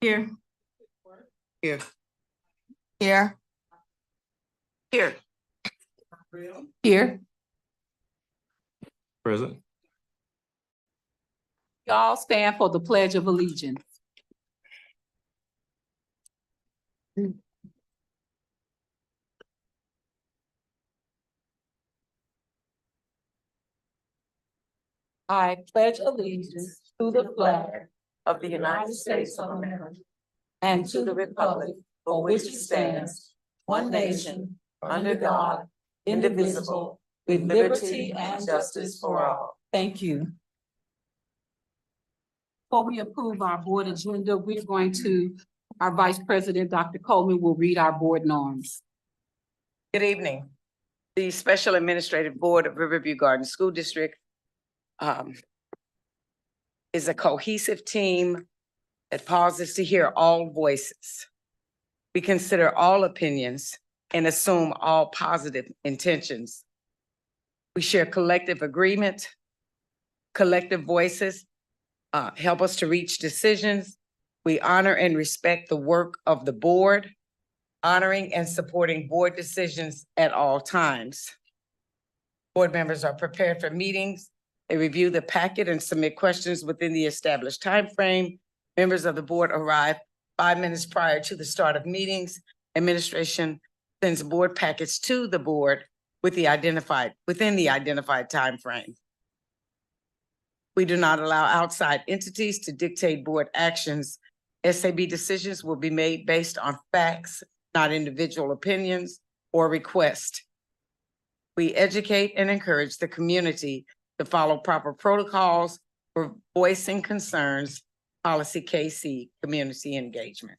Here. Here. Here. Here. Here. Present. Y'all stand for the Pledge of Allegiance. I pledge allegiance to the flag Of the United States of America and to the republic for which it stands, one nation, under God, indivisible, with liberty and justice for all. Thank you. Before we approve our board agenda, we're going to, our Vice President, Dr. Coleman, will read our board norms. Good evening. The Special Administrative Board of Riverview Gardens School District is a cohesive team that pauses to hear all voices. We consider all opinions and assume all positive intentions. We share collective agreement. Collective voices help us to reach decisions. We honor and respect the work of the board, honoring and supporting board decisions at all times. Board members are prepared for meetings. They review the packet and submit questions within the established timeframe. Members of the board arrive 5 minutes prior to the start of meetings. Administration sends board packets to the board within the identified timeframe. We do not allow outside entities to dictate board actions. SAB decisions will be made based on facts, not individual opinions or requests. We educate and encourage the community to follow proper protocols for voicing concerns, policy KC, community engagement.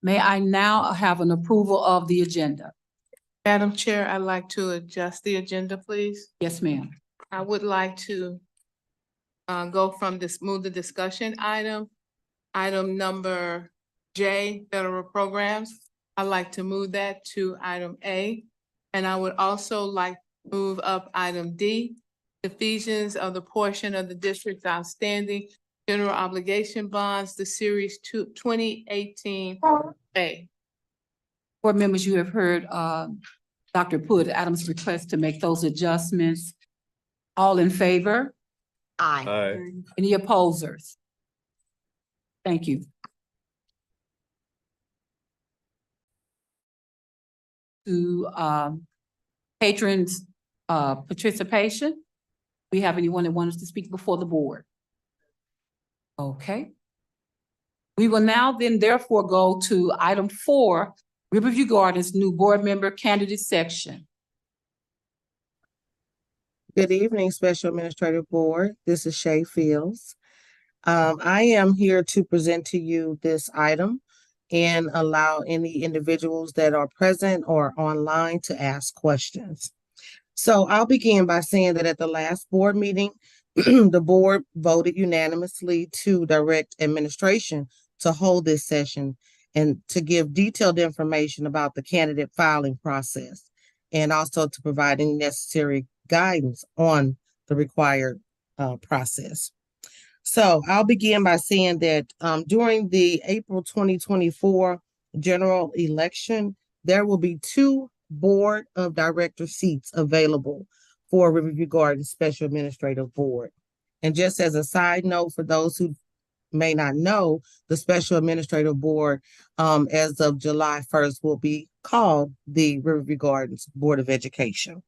May I now have an approval of the agenda? Madam Chair, I'd like to adjust the agenda, please. Yes, ma'am. I would like to go from move the discussion item number J, federal programs. I'd like to move that to item A. And I would also like to move up item D, Ephesians of the portion of the district's outstanding general obligation bonds, the series 2018 A. Board members, you have heard Dr. Pruitt Adams' request to make those adjustments. All in favor? Aye. Any opposers? Thank you. To patrons' participation, we have anyone that wants to speak before the board? Okay. We will now then therefore go to item 4, Riverview Gardens new board member candidate section. Good evening, Special Administrative Board. This is Shay Fields. I am here to present to you this item and allow any individuals that are present or online to ask questions. So I'll begin by saying that at the last board meeting, the board voted unanimously to direct administration to hold this session and to give detailed information about the candidate filing process and also to provide any necessary guidance on the required process. So I'll begin by saying that during the April 2024 general election, there will be 2 board of director seats available for Riverview Gardens Special Administrative Board. And just as a side note, for those who may not know, the Special Administrative Board as of July 1st will be called the Riverview Gardens Board of Education.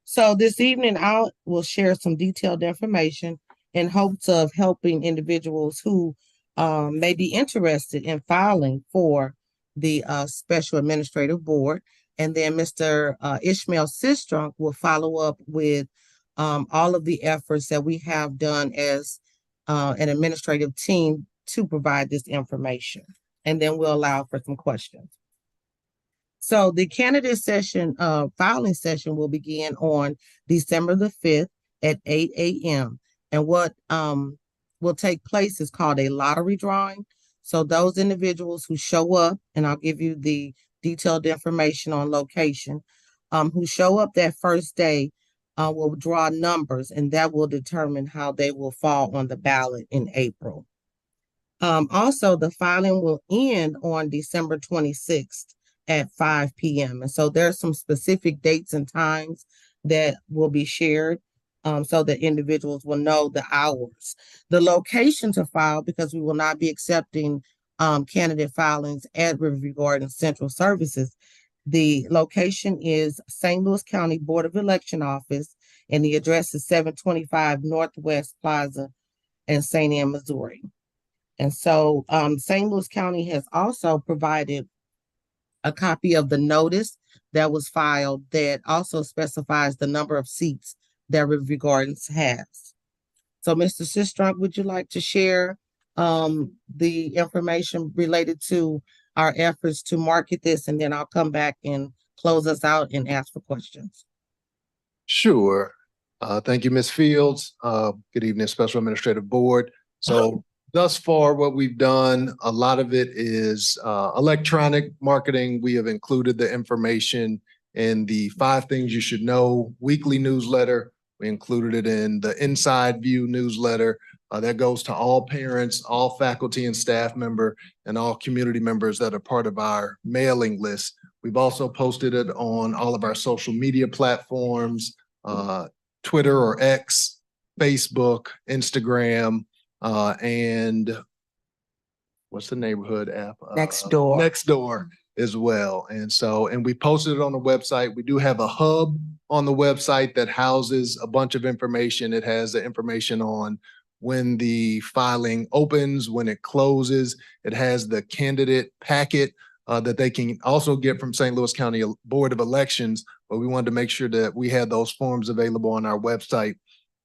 So this evening, I will share some detailed information in hopes of helping individuals who may be interested in filing for the Special Administrative Board. And then Mr. Ishmael Sistrunk will follow up with all of the efforts that we have done as an administrative team to provide this information. And then we'll allow for some questions. So the candidate session, filing session will begin on December the 5th at 8 a.m. And what will take place is called a lottery drawing. So those individuals who show up, and I'll give you the detailed information on location, who show up that first day will draw numbers, and that will determine how they will fall on the ballot in April. Also, the filing will end on December 26th at 5 p.m. And so there are some specific dates and times that will be shared, so that individuals will know the hours. The location to file, because we will not be accepting candidate filings at Riverview Garden Central Services. The location is St. Louis County Board of Election Office, and the address is 725 Northwest Plaza in St. Anne, Missouri. And so St. Louis County has also provided a copy of the notice that was filed that also specifies the number of seats that Riverview Gardens has. So, Mr. Sistrunk, would you like to share the information related to our efforts to market this, and then I'll come back and close us out and ask for questions. Sure. Thank you, Ms. Fields. Good evening, Special Administrative Board. So thus far, what we've done, a lot of it is electronic marketing. We have included the information in the 5 Things You Should Know weekly newsletter. We included it in the Inside View newsletter. That goes to all parents, all faculty and staff member, and all community members that are part of our mailing list. We've also posted it on all of our social media platforms, Twitter or X, Facebook, Instagram, and what's the neighborhood app? Nextdoor. Nextdoor as well. And we posted it on the website. We do have a hub on the website that houses a bunch of information. It has the information on when the filing opens, when it closes. It has the candidate packet that they can also get from St. Louis County Board of Elections, but we wanted to make sure that we had those forms available on our website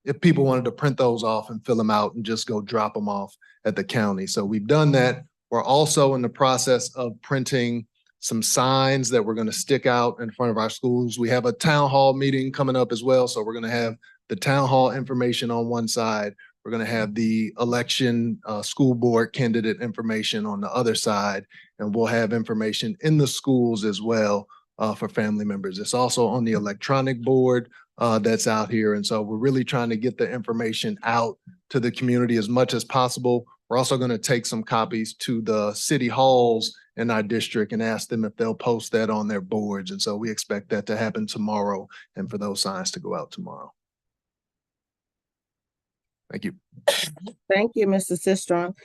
if people wanted to print those off and fill them out and just go drop them off at the county. So we've done that. We're also in the process of printing some signs that we're going to stick out in front of our schools. We have a town hall meeting coming up as well. So we're going to have the town hall information on one side. We're going to have the election school board candidate information on the other side, and we'll have information in the schools as well for family members. It's also on the electronic board that's out here. And so we're really trying to get the information out to the community as much as possible. We're also going to take some copies to the city halls in our district and ask them if they'll post that on their boards. And so we expect that to happen tomorrow and for those signs to go out tomorrow. Thank you. Thank you, Mr. Sistrunk.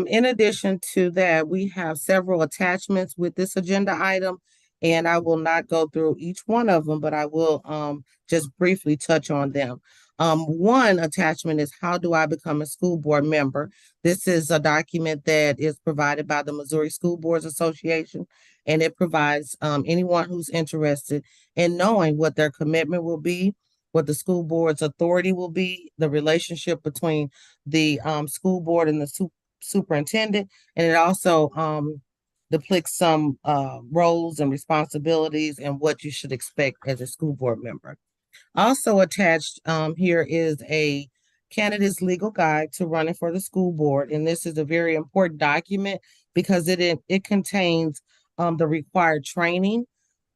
In addition to that, we have several attachments with this agenda item, and I will not go through each one of them, but I will just briefly touch on them. One attachment is, how do I become a school board member? This is a document that is provided by the Missouri School Boards Association, and it provides anyone who's interested in knowing what their commitment will be, what the school board's authority will be, the relationship between the school board and the superintendent, and it also depicts some roles and responsibilities and what you should expect as a school board member. Also attached here is a candidate's legal guide to running for the school board, and this is a very important document because it contains the required training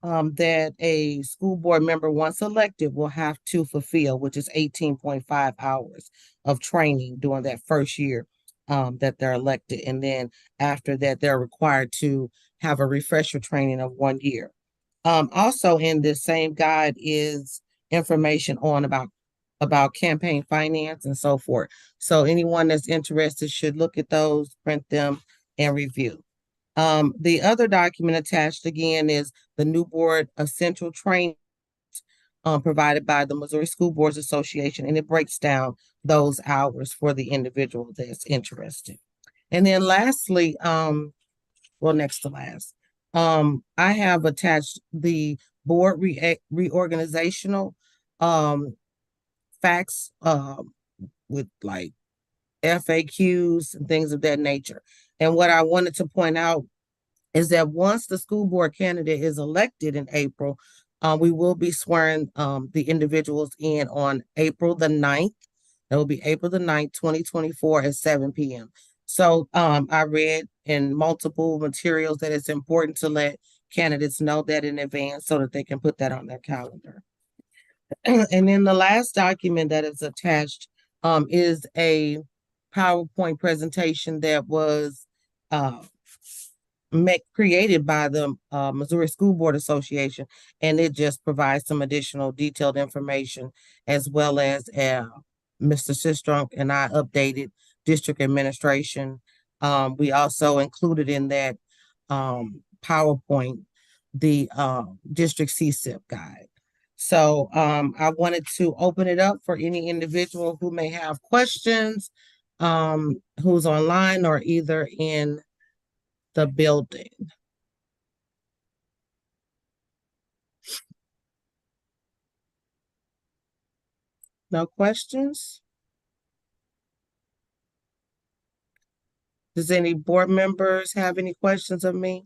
that a school board member, once elected, will have to fulfill, which is 18.5 hours of training during that first year that they're elected. And then after that, they're required to have a refresher training of 1 year. Also in this same guide is information on about campaign finance and so forth. So anyone that's interested should look at those, print them, and review. The other document attached again is the new board essential training provided by the Missouri School Boards Association, and it breaks down those hours for the individual that's interested. And then lastly, well, next to last, I have attached the board reorganizational facts with like FAQs and things of that nature. And what I wanted to point out is that once the school board candidate is elected in April, we will be swearing the individuals in on April the 9th. That will be April the 9th, 2024 at 7 p.m. So I read in multiple materials that it's important to let candidates know that in advance so that they can put that on their calendar. And then the last document that is attached is a PowerPoint presentation that was created by the Missouri School Board Association, and it just provides some additional detailed information as well as Mr. Sistrunk and I updated district administration. We also included in that PowerPoint the district CSIP guide. So I wanted to open it up for any individual who may have questions, who's online or either in the building. No questions? Does any board members have any questions of me?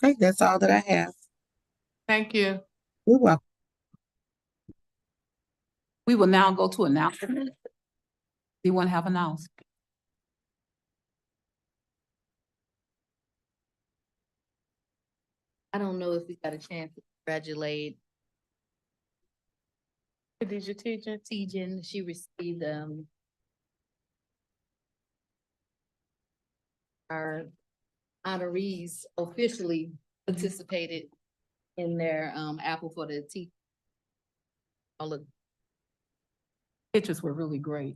Okay, that's all that I have. Thank you. You're welcome. We will now go to announcement. Do you want to have announcement? I don't know if we got a chance to congratulate Khadijah teacher. Tejan. She received our honorees officially participated in their apple for the teacher. All of Pictures were really great.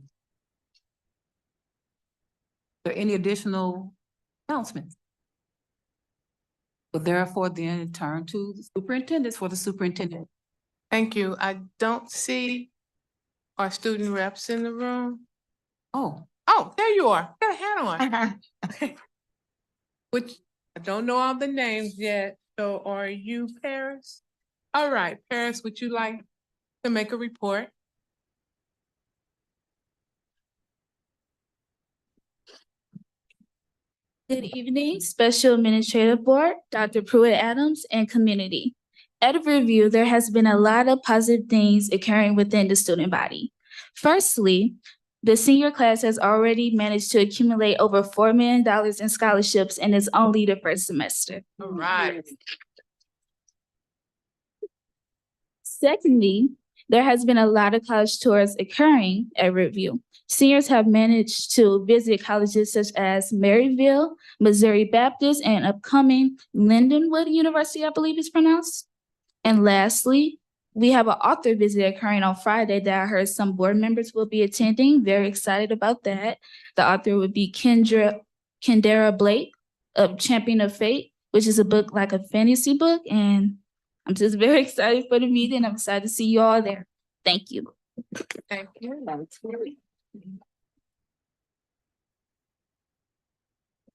Are there any additional announcements? So therefore then turn to the superintendents for the superintendent. Thank you. I don't see our student reps in the room. Oh, Oh, there you are. Got a hat on. Okay. Which I don't know all the names yet. So are you Paris? All right, Paris, would you like to make a report? Good evening, Special Administrative Board, Dr. Pruitt Adams, and community. At review, there has been a lot of positive things occurring within the student body. Firstly, the senior class has already managed to accumulate over $4 million in scholarships and it's only the first semester. All right. Secondly, there has been a lot of college tours occurring at review. Seniors have managed to visit colleges such as Maryville, Missouri Baptist, and upcoming Lindenwood University, I believe it's pronounced. And lastly, we have an author visit occurring on Friday that I heard some board members will be attending. Very excited about that. The author would be Kendra Blake of Champion of Fate, which is a book like a fantasy book. And I'm just very excited for the meeting. I'm excited to see you all there. Thank you. Thank you.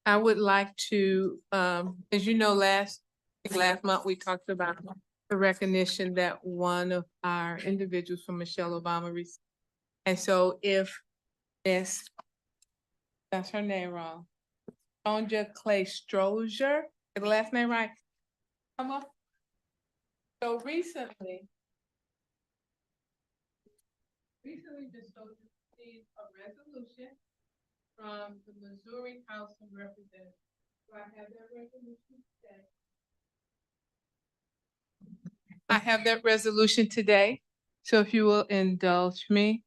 I would like to, as you know, last month, we talked about the recognition that one of our individuals from Michelle Obama received. And so if Miss, that's her name wrong, Sonja Clay Strozier, is the last name right? Come up. So recently, Ms. Strozier received a resolution from the Missouri House of Representatives. Do I have that resolution today? I have that resolution today, so if you will indulge me.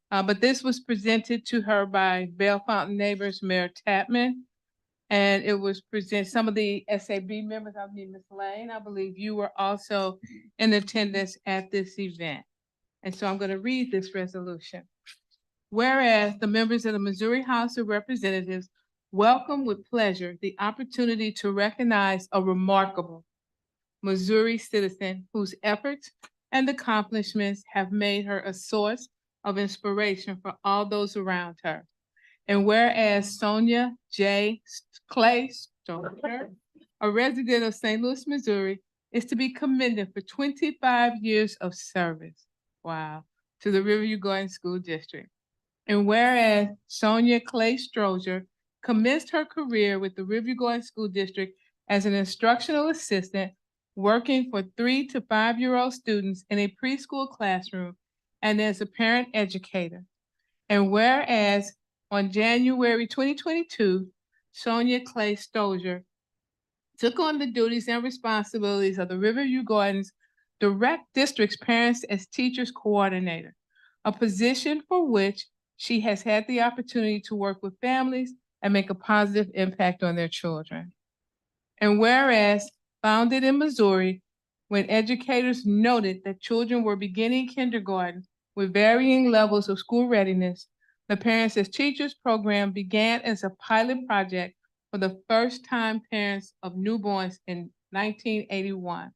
But this was presented to her by Bell Fountain Neighbors Mayor Tapman. And it was presented, some of the SAB members, I mean, Ms. Lane, I believe you were also in attendance at this event. And so I'm going to read this resolution. Whereas the members of the Missouri House of Representatives welcome with pleasure the opportunity to recognize a remarkable Missouri citizen whose efforts and accomplishments have made her a source of inspiration for all those around her. And whereas Sonia J. Clay Stoker, a resident of St. Louis, Missouri, is to be commended for 25 years of service. Wow. To the Riverview Garden School District. And whereas Sonia Clay Strozier commenced her career with the Riverview Garden School District as an instructional assistant, working for 3 to 5 year old students in a preschool classroom and as a parent educator. And whereas on January 2022, Sonia Clay Strozier took on the duties and responsibilities of the Riverview Gardens Direct District's Parents as Teachers Coordinator, a position for which she has had the opportunity to work with families and make a positive impact on their children. And whereas founded in Missouri, when educators noted that children were beginning kindergarten with varying levels of school readiness, the Parents as Teachers program began as a pilot project for the first-time parents of newborns in 1981,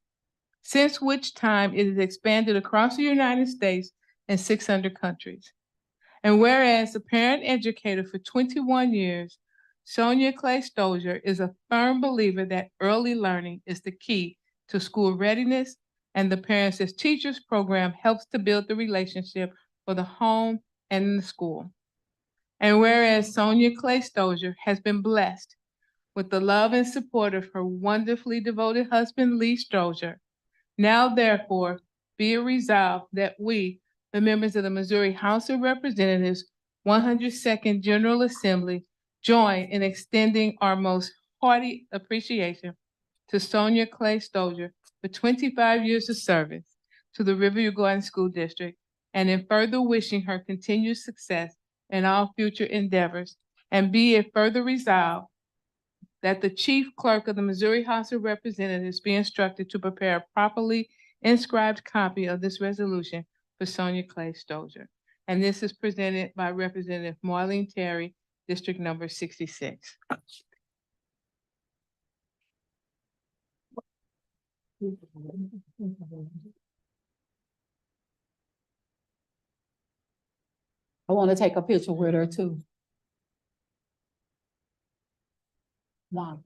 since which time it has expanded across the United States and 600 countries. And whereas a parent educator for 21 years, Sonia Clay Stozier is a firm believer that early learning is the key to school readiness, and the Parents as Teachers program helps to build the relationship for the home and in the school. And whereas Sonia Clay Stozier has been blessed with the love and support of her wonderfully devoted husband, Lee Stozier, now therefore be it resolved that we, the members of the Missouri House of Representatives 102nd General Assembly, join in extending our most hearty appreciation to Sonia Clay Stozier for 25 years of service to the Riverview Garden School District, and in further wishing her continued success in all future endeavors. And be it further resolved that the Chief Clerk of the Missouri House of Representatives be instructed to prepare a properly inscribed copy of this resolution for Sonia Clay Stozier. And this is presented by Representative Marlene Terry, District Number 66. I want to take a picture with her too. One.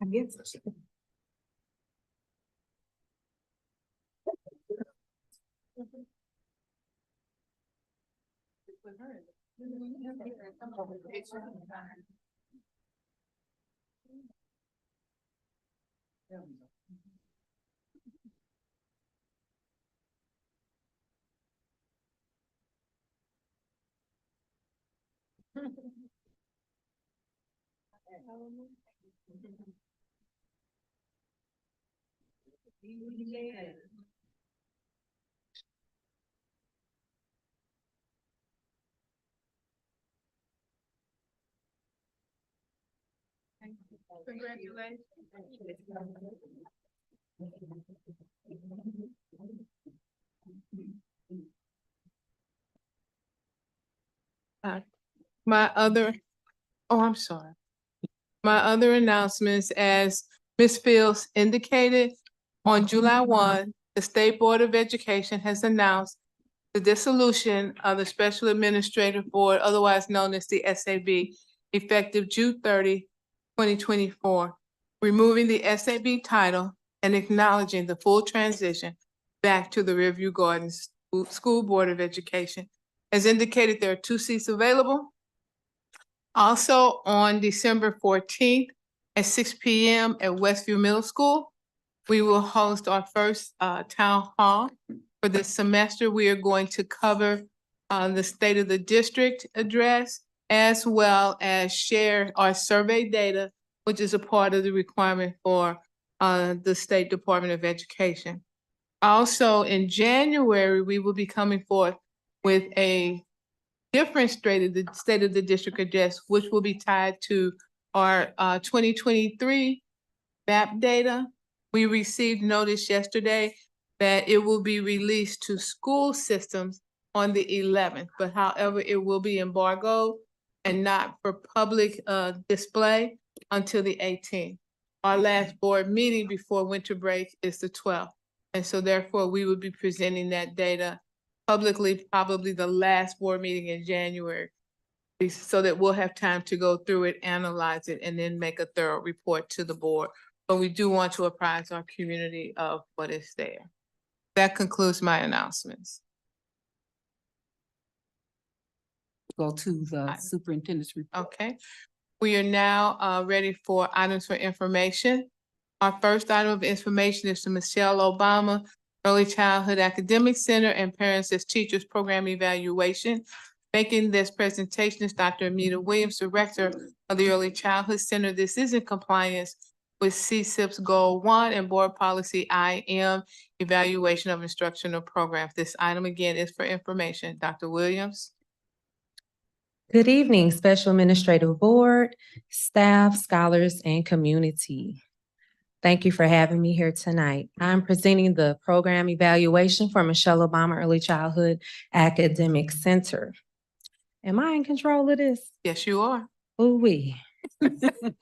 I guess. Congratulations. I'm sorry. My other announcements, as Ms. Fields indicated, on July 1, the State Board of Education has announced the dissolution of the Special Administrative Board, otherwise known as the SAB, effective June 30, 2024, removing the SAB title and acknowledging the full transition back to the Riverview Gardens School Board of Education. As indicated, there are 2 seats available. Also, on December 14th at 6 p.m. at Westview Middle School, we will host our first town hall. For this semester, we are going to cover the State of the District address, as well as share our survey data, which is a part of the requirement for the State Department of Education. Also, in January, we will be coming forth with a different State of the District address, which will be tied to our 2023 map data. We received notice yesterday that it will be released to school systems on the 11th, but however, it will be embargoed and not for public display until the 18th. our last board meeting before winter break is the 12th. And so therefore, we would be presenting that data publicly, probably the last board meeting in January, so that we'll have time to go through it, analyze it, and then make a thorough report to the board. But we do want to apprise our community of what is there. That concludes my announcements. Go to the superintendent's report. Okay, we are now ready for items for information. Our first item of information is the Michelle Obama Early Childhood Academic Center and Parents as Teachers Program Evaluation. Making this presentation is Dr. Anita Williams, Director of the Early Childhood Center. This is in compliance with CSIP's Goal 1 and Board Policy IM, Evaluation of Instructional Programs. This item again is for information. Dr. Williams. Good evening, Special Administrative Board, staff, scholars, and community. Thank you for having me here tonight. I'm presenting the program evaluation for Michelle Obama Early Childhood Academic Center. Am I in control of this? Yes, you are. Ooh-wee.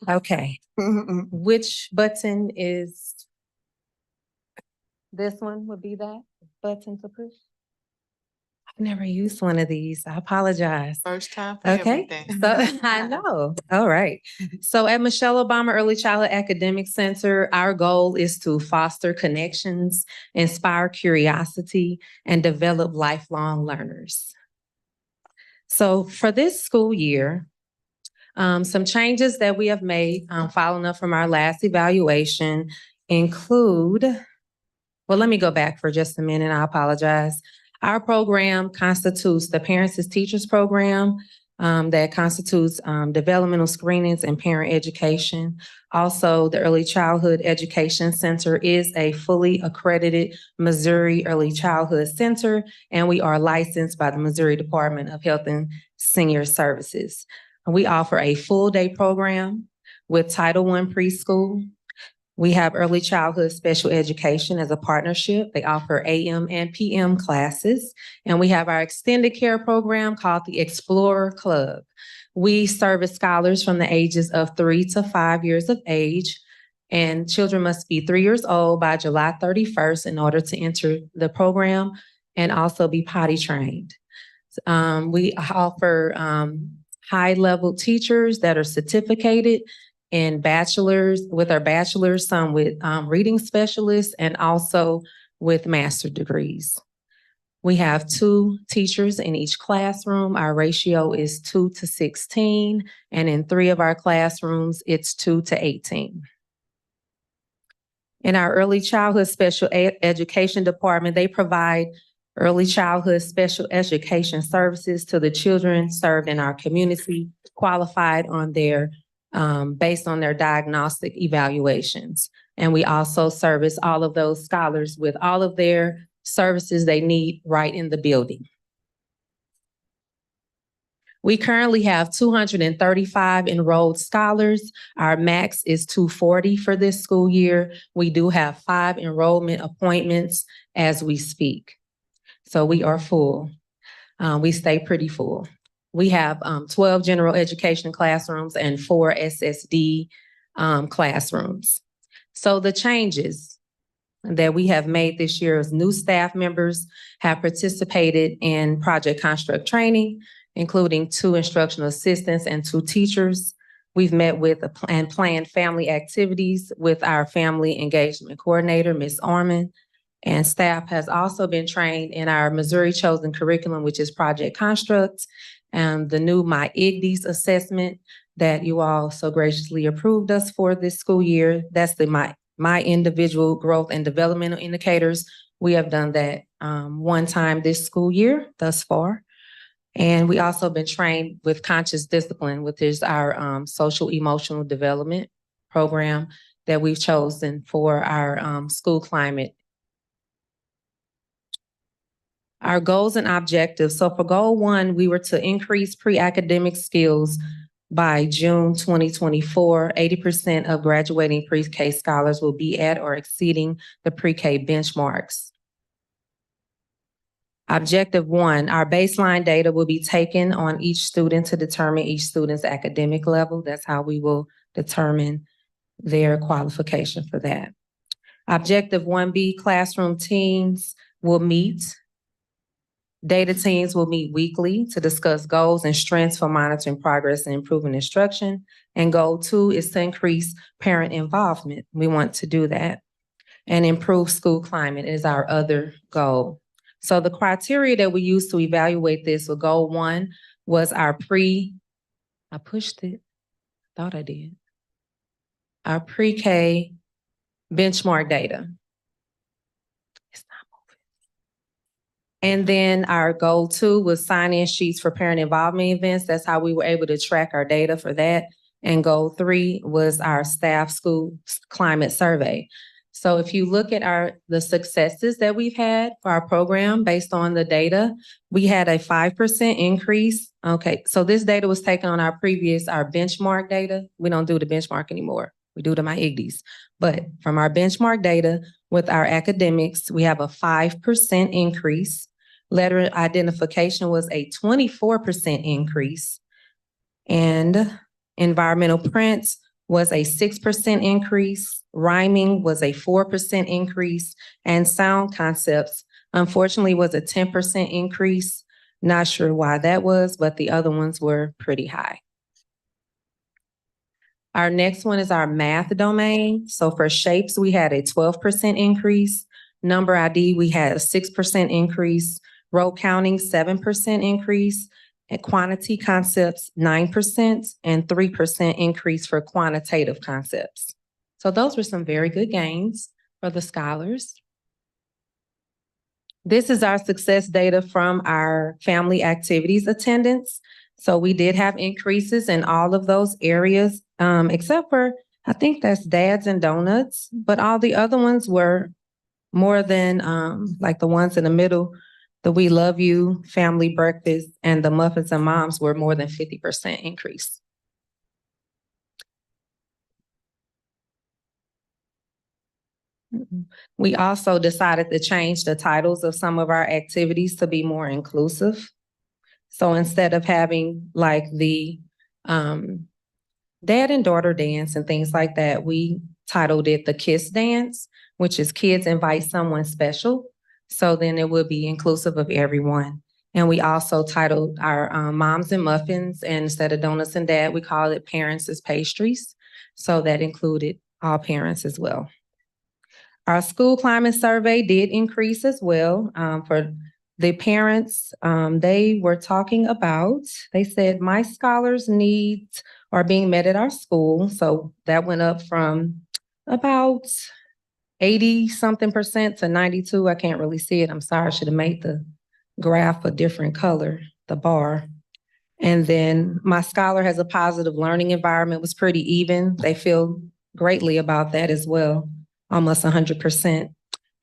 Okay, which button is? This one would be that button to push? I've never used one of these. I apologize. First time for Okay, everything. so I know. All right. So at Michelle Obama Early Childhood Academic Center, our goal is to foster connections, inspire curiosity, and develop lifelong learners. So for this school year, some changes that we have made following up from our last evaluation include, well, let me go back for just a minute. I apologize. Our program constitutes the Parents as Teachers program that constitutes developmental screenings and parent education. Also, the Early Childhood Education Center is a fully accredited Missouri Early Childhood Center, and we are licensed by the Missouri Department of Health and Senior Services. We offer a full-day program with Title I preschool. We have early childhood special education as a partnership. They offer AM and PM classes. And we have our extended care program called the Explorer Club. We service scholars from the ages of 3 to 5 years of age. And children must be 3 years old by July 31st in order to enter the program and also be potty trained. We offer high-level teachers that are certificated in bachelor's, with our bachelor's, some with reading specialists, and also with master degrees. We have 2 teachers in each classroom. Our ratio is 2 to 16, and in 3 of our classrooms, it's 2 to 18. In our early childhood special education department, they provide early childhood special education services to the children served in our community, qualified on their based on their diagnostic evaluations. And we also service all of those scholars with all of their services they need right in the building. We currently have 235 enrolled scholars. Our max is 240 for this school year. We do have 5 enrollment appointments as we speak. So we are full. We stay pretty full. We have 12 general education classrooms and 4 SSD classrooms. So the changes that we have made this year is new staff members have participated in project construct training, including 2 instructional assistants and 2 teachers. We've met with and planned family activities with our family engagement coordinator, Ms. Orman. And staff has also been trained in our Missouri Chosen Curriculum, which is Project Construct, and the new My IGDES assessment that you all so graciously approved us for this school year. That's the My Individual Growth and Developmental Indicators. We have done that 1 time this school year thus far. And we also been trained with Conscious Discipline, which is our social emotional development program that we've chosen for our school climate. Our goals and objectives. So for goal 1, we were to increase pre-academic skills by June 2024. 80% of graduating pre-K scholars will be at or exceeding the pre-K benchmarks. Objective 1, our baseline data will be taken on each student to determine each student's academic level. That's how we will determine their qualification for that. Objective 1B, classroom teams will meet. Data teams will meet weekly to discuss goals and strengths for monitoring progress and improving instruction. And goal 2 is to increase parent involvement. We want to do that. And improve school climate is our other goal. So the criteria that we use to evaluate this with goal 1 was our I pushed it, thought I did. Our pre-K benchmark data. It's not moving. And then our goal 2 was sign-in sheets for parent involvement events. That's how we were able to track our data for that. And goal 3 was our staff school climate survey. So if you look at the successes that we've had for our program based on the data, we had a 5% increase. Okay, so this data was taken on our benchmark data. We don't do the benchmark anymore. We do the IGDs. But from our benchmark data with our academics, we have a 5% increase. Letter identification was a 24% increase. And environmental prints was a 6% increase. Rhyming was a 4% increase. And sound concepts, unfortunately, was a 10% increase. Not sure why that was, but the other ones were pretty high. Our next one is our math domain. So for shapes, we had a 12% increase. Number ID, we had a 6% increase. Row counting, 7% increase. And quantity concepts, 9%, and 3% increase for quantitative concepts. So those were some very good gains for the scholars. This is our success data from our family activities attendance. So we did have increases in all of those areas, except for, I think that's dads and donuts, but all the other ones were more than, like the ones in the middle, the We Love You, family breakfast, and the muffins and moms were more than 50% increase. We also decided to change the titles of some of our activities to be more inclusive. So instead of having like the dad and daughter dance and things like that, we titled it the Kiss Dance, which is kids invite someone special. So then it would be inclusive of everyone. And we also titled our moms and muffins, and instead of donuts and dad, we call it parents as pastries. So that included all parents as well. Our school climate survey did increase as well. For the parents, they were talking about, they said, my scholars' needs are being met at our school. So that went up from about 80-something% to 92. I can't really see it. I'm sorry, I should have made the graph a different color, the bar. And then my scholar has a positive learning environment was pretty even. They feel greatly about that as well, almost 100%.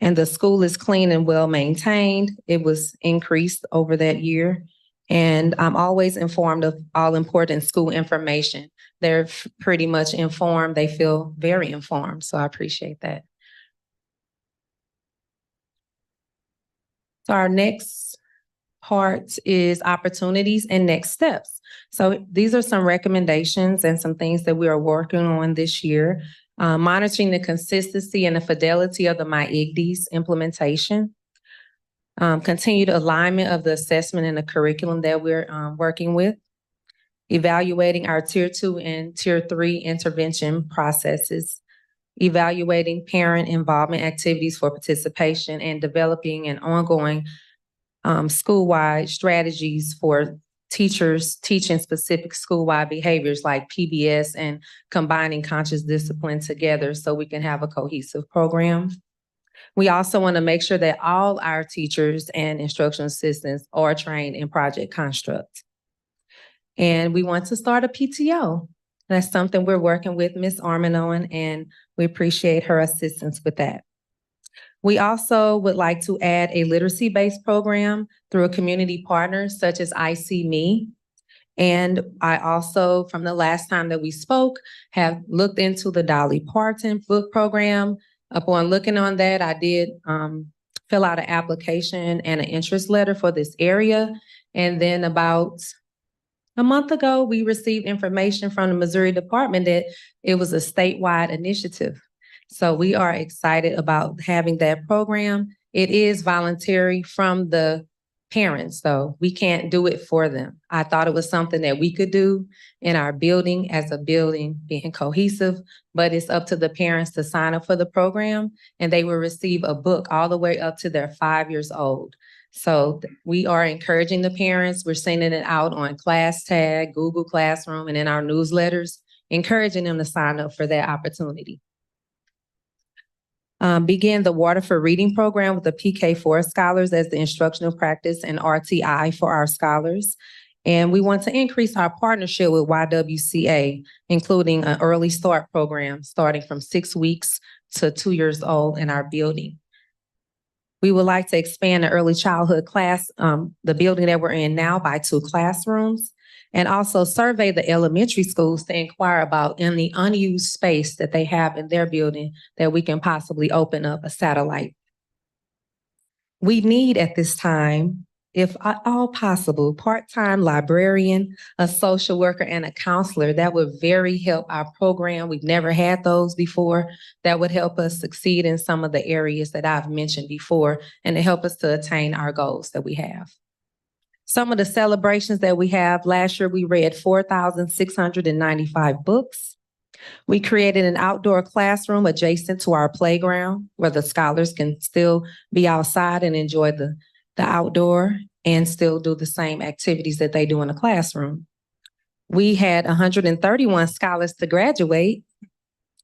And the school is clean and well maintained. It was increased over that year. And I'm always informed of all important school information. They're pretty much informed. They feel very informed. So I appreciate that. So our next part is opportunities and next steps. So these are some recommendations and some things that we are working on this year. Monitoring the consistency and the fidelity of the MyIGDs implementation. Continued alignment of the assessment and the curriculum that we're working with. Evaluating our Tier 2 and Tier 3 intervention processes. Evaluating parent involvement activities for participation, and developing an ongoing school-wide strategies for teachers teaching specific school-wide behaviors like PBS, and combining conscious discipline together so we can have a cohesive program. We also want to make sure that all our teachers and instructional assistants are trained in Project Construct. And we want to start a PTO. That's something we're working with Ms. Armin on, and we appreciate her assistance with that. We also would like to add a literacy-based program through a community partner such as ICME. And I also, from the last time that we spoke, have looked into the Dolly Parton book program. Upon looking on that, I did fill out an application and an interest letter for this area. And then about A month ago, we received information from the Missouri Department that it was a statewide initiative. So we are excited about having that program. It is voluntary from the parents, though. We can't do it for them. I thought it was something that we could do in our building as a building being cohesive, but it's up to the parents to sign up for the program, and they will receive a book all the way up to their 5 years old. So we are encouraging the parents. We're sending it out on ClassTag, Google Classroom, and in our newsletters, encouraging them to sign up for that opportunity. Begin the Waterford Reading Program with the PK4 scholars as the instructional practice and RTI for our scholars. And we want to increase our partnership with YWCA, including an early start program starting from 6 weeks to 2 years old in our building. We would like to expand the early childhood class, the building that we're in now, by 2 classrooms, and also survey the elementary schools to inquire about any unused space that they have in their building that we can possibly open up a satellite. We need at this time, if at all possible, part-time librarian, a social worker, and a counselor. That would very help our program. We've never had those before. That would help us succeed in some of the areas that I've mentioned before and to help us to attain our goals that we have. Some of the celebrations that we have: last year we read 4,695 books. We created an outdoor classroom adjacent to our playground where the scholars can still be outside and enjoy the outdoor and still do the same activities that they do in the classroom. We had 131 scholars to graduate,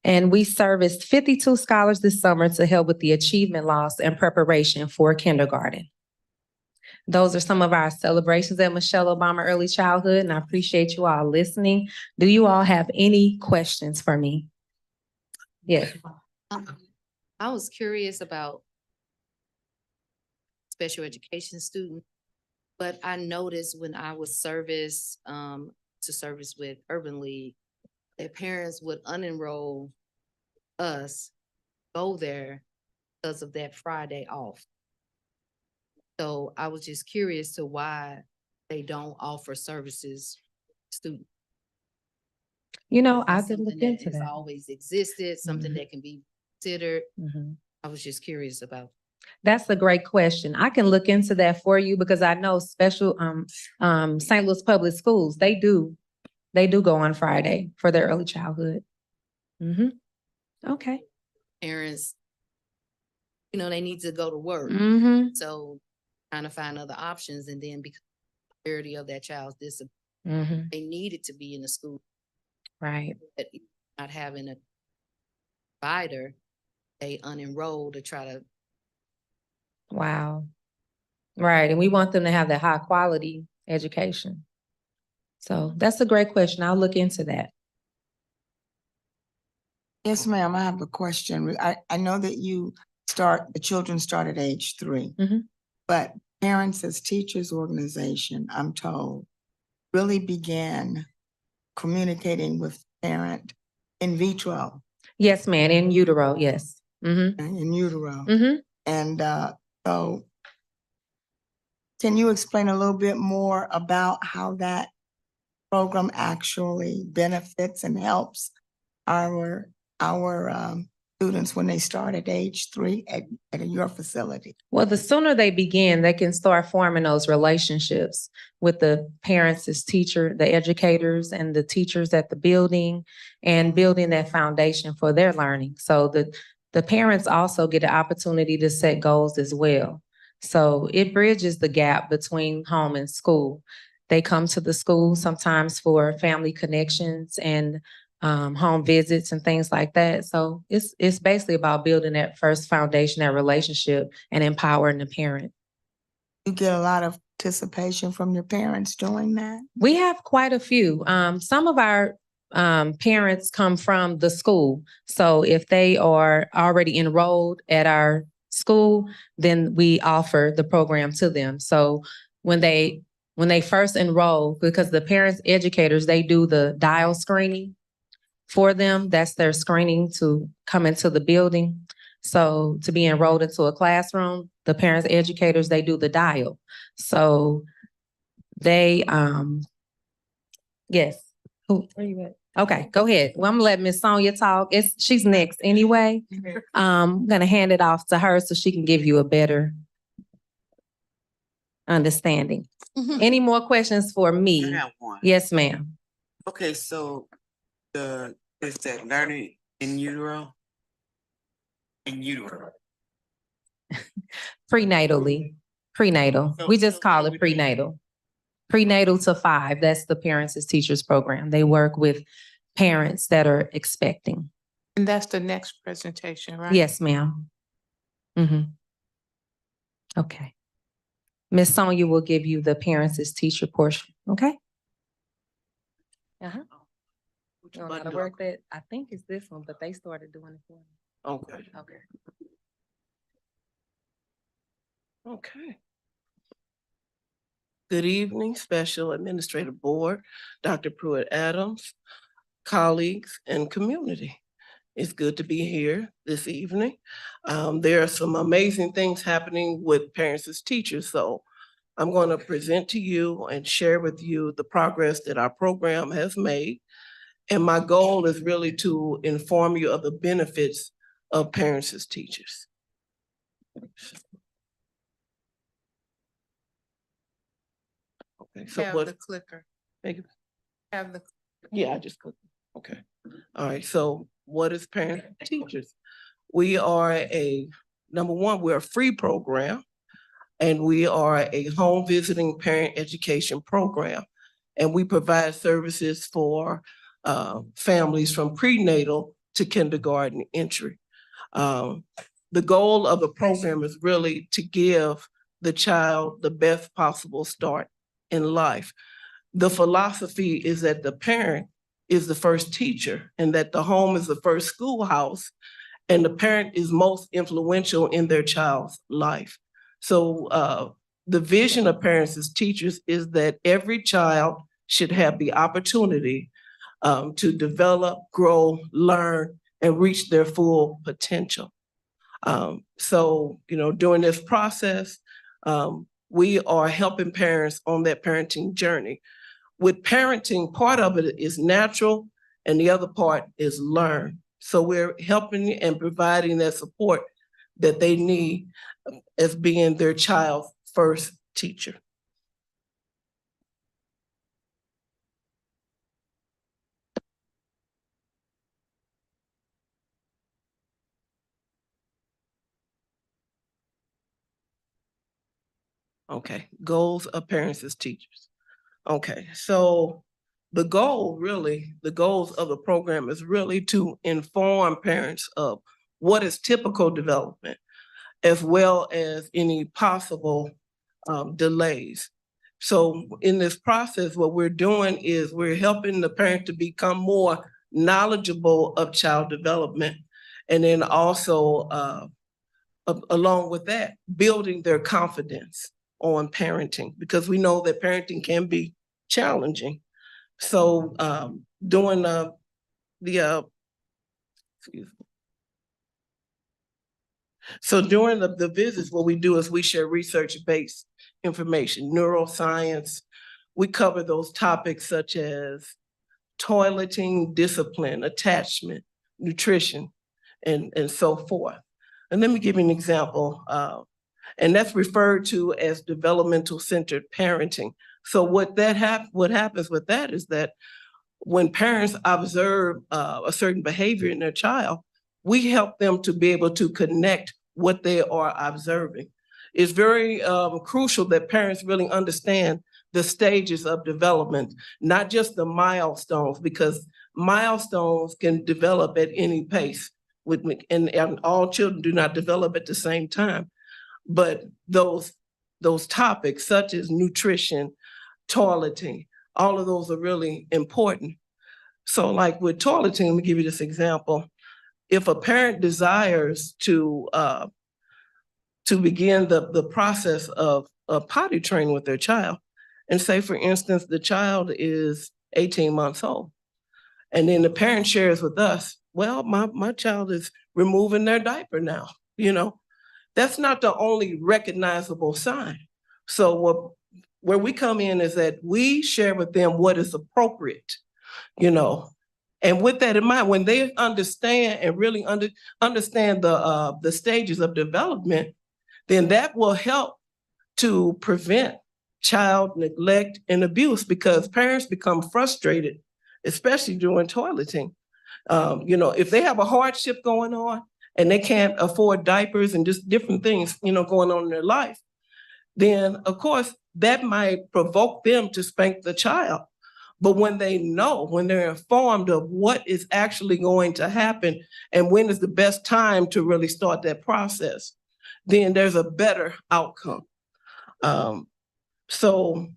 and we serviced 52 scholars this summer to help with the achievement loss and preparation for kindergarten. Those are some of our celebrations at Michelle Obama Early Childhood, and I appreciate you all listening. Do you all have any questions for me? Yes. I was curious about special education students, but I noticed when I was service with Urban League, their parents would unenroll us, go there because of that Friday off. So I was just curious to why they don't offer services to students. You know, That's I could look something that into has that. always existed, something Mhm. that can be considered. Mhm. I was just curious about. That's a great question. I can look into that for you because I know special St. Louis Public Schools, they do go on Friday for their early childhood. Okay. Parents, they need to go to work. So trying to find other options, and then because of the severity of that child's disability, they needed to be in the school. Right. But not having a provider, they unenroll to try to. Wow. Right. And we want them to have that high quality education. So that's a great question. I'll look into that. Yes, ma'am, I have a question. I know that the children start at age 3. But Parents as Teachers Organization, I'm told, really began communicating with parent in vitro. Yes, ma'am, in utero, yes. In utero. And so can you explain a little bit more about how that program actually benefits and helps our students when they start at age 3 at your facility? Well, the sooner they begin, they can start forming those relationships with the parents as teacher, the educators and the teachers at the building, and building that foundation for their learning. So the parents also get an opportunity to set goals as well. So it bridges the gap between home and school. They come to the school sometimes for family connections and home visits and things like that. So it's basically about building that first foundation, that relationship, and empowering the parent. You get a lot of participation from your parents doing that? We have quite a few. Some of our parents come from the school. So if they are already enrolled at our school, then we offer the program to them. So when they first enroll, because the parents educators, they do the dial screening for them. That's their screening to come into the building. So to be enrolled into a classroom, the parents educators, they do the dial. So they Yes. Where you at? Okay, go ahead. Well, I'm gonna let Miss Sonia talk. She's next anyway. I'm gonna hand it off to her so she can give you a better understanding. Any more questions for me? I have one. Yes, ma'am. Okay, so is that learning in utero? In utero. Prenatally, prenatal. We just call it prenatal. Prenatal to 5, that's the Parents as Teachers program. They work with parents that are expecting. And that's the next presentation, right? Yes, ma'am. Okay. Miss Sonia will give you the Parents as Teacher portion, okay? You know how to work that? I think it's this one, but they started doing it for me. Okay. Okay. Okay. Good evening, Special Administrative Board, Dr. Pruitt Adams, colleagues, and community. It's good to be here this evening. There are some amazing things happening with parents as teachers, so I'm going to present to you and share with you the progress that our program has made. And my goal is really to inform you of the benefits of parents as teachers. Okay, so Have what? the clicker. Thank you. Have the. Yeah, I just clicked. Okay. All right. So what is Parents as Teachers? We are number one, we're a free program, and we are a home visiting parent education program. And we provide services for families from prenatal to kindergarten entry. The goal of the program is really to give the child the best possible start in life. The philosophy is that the parent is the first teacher and that the home is the first schoolhouse, and the parent is most influential in their child's life. So the vision of parents as teachers is that every child should have the opportunity to develop, grow, learn, and reach their full potential. So, during this process, we are helping parents on that parenting journey. With parenting, part of it is natural and the other part is learned. So we're helping and providing that support that they need as being their child's first teacher. Okay, goals of parents as teachers. Okay, so the goals of the program is really to inform parents of what is typical development, as well as any possible delays. So in this process, what we're doing is we're helping the parent to become more knowledgeable of child development, and then also along with that, building their confidence on parenting, because we know that parenting can be challenging. So during during the visits, what we do is we share research-based information, neuroscience. We cover those topics such as toileting, discipline, attachment, nutrition, and so forth. And let me give you an example. And that's referred to as developmental centered parenting. So what happens with that is that when parents observe a certain behavior in their child, we help them to be able to connect what they are observing. It's very crucial that parents really understand the stages of development, not just the milestones, because milestones can develop at any pace, and all children do not develop at the same time. But those topics such as nutrition, toileting, all of those are really important. So like with toileting, let me give you this example. If a parent desires to begin the process of potty training with their child, and say, for instance, the child is 18 months old, and then the parent shares with us, well, my child is removing their diaper now, that's not the only recognizable sign. So what where we come in is that we share with them what is appropriate, you know. And with that in mind, when they understand and really understand the stages of development, then that will help to prevent child neglect and abuse, because parents become frustrated, especially during toileting. You know, if they have a hardship going on and they can't afford diapers and just different things, you know, going on in their life, then of course that might provoke them to spank the child. But when they know, when they're informed of what is actually going to happen and when is the best time to really start that process, then there's a better outcome. So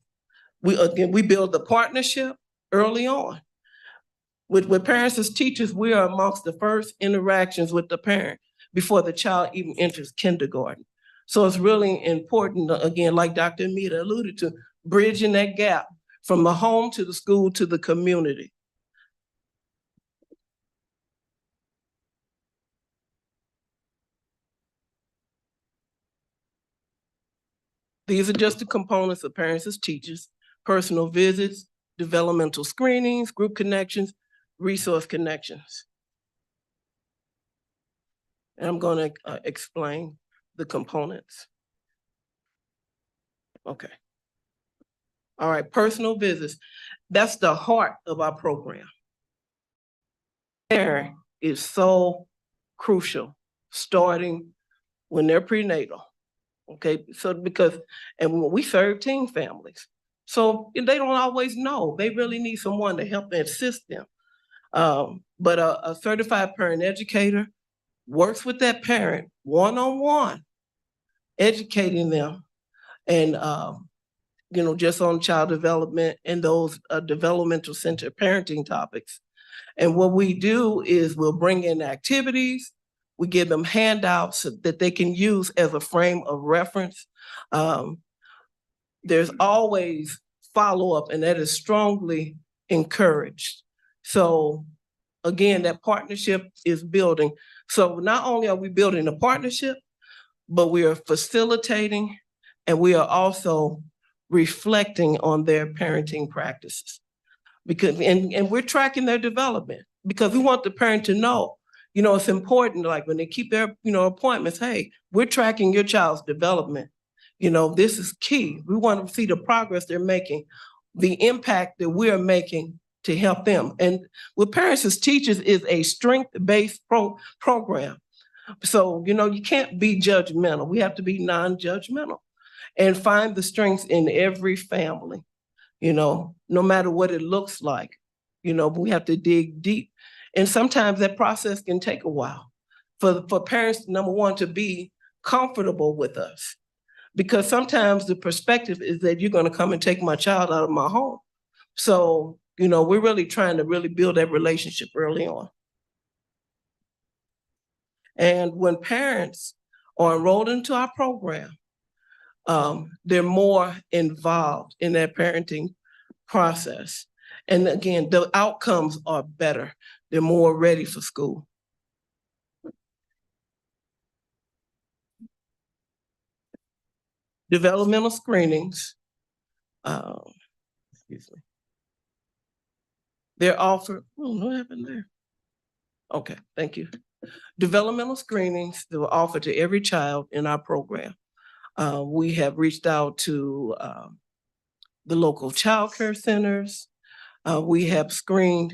we build the partnership early on. With parents as teachers, we are amongst the first interactions with the parent before the child even enters kindergarten. So it's really important, again, like Dr. Amita alluded to, bridging that gap from the home to the school to the community. These are just the components of parents as teachers: personal visits, developmental screenings, group connections, resource connections. And I'm going to explain the components. Okay. All right, personal visits. That's the heart of our program. Care is so crucial, starting when they're prenatal. Okay, so and we serve teen families. So they don't always know. They really need someone to help and assist them. But a certified parent educator works with that parent one-on-one, educating them and you know, just on child development and those developmental center parenting topics. And what we do is we'll bring in activities, we give them handouts that they can use as a frame of reference. There's always follow-up, and that is strongly encouraged. So again, that partnership is building. So not only are we building a partnership, but we are facilitating, and we are also reflecting on their parenting practices. Because, and we're tracking their development, because we want the parent to know, you know, it's important, like when they keep their, you know, appointments, hey, we're tracking your child's development. You know, this is key. We want to see the progress they're making, the impact that we're making to help them. And with parents as teachers is a strength-based program. So, you know, you can't be judgmental. We have to be non-judgmental and find the strengths in every family, you know, no matter what it looks like. You know, we have to dig deep. And sometimes that process can take a while for parents, number one, to be comfortable with us. Because sometimes the perspective is that you're going to come and take my child out of my home. So, you know, we're really trying to really build that relationship early on. And when parents are enrolled into our program, they're more involved in their parenting process. And again, the outcomes are better. They're more ready for school. Developmental screenings, excuse me. They're offered, oh, what happened there? Okay, thank you. Developmental screenings that were offered to every child in our program. We have reached out to the local child care centers. We have screened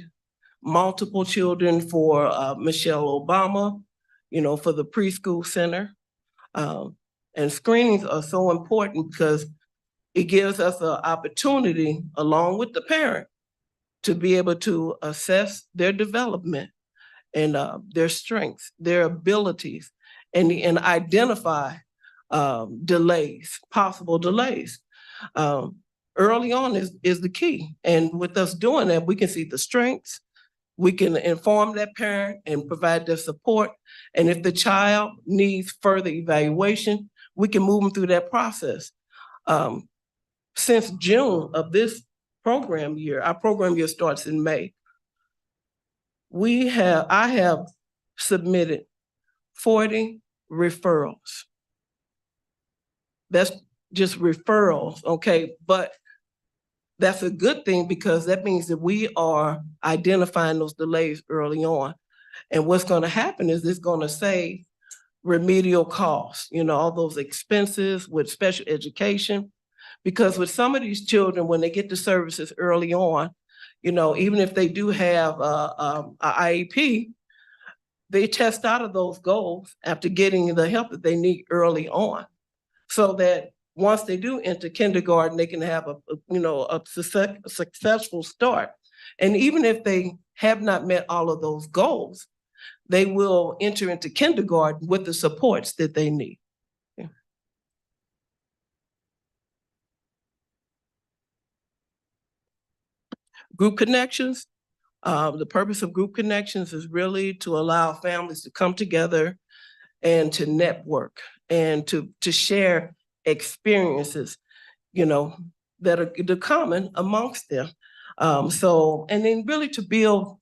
multiple children for Michelle Obama, you know, for the preschool center. And screenings are so important because it gives us an opportunity, along with the parent, to be able to assess their development and their strengths, their abilities, and identify delays, possible delays. Early on is the key. And with us doing that, we can see the strengths, we can inform that parent and provide their support. And if the child needs further evaluation, we can move them through that process. Since June of this program year, our program year starts in May, I have submitted 40 referrals. That's just referrals, okay? But that's a good thing because that means that we are identifying those delays early on. And what's going to happen is it's going to save remedial costs, all those expenses with special education. Because with some of these children, when they get the services early on, even if they do have a IEP, they test out of those goals after getting the help that they need early on, so that once they do enter kindergarten, they can have a successful start. And even if they have not met all of those goals, they will enter into kindergarten with the supports that they need. Yeah. Group connections. The purpose of group connections is really to allow families to come together and to network and to share experiences, that are common amongst them. And then really to build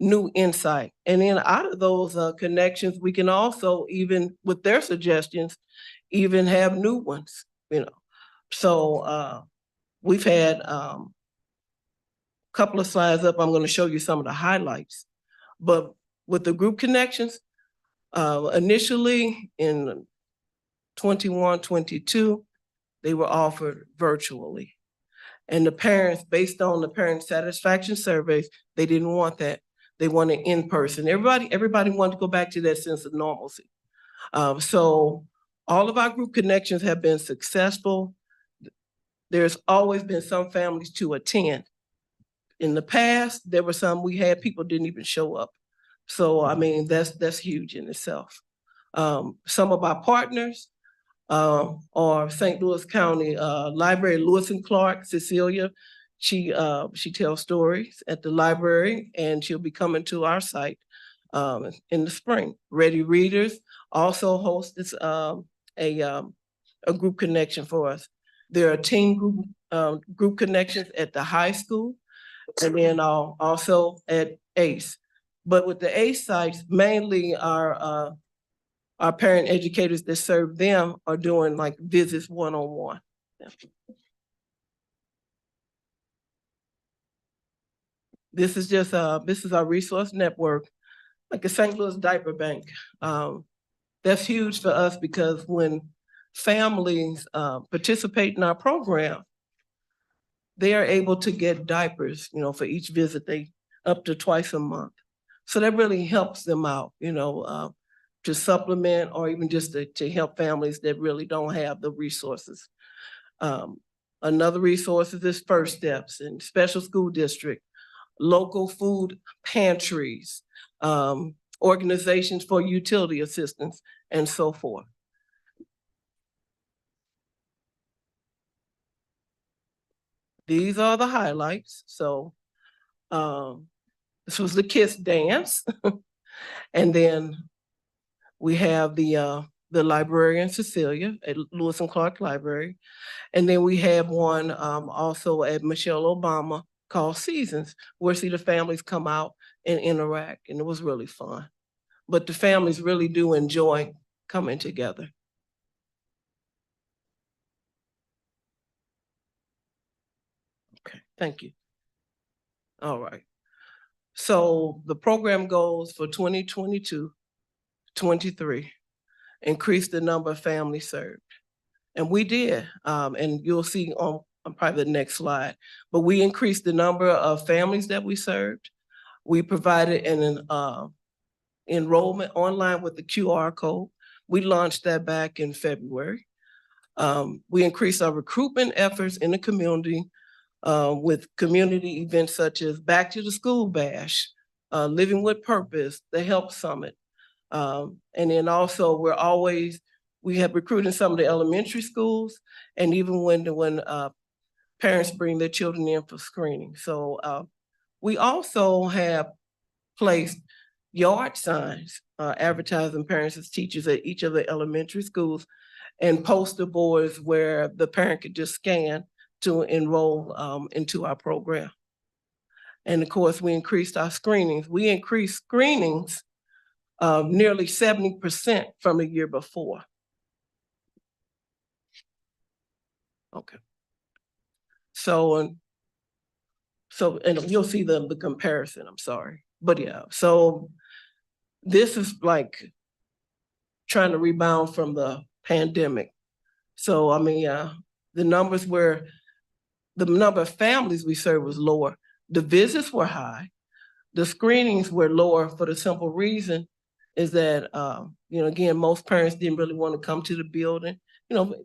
new insight. And then out of those connections, we can also, even with their suggestions, even have new ones, So we've had a couple of slides up. I'm going to show you some of the highlights. But with the group connections, initially in 21, 22, they were offered virtually. And the parents, based on the parent satisfaction surveys, they didn't want that. They wanted in person. Everybody wanted to go back to that sense of normalcy. So all of our group connections have been successful. There's always been some families to attend. In the past, there were some we had people didn't even show up. So, I mean, that's huge in itself. Some of our partners are St. Louis County Library, Lewis and Clark, Cecilia. She tells stories at the library, and she'll be coming to our site in the spring. Ready Readers also hosts a group connection for us. There are team group connections at the high school, and then also at ACE. But with the ACE sites, mainly our parent educators that serve them are doing like visits one-on-one. Yeah. This is our resource network, like a St. Louis Diaper Bank. That's huge for us because when families participate in our program, they are able to get diapers, for each visit, up to twice a month. So that really helps them out, to supplement or even just to help families that really don't have the resources. Another resource is First Steps in special school district, local food pantries, organizations for utility assistance, and so forth. These are the highlights. So this was the KISS dance. And then we have the librarian, Cecilia, at Lewis and Clark Library. And then we have one also at Michelle Obama called Seasons, where the families come out and interact, and it was really fun. But the families really do enjoy coming together. Okay, thank you. All right. So the program goals for 2022-23, increase the number of families served. And we did, and you'll see on probably the next slide, but we increased the number of families that we served. We provided an enrollment online with the QR code. We launched that back in February. We increased our recruitment efforts in the community with community events such as Back to the School Bash, Living with Purpose, the Help Summit. And then also we have recruited some of the elementary schools, and even when parents bring their children in for screening. So we also have placed yard signs advertising parents as teachers at each of the elementary schools, and poster boards where the parent could just scan to enroll into our program. And of course, we increased our screenings. We increased screenings nearly 70% from the year before. Okay. So, and you'll see the comparison, I'm sorry. But yeah, so this is like trying to rebound from the pandemic. So, I mean, the numbers were, the number of families we served was lower. The visits were high. The screenings were lower for the simple reason is that, you know, again, most parents didn't really want to come to the building. You know,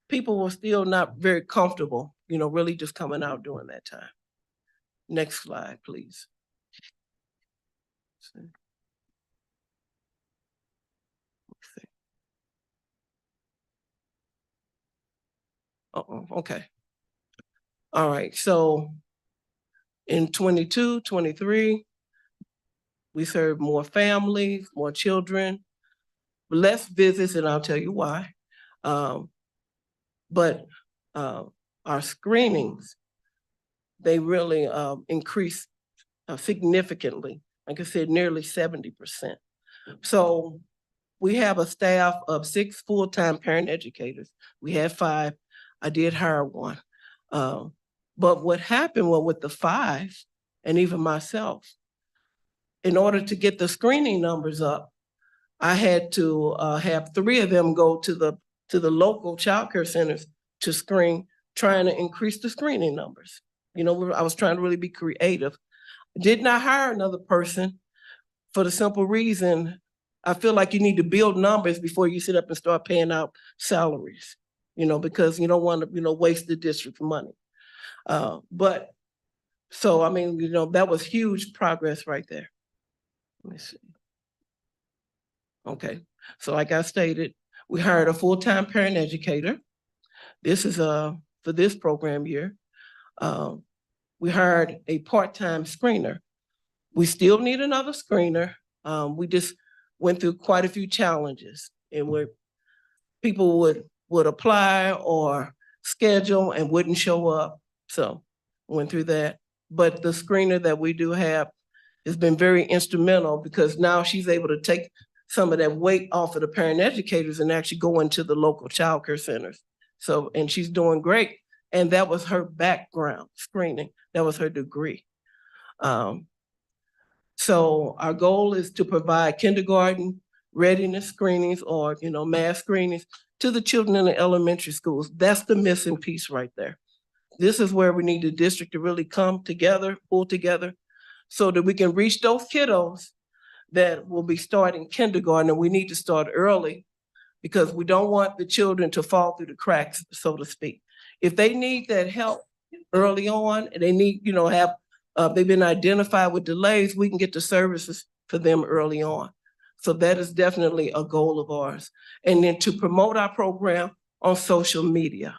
people were still not very comfortable, you know, really just coming out during that time. Next slide, please. Okay. All right, so in 22, 23, we served more families, more children, less visits, and I'll tell you why. But our screenings, they really increased significantly. Like I said, nearly 70%. So we have a staff of 6 full-time parent educators. We had 5. I did hire 1. But what happened was with the 5, and even myself, in order to get the screening numbers up, I had to have 3 of them go to the local childcare centers to screen, trying to increase the screening numbers. You know, I was trying to really be creative. Did not hire another person for the simple reason, I feel like you need to build numbers before you sit up and start paying out salaries, you know, because you don't want to, you know, waste the district's money. But so, I mean, you know, that was huge progress right there. Let me see. Okay, so like I stated, we hired a full-time parent educator. This is for this program year. We hired a part-time screener. We still need another screener. We just went through quite a few challenges and where people would apply or schedule and wouldn't show up. So went through that. But the screener that we do have has been very instrumental because now she's able to take some of that weight off of the parent educators and actually go into the local childcare centers. So, and she's doing great. And that was her background, screening. That was her degree. So our goal is to provide kindergarten readiness screenings or, you know, mass screenings to the children in the elementary schools. That's the missing piece right there. This is where we need the district to really come together, pull together, so that we can reach those kiddos that will be starting kindergarten. And we need to start early because we don't want the children to fall through the cracks, so to speak. If they need that help early on and they need, you know, have they've been identified with delays, we can get the services for them early on. So that is definitely a goal of ours. And then to promote our program on social media.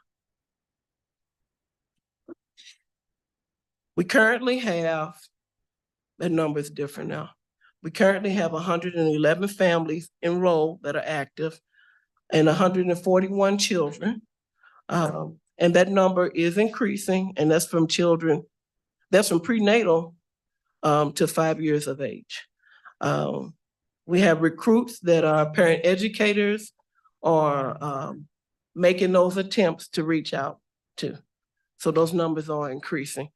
We currently have, that number is different now. We currently have 111 families enrolled that are active and 141 children. And that number is increasing, and that's from children, that's from prenatal to 5 years of age. We have recruits that are parent educators or making those attempts to reach out to. So those numbers are increasing.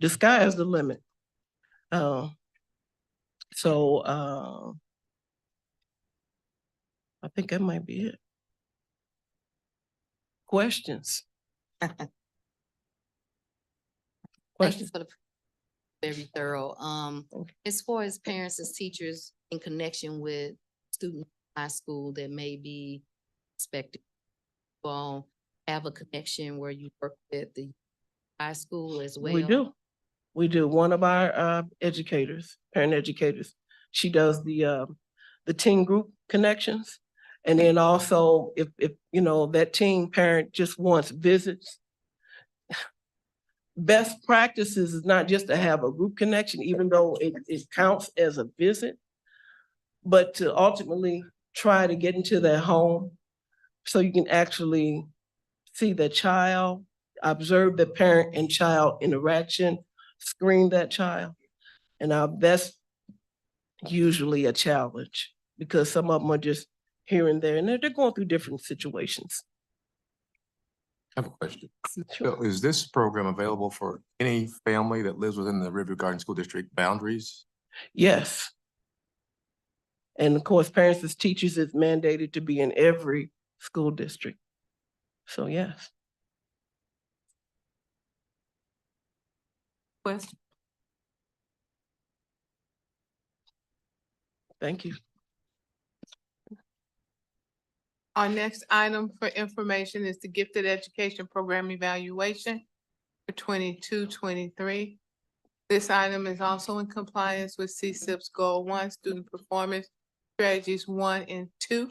The sky is the limit. I think that might be it. Questions? Thank you for the very thorough. As far as parents as teachers in connection with students in high school that may be expected to have a connection where you work with the high school as well? We do. We do. One of our educators, parent educators, she does the teen group connections. And then also if you know, that teen parent just wants visits, best practices is not just to have a group connection, even though it counts as a visit, but to ultimately try to get into their home so you can actually see the child, observe the parent and child interaction, screen that child. And that's usually a challenge because some of them are just here and there and they're going through different situations. I have a question. Sure. So is this program available for any family that lives within the River Garden School District boundaries? Yes. And of course, parents as teachers is mandated to be in every school district. So yes. Question? Thank you. Our next item for information is the Gifted Education Program Evaluation for 22-23. This item is also in compliance with CSIP's Goal 1, Student Performance Strategies 1 and 2,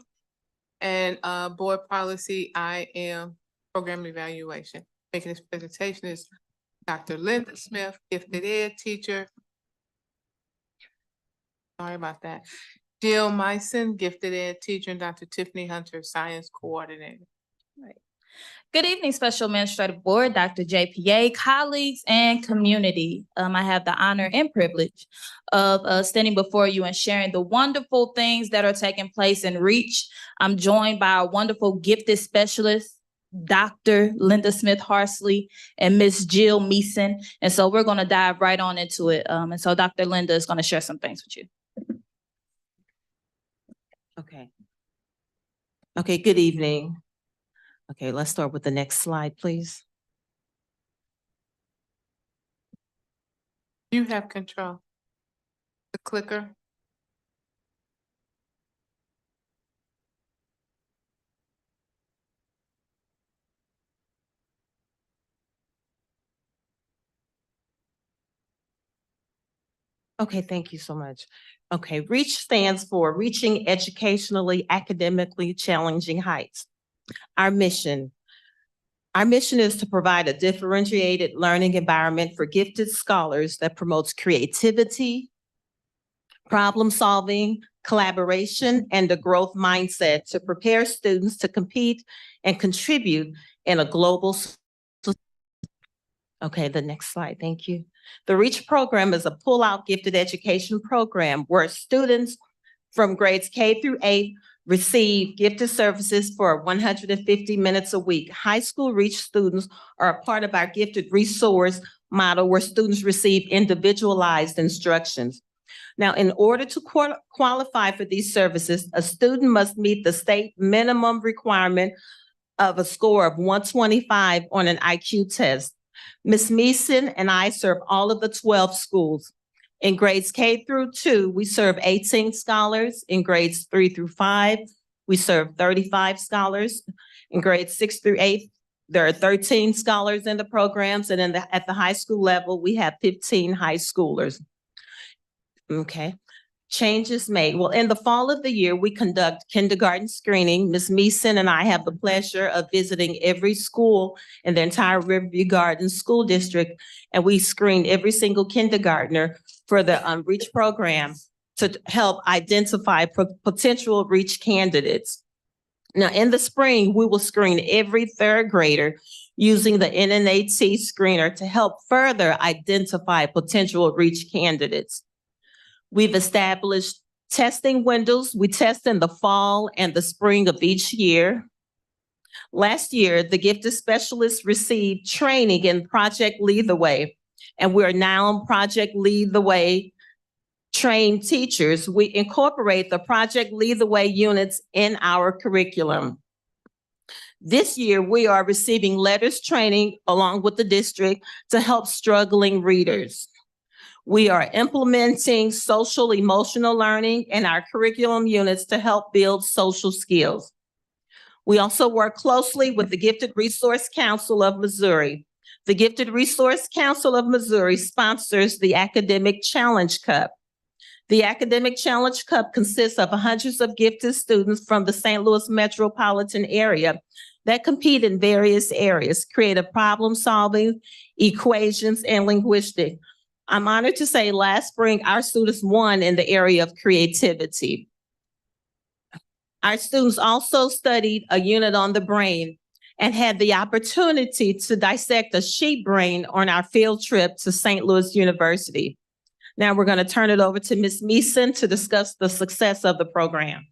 and Board Policy IM Program Evaluation. Making this presentation is Dr. Linda Smith, Gifted Ed teacher. Sorry about that. Jill Myson, Gifted Ed teacher, and Dr. Tiffany Hunter, Science Coordinator. Good evening, Special Administrative Board, Dr. JPA, colleagues, and community. I have the honor and privilege of standing before you and sharing the wonderful things that are taking place in REACH. I'm joined by our wonderful gifted specialist, Dr. Linda Smith Harsley and Miss Jill Meeson. And so we're going to dive right on into it. And so Dr. Linda is going to share some things with you. Okay. Okay, good evening. Okay, let's start with the next slide, please. You have control. The clicker. Okay, thank you so much. Okay, REACH stands for Reaching Educationally, Academically Challenging Heights. Our mission is to provide a differentiated learning environment for gifted scholars that promotes creativity, problem solving, collaboration, and a growth mindset to prepare students to compete and contribute in a global. Okay, the next slide, thank you. The REACH program is a pull-out gifted education program where students from grades K through 8 receive gifted services for 150 minutes a week. High school REACH students are a part of our gifted resource model where students receive individualized instructions. Now, in order to qualify for these services, a student must meet the state minimum requirement of a score of 125 on an IQ test. Ms. Meeson and I serve all of the 12 schools. In grades K through 2, we serve 18 scholars. In grades 3 through 5, we serve 35 scholars. In grades 6 through 8, there are 13 scholars in the programs. And at the high school level, we have 15 high schoolers. Okay. Changes made. Well, in the fall of the year, we conduct kindergarten screening. Ms. Meeson and I have the pleasure of visiting every school in the entire Riverview Gardens School District, and we screen every single kindergartner for the REACH program to help identify potential REACH candidates. Now, in the spring, we will screen every third grader using the NNAT screener to help further identify potential REACH candidates. We've established testing windows. We test in the fall and the spring of each year. Last year, the gifted specialists received training in Project Lead the Way, and we're now on Project Lead the Way trained teachers. We incorporate the Project Lead the Way units in our curriculum. This year, we are receiving letters training along with the district to help struggling readers. We are implementing social emotional learning in our curriculum units to help build social skills. We also work closely with the Gifted Resource Council of Missouri. The Gifted Resource Council of Missouri sponsors the Academic Challenge Cup. The Academic Challenge Cup consists of hundreds of gifted students from the St. Louis metropolitan area that compete in various areas: creative problem solving, equations, and linguistics. I'm honored to say last spring, our students won in the area of creativity. Our students also studied a unit on the brain and had the opportunity to dissect a sheep brain on our field trip to St. Louis University. Now we're going to turn it over to Ms. Meeson to discuss the success of the program.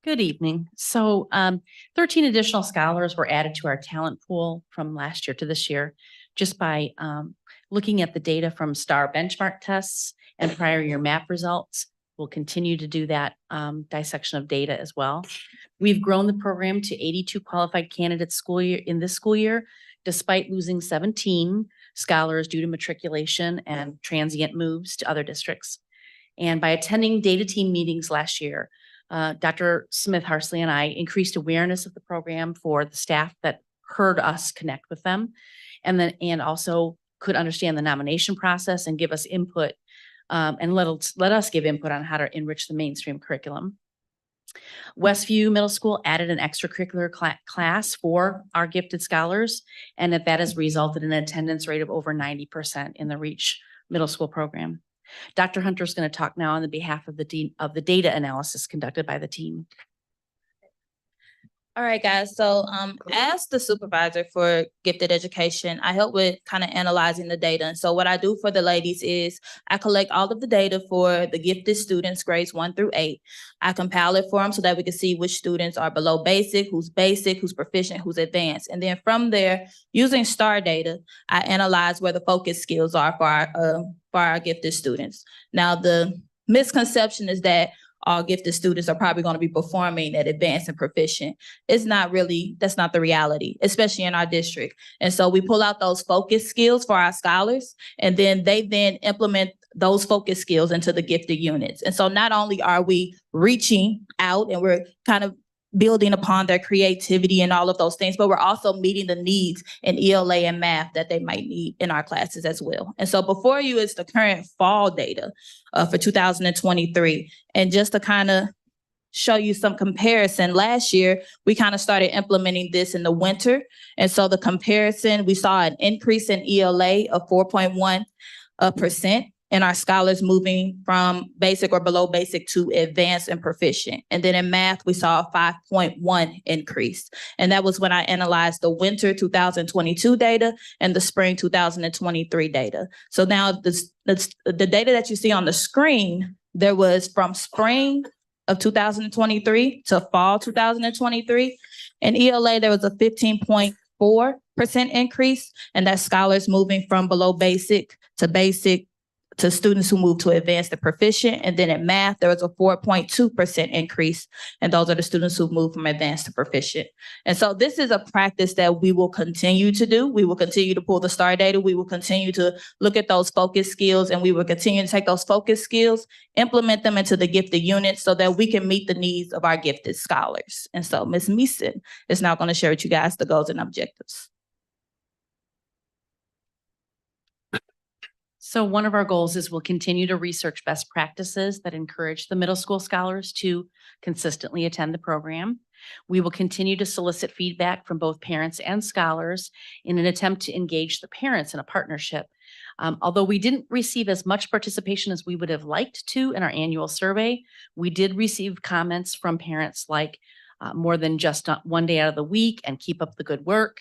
Good evening. So 13 additional scholars were added to our talent pool from last year to this year just by looking at the data from STAR benchmark tests and prior year map results. We'll continue to do that dissection of data as well. We've grown the program to 82 qualified candidates in this school year, despite losing 17 scholars due to matriculation and transient moves to other districts. And by attending data team meetings last year, Dr. Smith-Harsley and I increased awareness of the program for the staff that heard us connect with them, and also could understand the nomination process and give us input, and let us give input on how to enrich the mainstream curriculum. Westview Middle School added an extracurricular class for our gifted scholars, and that has resulted in an attendance rate of over 90% in the REACH Middle School program. Dr. Hunter is going to talk now on the behalf of the data analysis conducted by the team. All right, guys. So as the supervisor for gifted education, I help with kind of analyzing the data. And so what I do for the ladies is I collect all of the data for the gifted students, grades 1 through 8. I compile it for them so that we can see which students are below basic, who's proficient, who's advanced. And then from there, using STAR data, I analyze where the focus skills are for our gifted students. Now, the misconception is that all gifted students are probably going to be performing at advanced and proficient. That's not the reality, especially in our district. And so we pull out those focus skills for our scholars, and then they implement those focus skills into the gifted units. And so not only are we reaching out and we're kind of building upon their creativity and all of those things, but we're also meeting the needs in ELA and math that they might need in our classes as well. And so before you is the current fall data for 2023. And just to kind of show you some comparison, last year, we kind of started implementing this in the winter. And so the comparison, we saw an increase in ELA of 4.1%. And our scholars moving from basic or below basic to advanced and proficient. And then in math, we saw a 5.1 increase. And that was when I analyzed the winter 2022 data and the spring 2023 data. So now the data that you see on the screen, there was from spring of 2023 to fall 2023. In ELA, there was a 15.4% increase, and that's scholars moving from below basic to students who move to advanced and proficient. And then in math, there was a 4.2% increase. And those are the students who move from advanced to proficient. And so this is a practice that we will continue to do. We will continue to pull the STAR data. We will continue to look at those focus skills, and we will continue to take those focus skills, implement them into the gifted units so that we can meet the needs of our gifted scholars. And so Ms. Meeson is now going to share with you guys the goals and objectives. So one of our goals is we'll continue to research best practices that encourage the middle school scholars to consistently attend the program. We will continue to solicit feedback from both parents and scholars in an attempt to engage the parents in a partnership. Although we didn't receive as much participation as we would have liked to in our annual survey, we did receive comments from parents like more than just one day out of the week and keep up the good work.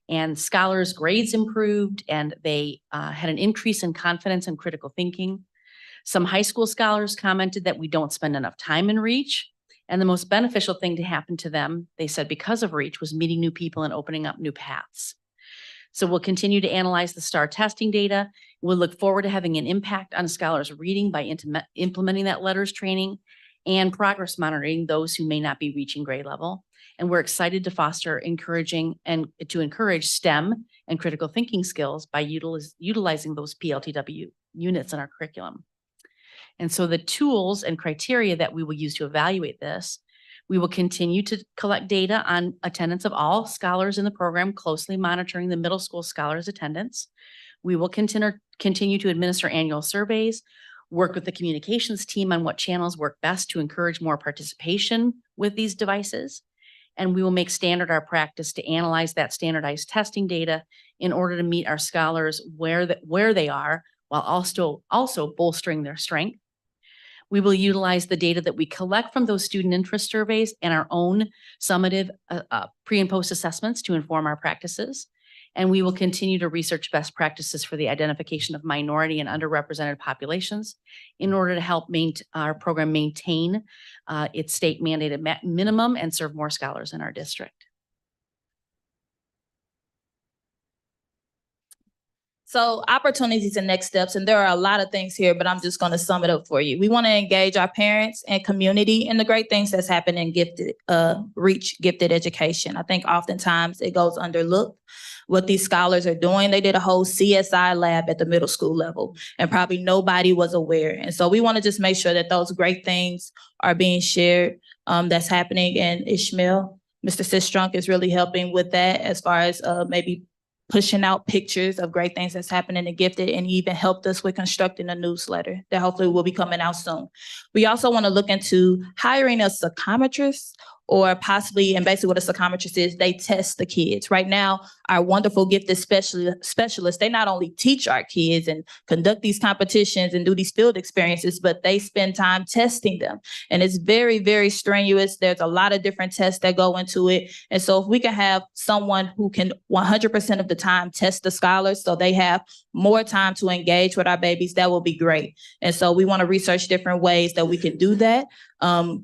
And scholars' grades improved, and they had an increase in confidence and critical thinking. Some high school scholars commented that we don't spend enough time in REACH, and the most beneficial thing to happen to them, they said, because of REACH, was meeting new people and opening up new paths. So we'll continue to analyze the STAR testing data. We'll look forward to having an impact on scholars' reading by implementing that letters training and progress monitoring those who may not be reaching grade level. And we're excited to foster encourage STEM and critical thinking skills by utilizing those PLTW units in our curriculum. And so the tools and criteria that we will use to evaluate this, we will continue to collect data on attendance of all scholars in the program, closely monitoring the middle school scholars' attendance. We will continue to administer annual surveys, work with the communications team on what channels work best to encourage more participation with these devices. And we will make standard our practice to analyze that standardized testing data in order to meet our scholars where they are, while also bolstering their strength. We will utilize the data that we collect from those student interest surveys and our own summative pre and post assessments to inform our practices. And we will continue to research best practices for the identification of minority and underrepresented populations in order to help our program maintain its state mandated minimum and serve more scholars in our district. So opportunities and next steps, and there are a lot of things here, but I'm just going to sum it up for you. We want to engage our parents and community in the great things that's happening in reach gifted education. I think oftentimes it goes underlooked what these scholars are doing. They did a whole CSI lab at the middle school level, and probably nobody was aware. And so we want to just make sure that those great things are being shared that's happening. And Ishmael, Mr. Sistrunk is really helping with that as far as maybe pushing out pictures of great things that's happening in Gifted, and he even helped us with constructing a newsletter that hopefully will be coming out soon. We also want to look into hiring a psychometrist, or possibly, and basically what a psychometrist is, they test the kids. Right now, our wonderful gifted specialists, they not only teach our kids and conduct these competitions and do these field experiences, but they spend time testing them. And it's very, very strenuous. There's a lot of different tests that go into it. And so if we can have someone who can 100% of the time test the scholars so they have more time to engage with our babies, that will be great. And so we want to research different ways that we can do that.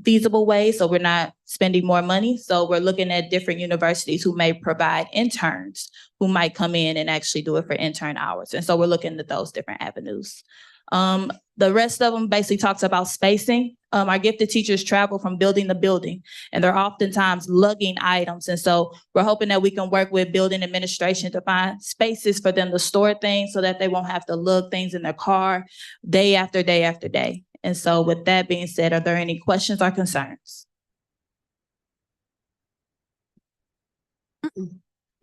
Feasible ways, so we're not spending more money. So we're looking at different universities who may provide interns who might come in and actually do it for intern hours. And so we're looking at those different avenues. The rest of them basically talks about spacing. Our gifted teachers travel from building to building, and they're oftentimes lugging items. And so we're hoping that we can work with building administration to find spaces for them to store things so that they won't have to lug things in their car day after day after day. And so with that being said, are there any questions or concerns?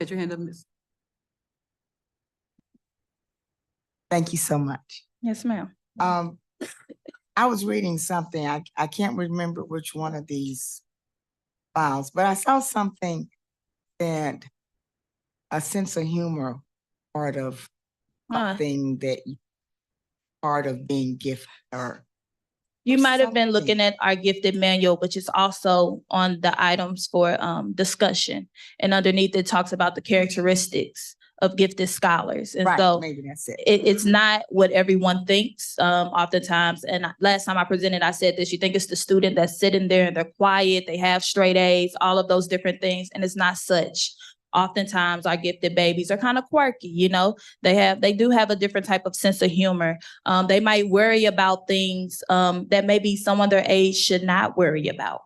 Put your hand up, Ms. Thank you so much. Yes, ma'am. I was reading something, I can't remember which one of these files, but I saw something that a sense of humor part of something that part of being gifted, or you might have been looking at our gifted manual, which is also on the items for discussion. And underneath it talks about the characteristics of gifted scholars. And right, so maybe that's it. It's not what everyone thinks oftentimes. And last time I presented, I said this, you think it's the student that's sitting there and they're quiet, they have straight A's, all of those different things. And it's not such. Oftentimes our gifted babies are kind of quirky, you know, they do have a different type of sense of humor. They might worry about things that maybe someone their age should not worry about.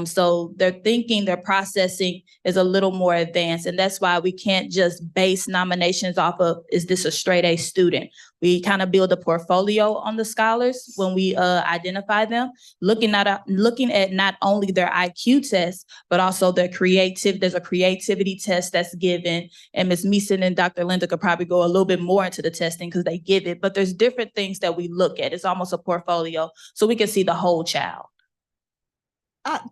So their thinking, their processing is a little more advanced. And that's why we can't just base nominations off of, is this a straight A student? We kind of build a portfolio on the scholars when we identify them, looking at not only their IQ test, but also their there's a creativity test that's given. And Ms. Meeson and Dr. Linda could probably go a little bit more into the testing because they give it, but there's different things that we look at. It's almost a portfolio so we can see the whole child.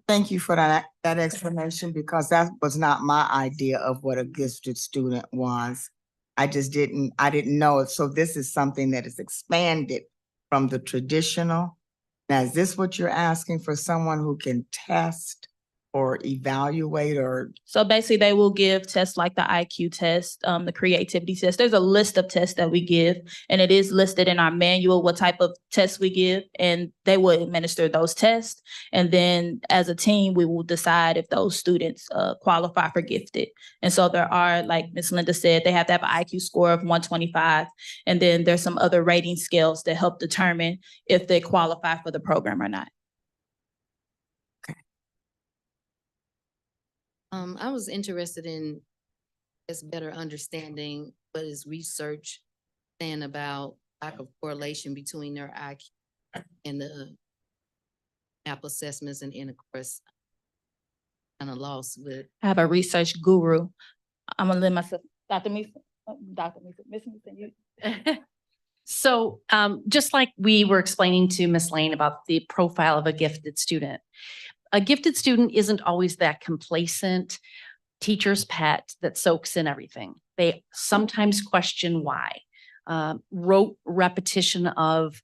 Thank you for that explanation, because that was not my idea of what a gifted student was. I didn't know it. So this is something that is expanded from the traditional. Now, is this what you're asking for, someone who can test or evaluate, or? So basically they will give tests like the IQ test, the creativity test. There's a list of tests that we give, and it is listed in our manual what type of tests we give, and they will administer those tests. And then as a team, we will decide if those students qualify for gifted. And so there are, like Ms. Linda said, they have to have an IQ score of 125. And then there's some other rating scales that help determine if they qualify for the program or not. I was interested in just better understanding what is research saying about lack of correlation between their IQ and the app assessments, and of course, kind of lost with. I have a research guru. I'm gonna let myself, Dr. Meeson, Ms. Meeson, you. So just like we were explaining to Ms. Lane about the profile of a gifted student, a gifted student isn't always that complacent teacher's pet that soaks in everything. They sometimes question why. Rote repetition of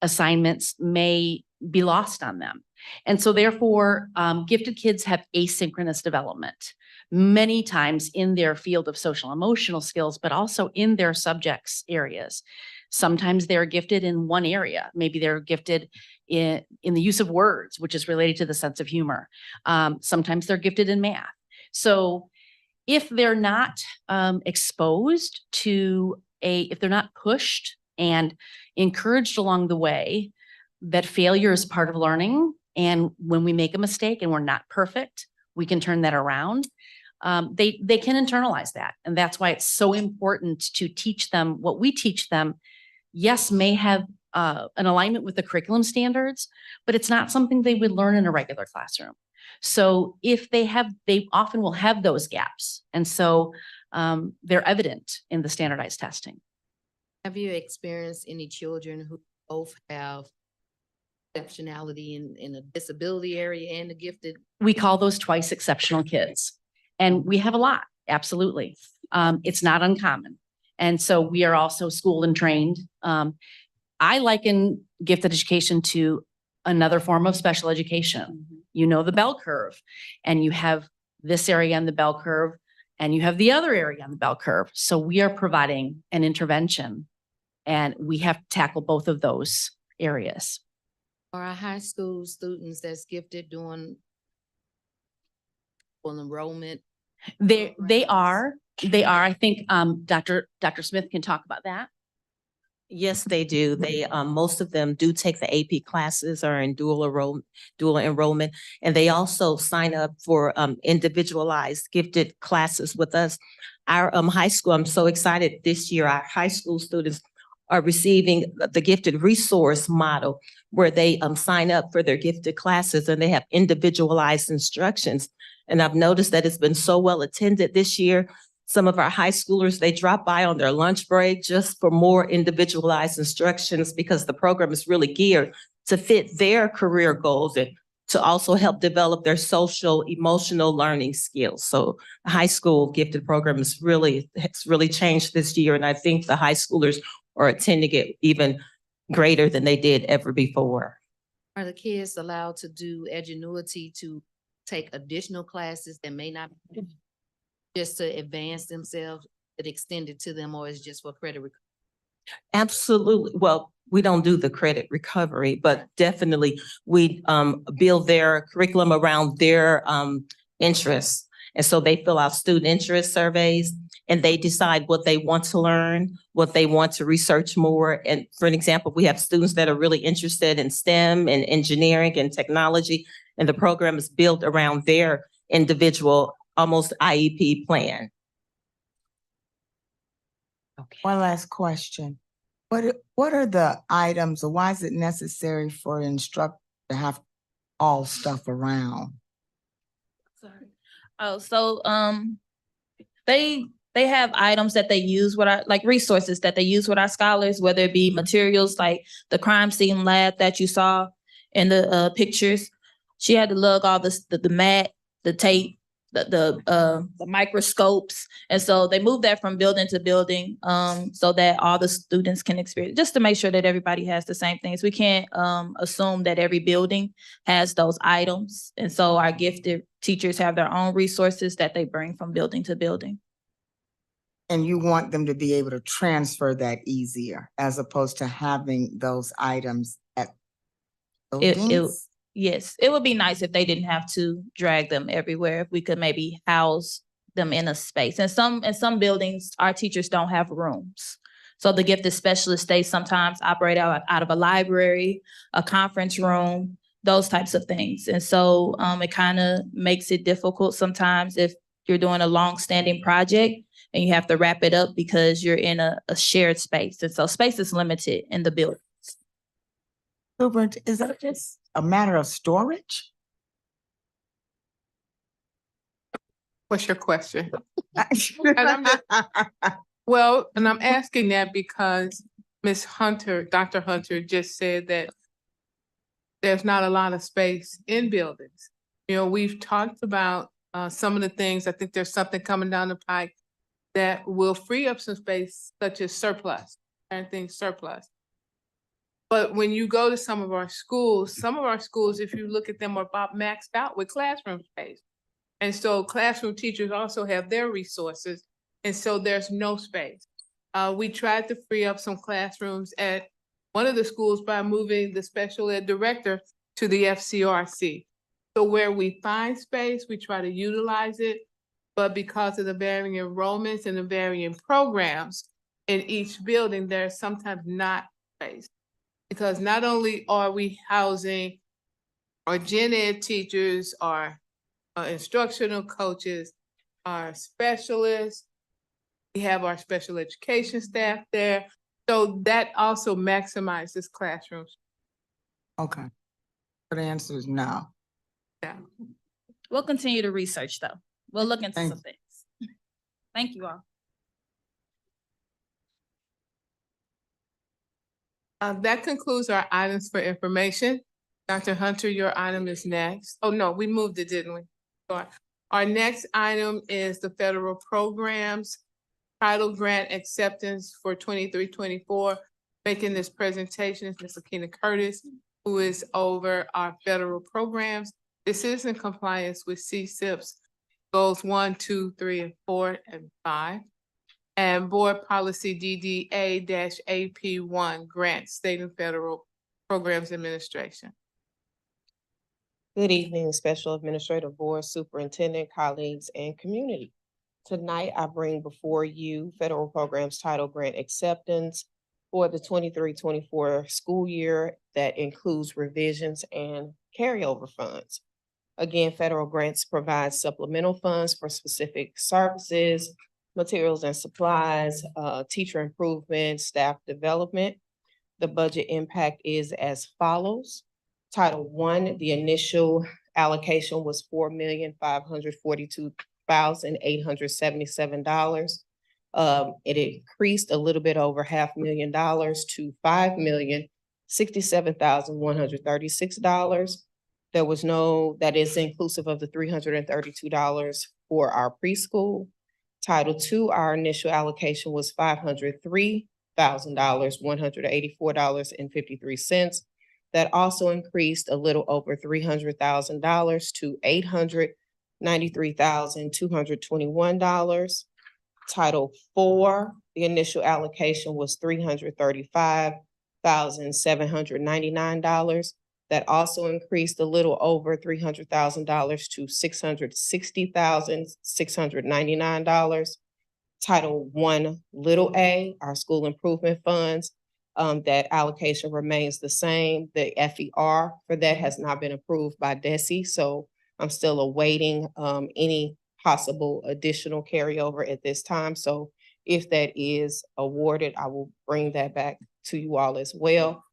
assignments may be lost on them. And so therefore, gifted kids have asynchronous development. many times in their field of social emotional skills, but also in their subjects areas. Sometimes they're gifted in one area. Maybe they're gifted in the use of words, which is related to the sense of humor. Sometimes they're gifted in math. So if they're not exposed to if they're not pushed and encouraged along the way, that failure is part of learning. And when we make a mistake and we're not perfect, we can turn that around. They can internalize that. And that's why it's so important to teach them what we teach them. Yes, may have an alignment with the curriculum standards, but it's not something they would learn in a regular classroom. So if they often will have those gaps. And so they're evident in the standardized testing. Have you experienced any children who both have exceptionality in a disability area and the gifted? We call those twice exceptional kids. And we have a lot, absolutely. It's not uncommon. And so we are also schooled and trained. I liken gifted education to another form of special education. You know the bell curve, and you have this area on the bell curve, and you have the other area on the bell curve. So we are providing an intervention, and we have to tackle both of those areas. Are our high school students that's gifted doing full enrollment? They are. I think Dr. Smith can talk about that. Yes, they do. They, most of them do take the AP classes or in dual enrollment. And they also sign up for individualized gifted classes with us. Our high school, I'm so excited this year, our high school students are receiving the gifted resource model where they sign up for their gifted classes and they have individualized instructions. And I've noticed that it's been so well attended this year. Some of our high schoolers, they drop by on their lunch break just for more individualized instructions because the program is really geared to fit their career goals and to also help develop their social, emotional learning skills. So the high school gifted program has really changed this year. And I think the high schoolers are attending it even greater than they did ever before. Are the kids allowed to do Edgenuity to take additional classes that may not be just to advance themselves, that extended to them, or is just for credit recovery? Absolutely. Well, we don't do the credit recovery, but definitely we build their curriculum around their interests. And so they fill out student interest surveys and they decide what they want to learn, what they want to research more. And for an example, we have students that are really interested in STEM and engineering and technology, and the program is built around their individual, almost IEP plan. Okay. One last question. What are the items, or why is it necessary for an instructor to have all stuff around? Sorry. Oh, so they have items that they use with our, like resources that they use with our scholars, whether it be materials like the crime scene lab that you saw in the pictures. She had to lug all the mat, the tape, the microscopes. And so they moved that from building to building so that all the students can experience, just to make sure that everybody has the same things. We can't assume that every building has those items. And so our gifted teachers have their own resources that they bring from building to building. And you want them to be able to transfer that easier as opposed to having those items at buildings? Yes, it would be nice if they didn't have to drag them everywhere. If we could maybe house them in a space. In some buildings, our teachers don't have rooms. So the gifted specialists, they sometimes operate out of a library, a conference room, those types of things. And so it kind of makes it difficult sometimes if you're doing a long-standing project and you have to wrap it up because you're in a shared space. And so space is limited in the building. Is that just a matter of storage? What's your question? And I'm asking that because Ms. Hunter, Dr. Hunter just said that there's not a lot of space in buildings. You know, we've talked about some of the things. I think there's something coming down the pike that will free up some space, such as surplus, and things surplus. But when you go to some of our schools, if you look at them, are about maxed out with classroom space. And so classroom teachers also have their resources, and so there's no space. We tried to free up some classrooms at one of the schools by moving the special ed director to the FCRC. So where we find space, we try to utilize it, but because of the varying enrollments and the varying programs in each building, there's sometimes not space. Because not only are we housing our gen ed teachers, our instructional coaches, our specialists, we have our special education staff there. So that also maximizes classrooms. Okay. The answer is no. Yeah. We'll continue to research though. We'll look into Thank some things. Thank you all. That concludes our items for information. Dr. Hunter, your item is next. Oh, no, we moved it, didn't we? Sorry. Our next item is the federal programs title grant acceptance for 23-24. Making this presentation is Ms. Akina Curtis, who is over our federal programs. This is in compliance with CSIP's goals 1, 2, 3, and 4, and 5. And board policy DDA-AP1 grant state and federal programs administration. Good evening, Special Administrative Board, Superintendent, colleagues, and community. Tonight, I bring before you federal programs title grant acceptance for the 23-24 school year that includes revisions and carryover funds. Again, federal grants provide supplemental funds for specific services, materials and supplies, teacher improvement, staff development. The budget impact is as follows. Title I, the initial allocation was $4,542,877. It increased a little bit over $500,000 to $5,067,136. There was no, that is inclusive of the $332 for our preschool. Title II, our initial allocation was $503,184.53. That also increased a little over $300,000 to $893,221. Title IV, the initial allocation was $335,799. That also increased a little over $300,000 to $660,699. Title I, little a, our school improvement funds, that allocation remains the same. The FER for that has not been approved by DESE, so I'm still awaiting any possible additional carryover at this time. So if that is awarded, I will bring that back to you all as well.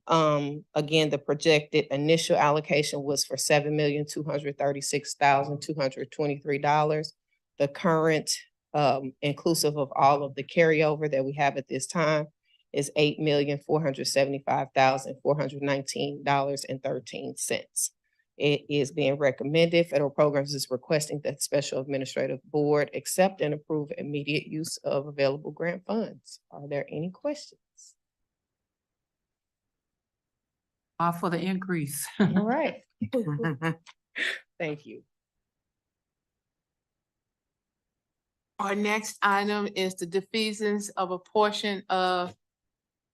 Again, the projected initial allocation was for $7,236,223. The current, inclusive of all of the carryover that we have at this time, is $8,475,419.13. It is being recommended. Federal Programs is requesting that Special Administrative Board accept and approve immediate use of available grant funds. Are there any questions? For the increase. All right. Thank you. Our next item is the defeasance of a portion of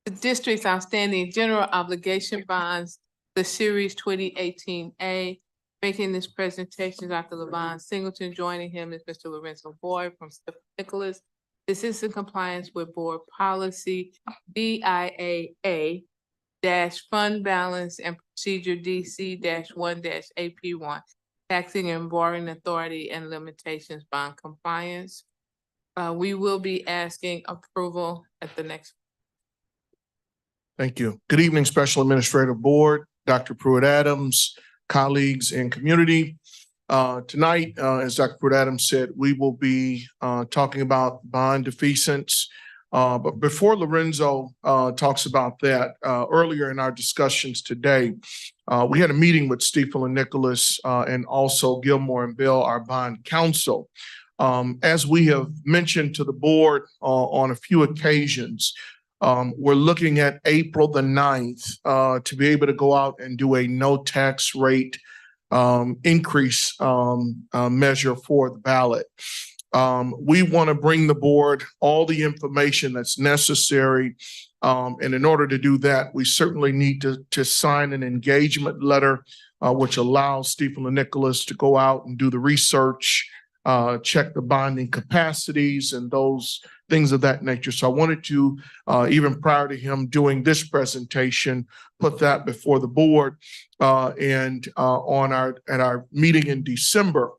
the district's outstanding general obligation bonds, the Series 2018A. Making this presentation, Dr. LaVon Singleton. Joining him is Mr. Lorenzo Boyd from Nicholas. This is in compliance with board policy BIAA fund balance and procedure DC-1-AP1, taxing and borrowing authority and limitations bond compliance. We will be asking approval at the next. Thank you. Good evening, Special Administrative Board, Dr. Pruitt-Adams, colleagues and community. Tonight, as Dr. Pruitt-Adams said, we will be talking about bond defeasance. But before Lorenzo talks about that, earlier in our discussions today, we had a meeting with Stiefel and Nicholas and also Gilmore and Bill, our bond counsel. As we have mentioned to the board on a few occasions, we're looking at April the 9th to be able to go out and do a no tax rate increase measure for the ballot. We want to bring the board all the information that's necessary. And in order to do that, we certainly need to sign an engagement letter, which allows Stephen and Nicholas to go out and do the research, check the bonding capacities and those things of that nature. So I wanted to, even prior to him doing this presentation, put that before the board. And at our meeting in December,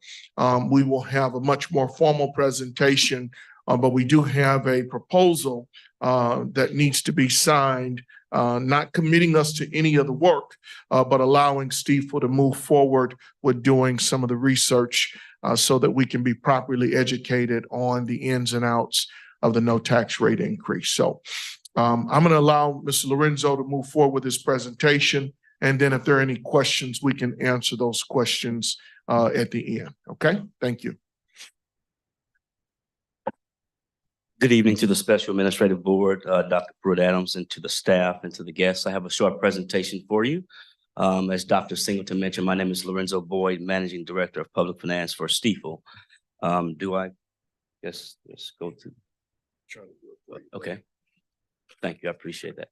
we will have a much more formal presentation, but we do have a proposal that needs to be signed, not committing us to any of the work, but allowing Stiefel to move forward with doing some of the research so that we can be properly educated on the ins and outs of the no tax rate increase. So I'm going to allow Mr. Lorenzo to move forward with his presentation. And then if there are any questions, we can answer those questions at the end. Okay, thank you. Good evening to the Special Administrative Board, Dr. Pruitt-Adams, and to the staff and to the guests. I have a short presentation for you. As Dr. Singleton mentioned, my name is Lorenzo Boyd, Managing Director of Public Finance for Stiefel. Let's go to. Okay, thank you, I appreciate that.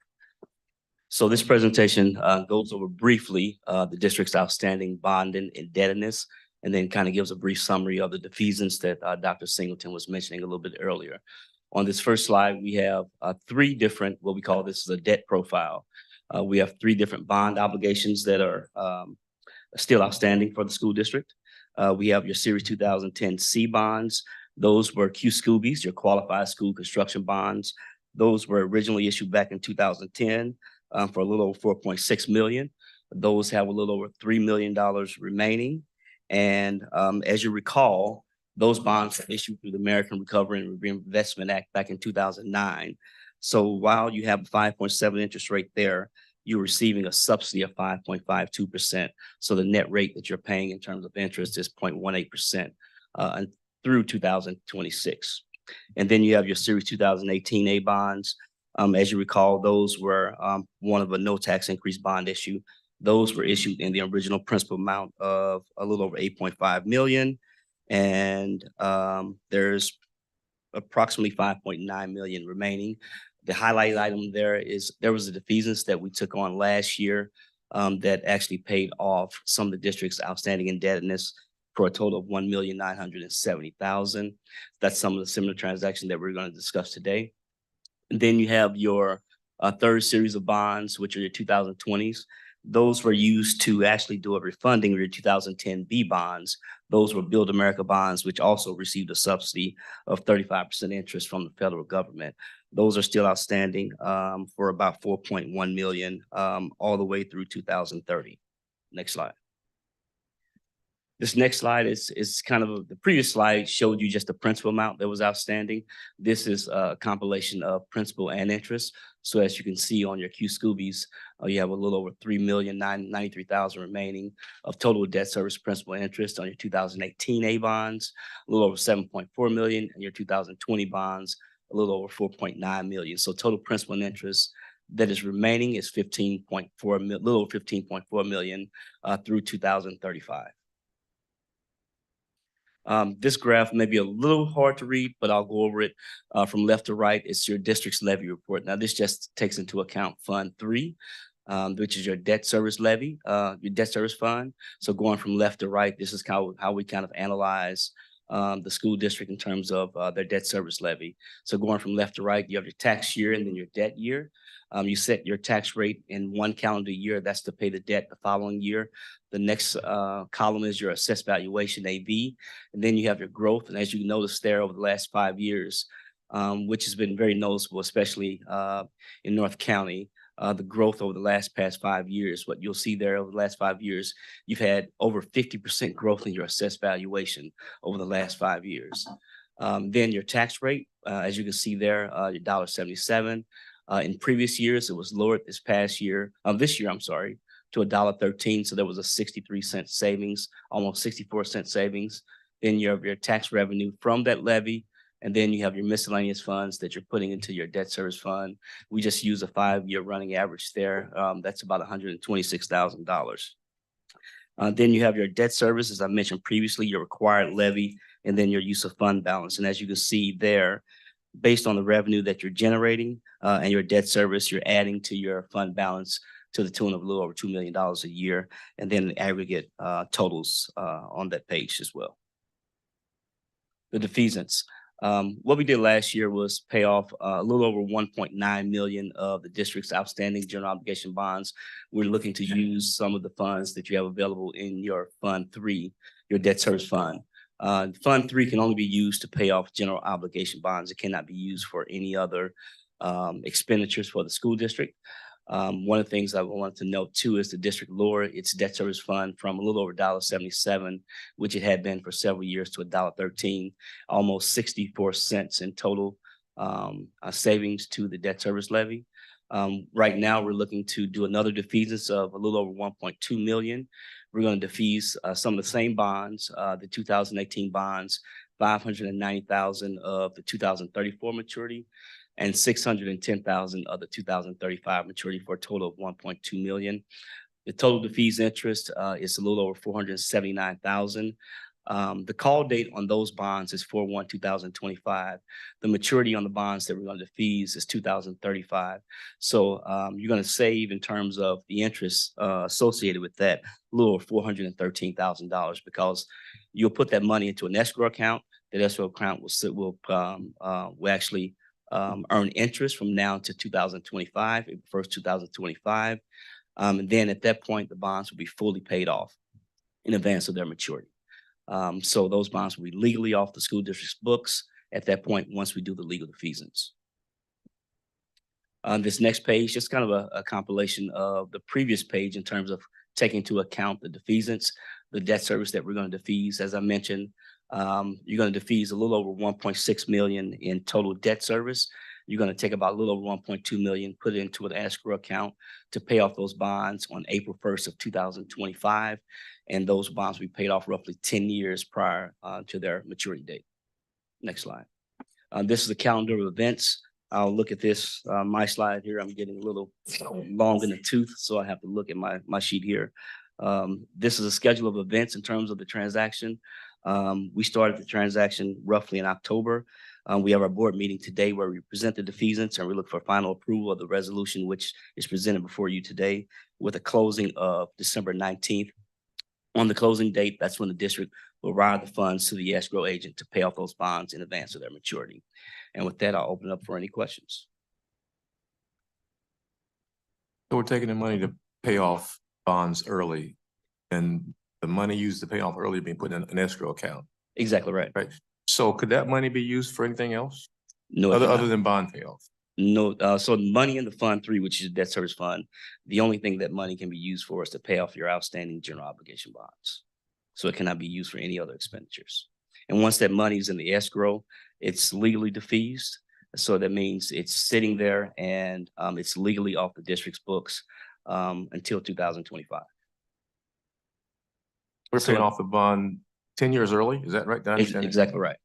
So this presentation goes over briefly the district's outstanding bond and indebtedness, and then kind of gives a brief summary of the defeasance that Dr. Singleton was mentioning a little bit earlier. On this first slide, we have three different, what we call this is a debt profile. We have three different bond obligations that are still outstanding for the school district. We have your Series 2010 C bonds. Those were Q-Scoobies, your qualified school construction bonds. Those were originally issued back in 2010 for a little over 4.6 million. Those have a little over $3 million remaining. And as you recall, those bonds were issued through the American Recovery and Reinvestment Act back in 2009. So while you have a 5.7 interest rate there, you're receiving a subsidy of 5.52%. So the net rate that you're paying in terms of interest is 0.18% through 2026. And then you have your Series 2018 A bonds. As you recall, those were one of a no tax increase bond issue. Those were issued in the original principal amount of a little over 8.5 million. And there's approximately 5.9 million remaining. The highlight item there is there was a defeasance that we took on last year that actually paid off some of the district's outstanding indebtedness for a total of 1,970,000. That's some of the similar transactions that we're going to discuss today. And then you have your third series of bonds, which are your 2020s. Those were used to actually do a refunding of your 2010 B bonds. Those were Build America bonds, which also received a subsidy of 35% interest from the federal government. Those are still outstanding for about 4.1 million all the way through 2030. Next slide. This next slide is kind of the previous slide showed you just the principal amount that was outstanding. This is a compilation of principal and interest. So as you can see on your Q-Scoobies, you have a little over 3,993,000 remaining of total debt service principal and interest on your 2018 A bonds, a little over 7.4 million, and your 2020 bonds, a little over 4.9 million. So total principal and interest that is remaining is 15.4 million, little over 15.4 million through 2035. This graph may be a little hard to read, but I'll go over it from left to right. It's your district's levy report. Now, this just takes into account Fund 3, which is your debt service levy, your debt service fund. So going from left to right, this is how we kind of analyze the school district in terms of their debt service levy. So going from left to right, you have your tax year and then your debt year. You set your tax rate in one calendar year. That's to pay the debt the following year. The next column is your assessed valuation, AV. And then you have your growth. And as you notice there over the last 5 years, which has been very noticeable, especially in North County, the growth over the past 5 years, what you'll see there over the last 5 years, you've had over 50% growth in your assessed valuation over the last 5 years. Then your tax rate, as you can see there, your $1.77. In previous years, it was lowered this year, I'm sorry, to $1.13. So there was a 63-cent savings, almost 64-cent savings. Then you have your tax revenue from that levy. And then you have your miscellaneous funds that you're putting into your debt service fund. We just use a 5-year running average there. That's about $126,000. Then you have your debt service, as I mentioned previously, your required levy, and then your use of fund balance. And as you can see there, based on the revenue that you're generating and your debt service, you're adding to your fund balance to the tune of a little over $2 million a year, and then the aggregate totals on that page as well. The defeasance. What we did last year was pay off a little over 1.9 million of the district's outstanding general obligation bonds. We're looking to use some of the funds that you have available in your Fund 3, your debt service fund. Fund 3 can only be used to pay off general obligation bonds. It cannot be used for any other expenditures for the school district. One of the things I wanted to note too is the district lowered its debt service fund from a little over $1.77, which it had been for several years, to $1.13, almost 64 cents in total savings to the debt service levy. Right now, we're looking to do another defeasance of a little over 1.2 million. We're going to defease some of the same bonds, the 2018 bonds, 590,000 of the 2034 maturity, and 610,000 of the 2035 maturity, for a total of 1.2 million. The total defeased interest is a little over 479,000. The call date on those bonds is 4/1/2025. The maturity on the bonds that we're going to defease is 2035. So you're going to save, in terms of the interest associated with that, a little over $413,000, because you'll put that money into an escrow account. That escrow account will actually earn interest from now to 2025, April 1st, 2025. And then at that point, the bonds will be fully paid off in advance of their maturity. So those bonds will be legally off the school district's books at that point once we do the legal defeasance. This next page, just kind of a compilation of the previous page in terms of taking into account the defeasance, the debt service that we're going to defease. As I mentioned, you're going to defease a little over 1.6 million in total debt service. You're going to take about a little over 1.2 million, put it into an escrow account to pay off those bonds on April 1st of 2025. And those bonds will be paid off roughly 10 years prior to their maturity date. Next slide. This is a calendar of events. I'll look at this, my slide here. I'm getting a little long in the tooth, so I have to look at my sheet here. This is a schedule of events in terms of the transaction. We started the transaction roughly in October. We have our board meeting today where we present the defeasance and we look for final approval of the resolution, which is presented before you today, with a closing of December 19th. On the closing date, that's when the district will wire the funds to the escrow agent to pay off those bonds in advance of their maturity. And with that, I'll open up for any questions. So we're taking the money to pay off bonds early, and the money used to pay off early being put in an escrow account. Exactly right. Right. So could that money be used for anything else? No, other than bond payoff? No. So money in the Fund 3, which is the debt service fund, the only thing that money can be used for is to pay off your outstanding general obligation bonds. So it cannot be used for any other expenditures. And once that money is in the escrow, it's legally defeased. So that means it's sitting there and it's legally off the district's books until 2025. We're paying off the bond 10 years early. Is that right? Did I understand that? Exactly right.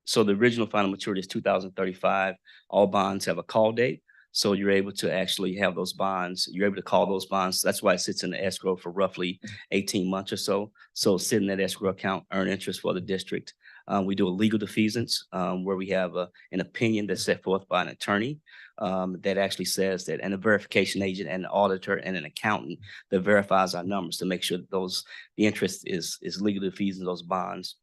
So the original final maturity is 2035. All bonds have a call date. So you're able to actually have those bonds. You're able to call those bonds. That's why it sits in the escrow for roughly 18 months or so. So sit in that escrow account, earn interest for the district. We do a legal defeasance where we have an opinion that's set forth by an attorney that actually says that, and a verification agent and an auditor and an accountant that verifies our numbers to make sure that the interest is legally defeasing those bonds.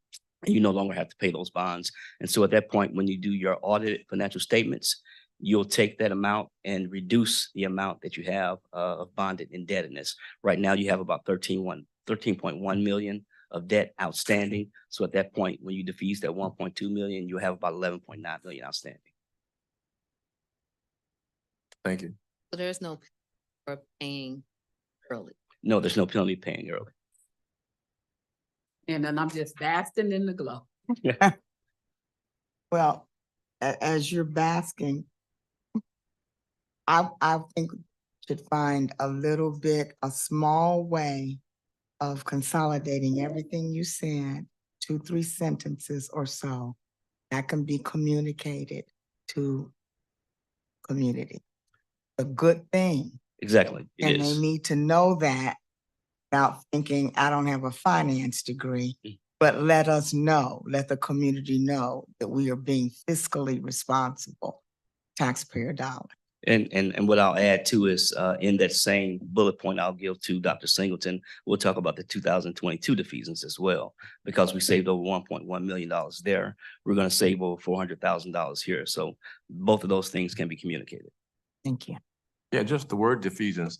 And you no longer have to pay those bonds. And so at that point, when you do your audited financial statements, you'll take that amount and reduce the amount that you have of bonded indebtedness. Right now, you have about 13.1 million of debt outstanding. So at that point, when you defease that 1.2 million, you have about 11.9 million outstanding. Thank you. So there's no for paying early. No, there's no penalty paying early. And then I'm just basking in the glow. Well, as you're basking, I think we should find a small way of consolidating everything you said, 2-3 sentences or so, that can be communicated to community. A good thing. Exactly. And they need to know that without thinking, I don't have a finance degree, but let us know, let the community know that we are being fiscally responsible, taxpayer dollar. And what I'll add too is, in that same bullet point I'll give to Dr. Singleton, we'll talk about the 2022 defeasance as well, because we saved over $1.1 million there. We're going to save over $400,000 here. So both of those things can be communicated. Thank you. Yeah, just the word defeasance,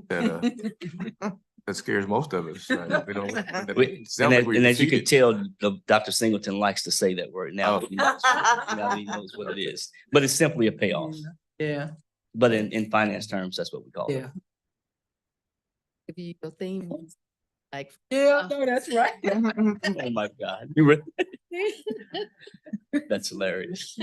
that scares most of us. Right? We don't. And as you can tell, Dr. Singleton likes to say that word now. Oh. Now he knows what it is, but it's simply a payoff. Yeah. But in finance terms, that's what we call it. Yeah. If you your theme is like. Yeah, no, that's right. Oh my God. You really? That's hilarious.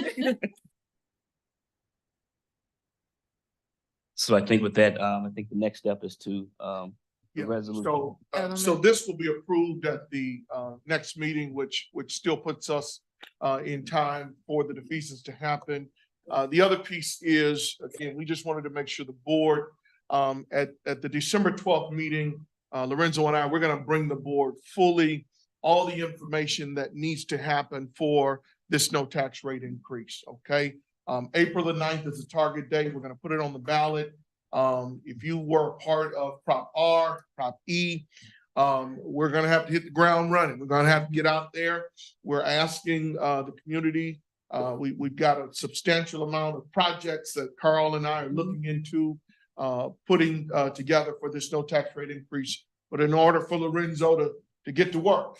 So I think with that, I think the next step is to, the Yeah, resolution. so this will be approved at the next meeting, which still puts us in time for the defeasance to happen. The other piece is, again, we just wanted to make sure the board, at the December 12th meeting, Lorenzo and I, we're gonna bring the board fully all the information that needs to happen for this no tax rate increase, okay? April the 9th is the target date. We're gonna put it on the ballot. If you were part of Prop R, Prop E, we're gonna have to hit the ground running. We're gonna have to get out there. We're asking the community. We've got a substantial amount of projects that Carl and I are looking into putting together for this no tax rate increase. But in order for Lorenzo to get to work,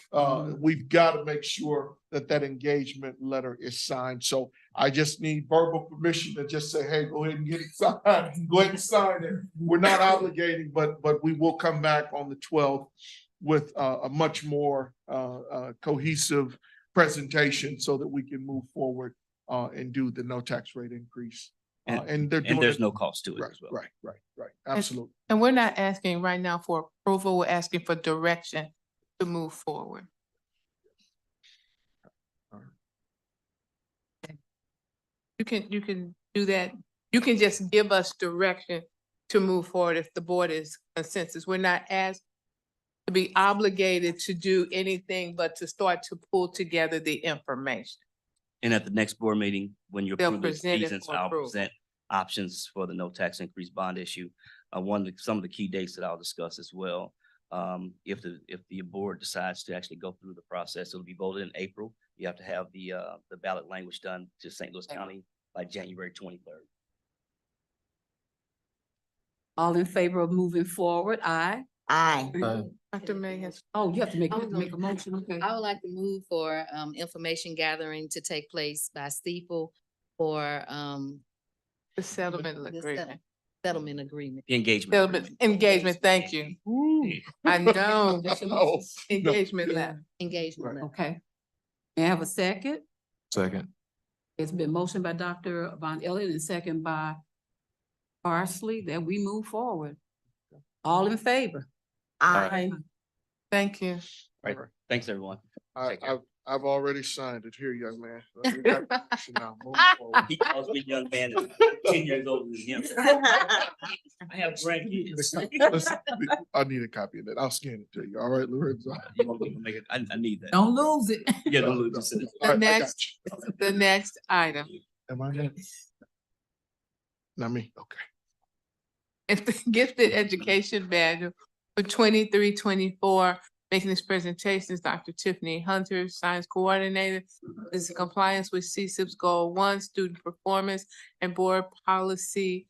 we've got to make sure that that engagement letter is signed. So I just need verbal permission to just say, hey, go ahead and get it signed. Go ahead and sign it. We're not obligating, but we will come back on the 12th with a much more cohesive presentation so that we can move forward and do the no tax rate increase. And there's no cost to it as well. Right. Absolutely. And we're not asking right now for approval, we're asking for direction to move forward. You can do that. You can just give us direction to move forward if the board is consensus. We're not asked to be obligated to do anything but to start to pull together the information. And at the next board meeting, when you're They'll approving present it defeasance, for I'll approval. present options for the no tax increase bond issue. Some of the key dates that I'll discuss as well. If the board decides to actually go through the process, it'll be voted in April. You have to have the ballot language done to St. Louis County by January 23rd. All in favor of moving forward? Aye. Aye. Dr. May has. Oh, you have to make I was gonna- a motion, okay. I would like to move for information gathering to take place by Steeple for The settlement the agreement. settlement agreement. Engagement. Engagement, thank you. I know. Oh, Engagement letter. Engagement. letter. Okay. May I have a second? Second. It's been motioned by Dr. Von Elliott and second by Parsley that we move forward. All in favor? Aye. Thank you. All right. Thanks, everyone. I've already signed it here, young man. We got permission now. Move forward. He calls me young man, 10 years older than him. I have grandkids. Listen, I need a copy of that. I'll scan it to you. All right, Lorenzo. You want me to make it? I need that. Don't lose it. Yeah, don't lose it. All right, I got Next, the next item. you. Am I next? Not me, okay. It's the gifted education manual for 23-24. Making this presentation is Dr. Tiffany Hunter, Science Coordinator. This is in compliance with CSIP's Goal 1, Student Performance and Board Policy,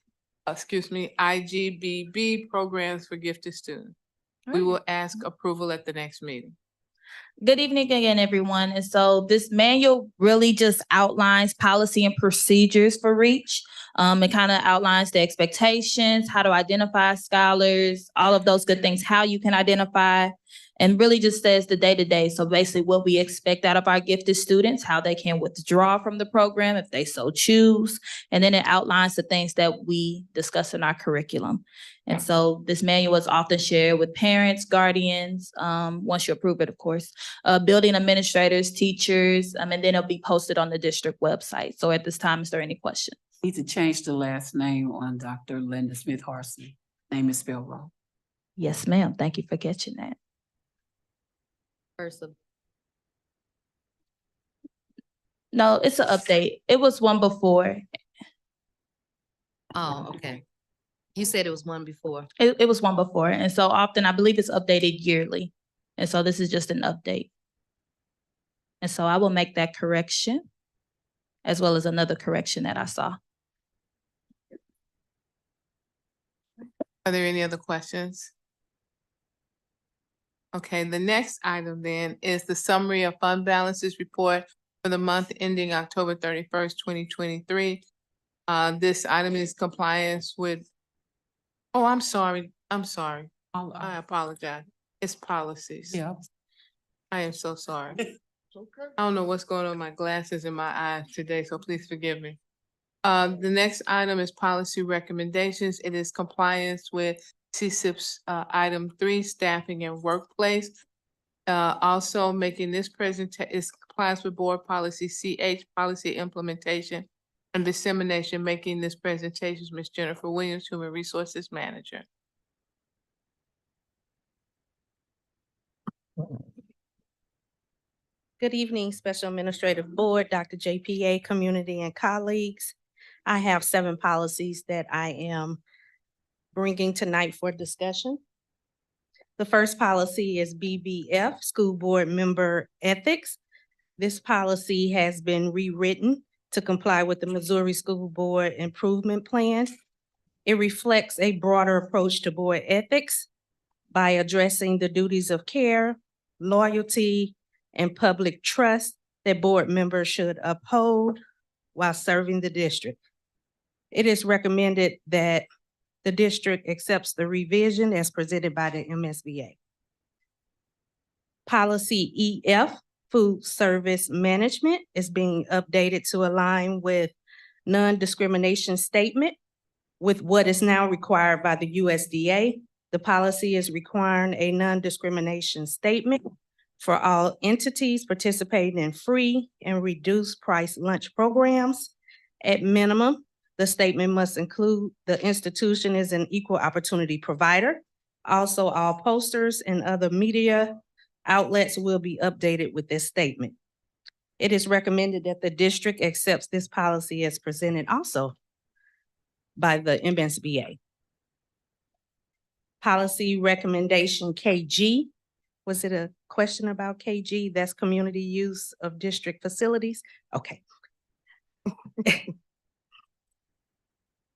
IGBB Programs for Gifted Students. We will ask approval at the next meeting. Good evening again, everyone. And so this manual really just outlines policy and procedures for REACH. It kind of outlines the expectations, how to identify scholars, all of those good things, how you can identify, and really just says the day-to-day. So basically what we expect out of our gifted students, how they can withdraw from the program if they so choose. And then it outlines the things that we discuss in our curriculum. And so this manual is often shared with parents, guardians, once you approve it, of course, building administrators, teachers, and then it'll be posted on the district website. So at this time, is there any questions? Need to change the last name on Dr. Linda Smith Harsley. Name is spelled wrong. Yes, ma'am. Thank you for catching that. First of, No, it's an update. It was one before. oh, okay. You said it was one before. It was one before. And so often I believe it's updated yearly. And so this is just an update. And so I will make that correction as well as another correction that I saw. Are there any other questions? Okay, the next item then is the summary of fund balances report for the month ending October 31st, 2023. This item is compliance with, oh, I'm sorry. I apologize. It's policies. Yeah. I am so sorry. I don't know what's going on with my glasses and my eyes today, so please forgive me. The next item is policy recommendations. It is compliance with CSIP's item 3, staffing and workplace. Also making this presentation is compliance with board policy CH, policy implementation and dissemination. Making this presentation is Ms. Jennifer Williams, Human Resources Manager. Good evening, Special Administrative Board, Dr. JPA, community and colleagues. I have 7 policies that I am bringing tonight for discussion. The first policy is BBF, School Board Member Ethics. This policy has been rewritten to comply with the Missouri School Board Improvement Plan. It reflects a broader approach to board ethics by addressing the duties of care, loyalty, and public trust that board members should uphold while serving the district. It is recommended that the district accepts the revision as presented by the MSBA. Policy EF, Food Service Management, is being updated to align with non-discrimination statement with what is now required by the USDA. The policy is requiring a non-discrimination statement for all entities participating in free and reduced price lunch programs. At minimum, the statement must include the institution is an equal opportunity provider. Also, all posters and other media outlets will be updated with this statement. It is recommended that the district accepts this policy as presented also by the MSBA. Policy recommendation KG. Was it a question about KG? That's community use of district facilities? Okay.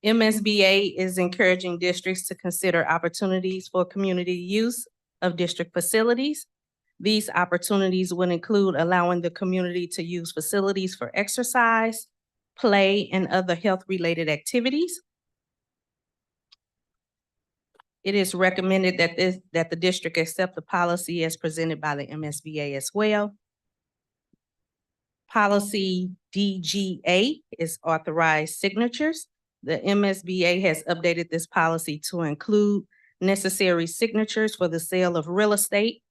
MSBA is encouraging districts to consider opportunities for community use of district facilities. These opportunities would include allowing the community to use facilities for exercise, play, and other health-related activities. It is recommended that the district accept the policy as presented by the MSBA as well. Policy DGA is authorized signatures. The MSBA has updated this policy to include necessary signatures for the sale of real estate.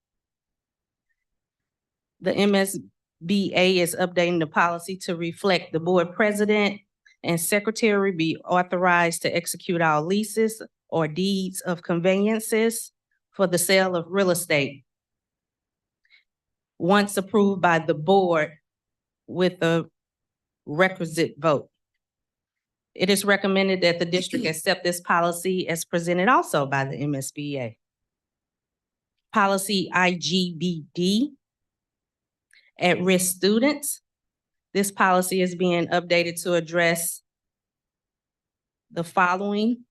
The MSBA is updating the policy to reflect the board president and secretary be authorized to execute all leases or deeds of conveyances for the sale of real estate once approved by the board with a requisite vote. It is recommended that the district accept this policy as presented also by the MSBA. Policy IGBD, at-risk students. This policy is being updated to address the following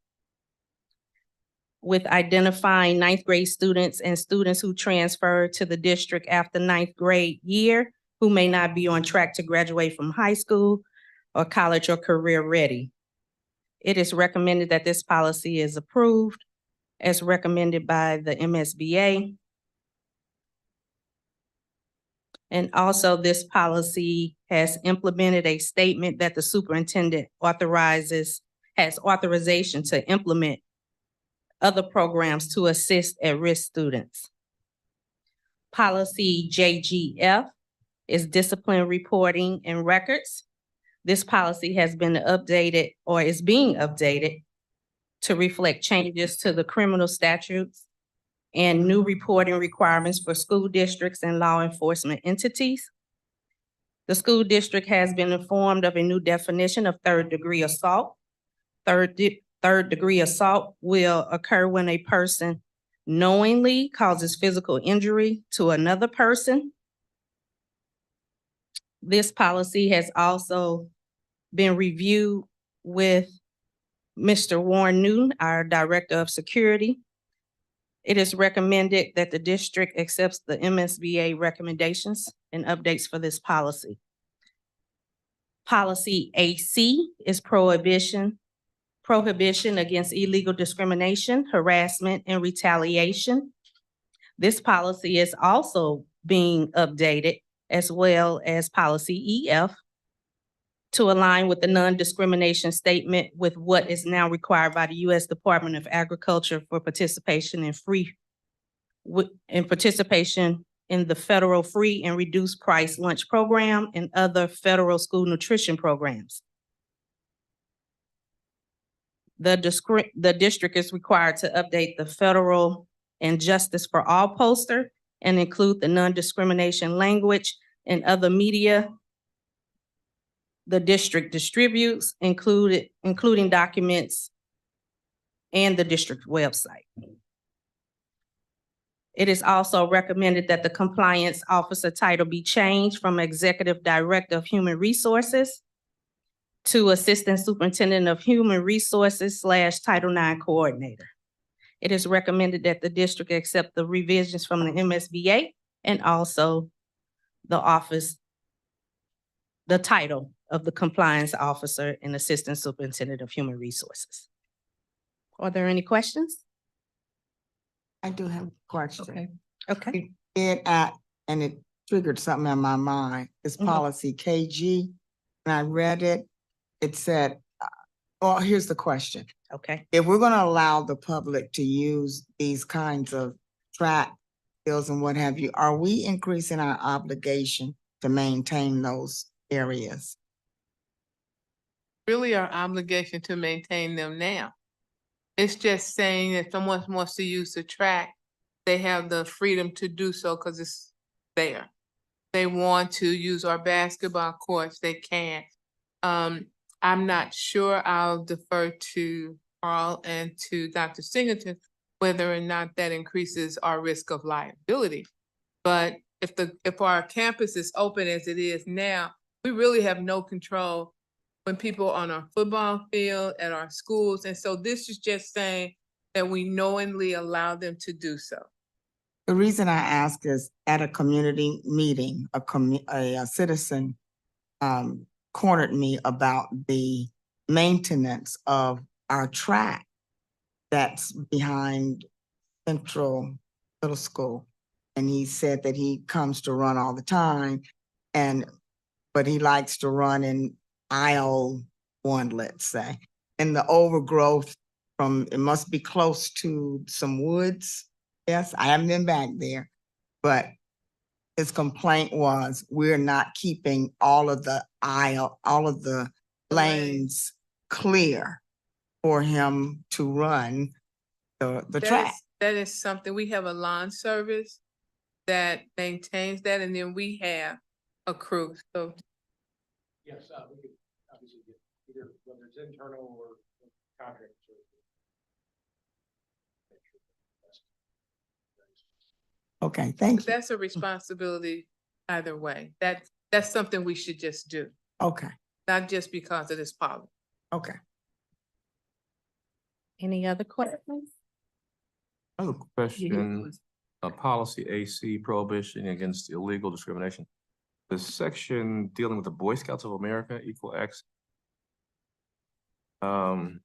with identifying 9th grade students and students who transfer to the district after 9th grade year who may not be on track to graduate from high school or college or career ready. It is recommended that this policy is approved as recommended by the MSBA. And also this policy has implemented a statement that the superintendent has authorization to implement other programs to assist at-risk students. Policy JGF is discipline reporting and records. This policy has been updated or is being updated to reflect changes to the criminal statutes and new reporting requirements for school districts and law enforcement entities. The school district has been informed of a new definition of third-degree assault. Third-degree assault will occur when a person knowingly causes physical injury to another person. This policy has also been reviewed with Mr. Warren Newton, our Director of Security. It is recommended that the district accepts the MSBA recommendations and updates for this policy. Policy AC is prohibition against illegal discrimination, harassment, and retaliation. This policy is also being updated, as well as policy EF, to align with the non-discrimination statement with what is now required by the U.S. Department of Agriculture for participation in the federal free and reduced price lunch program and other federal school nutrition programs. The district is required to update the federal and Justice for All poster and include the non-discrimination language and other media the district distributes, including documents and the district website. It is also recommended that the compliance officer title be changed from Executive Director of Human Resources to Assistant Superintendent of Human Resources / Title IX Coordinator. It is recommended that the district accept the revisions from the MSBA and also the title of the Compliance Officer and Assistant Superintendent of Human Resources. Are there any questions? I do have a question. Okay. And it triggered something in my mind. It's policy KG. And I read it. It said, well, here's the question. Okay. If we're gonna allow the public to use these kinds of track bills and what have you, are we increasing our obligation to maintain those areas? Really our obligation to maintain them now. It's just saying if someone wants to use the track, they have the freedom to do so because it's there. They want to use our basketball courts, they can. I'm not sure. I'll defer to Carl and to Dr. Singleton whether or not that increases our risk of liability. But if our campus is open as it is now, we really have no control when people are on our football field, at our schools. And so this is just saying that we knowingly allow them to do so. The reason I ask is at a community meeting, a citizen cornered me about the maintenance of our track that's behind Central Middle School. And he said that he comes to run all the time, but he likes to run in aisle 1, let's say. And the overgrowth it must be close to some woods. Yes, I haven't been back there, but his complaint was we're not keeping all of the lanes clear for him to run the track. That is something, we have a lawn service that maintains that, and then we have a crew, so. Yes, we could obviously get either whether it's internal or contract. Okay, thank you. That's a responsibility either way. That's something we should just do, Okay, not just because of this policy. okay. Any other questions? I have a question, policy AC prohibition against illegal discrimination. The section dealing with the Boy Scouts of America, equal access. I'm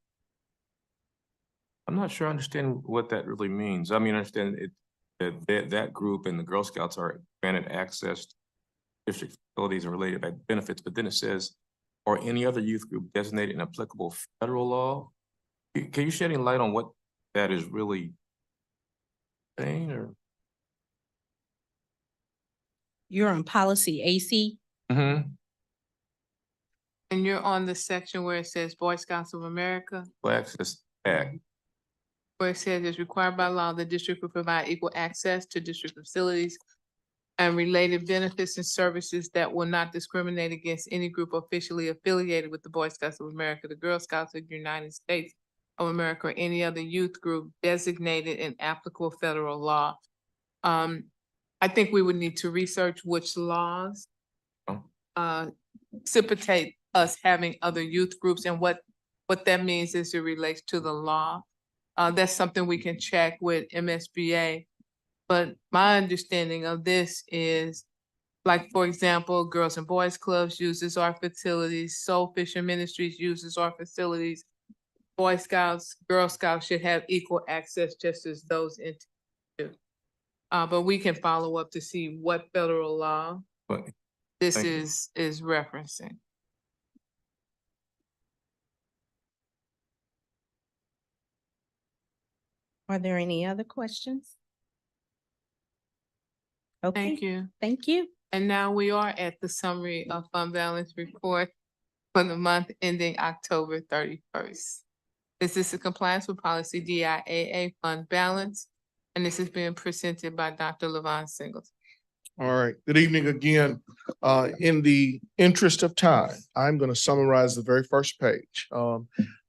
not sure I understand what that really means. I mean, I understand that group and the Girl Scouts are granted access to district facilities and related benefits, but then it says, or any other youth group designated in applicable federal law. Can you shed any light on what that is really saying, or? You're on policy AC? Mm-hmm. And you're on the section where it says Boy Scouts of America? Access Act. where it says it's required by law, the district will provide equal access to district facilities and related benefits and services that will not discriminate against any group officially affiliated with the Boy Scouts of America, the Girl Scouts of the United States of America, or any other youth group designated in applicable federal law. I think we would need to research which laws precipitate us having other youth groups and what that means as it relates to the law. That's something we can check with MSBA. But my understanding of this is, like, for example, Girls and Boys Clubs uses our facilities, Soul Fisher Ministries uses our facilities. Boy Scouts, Girl Scouts should have equal access just as those entities do. But we can follow up to see what federal law this Thank you. is referencing. Are there any other questions? Okay. Thank you. Thank you. And now we are at the summary of fund balance report for the month ending October 31st. This is in compliance with policy DIAA fund balance, and this is being presented by Dr. Levon Singles. All right, good evening again. In the interest of time, I'm going to summarize the very first page.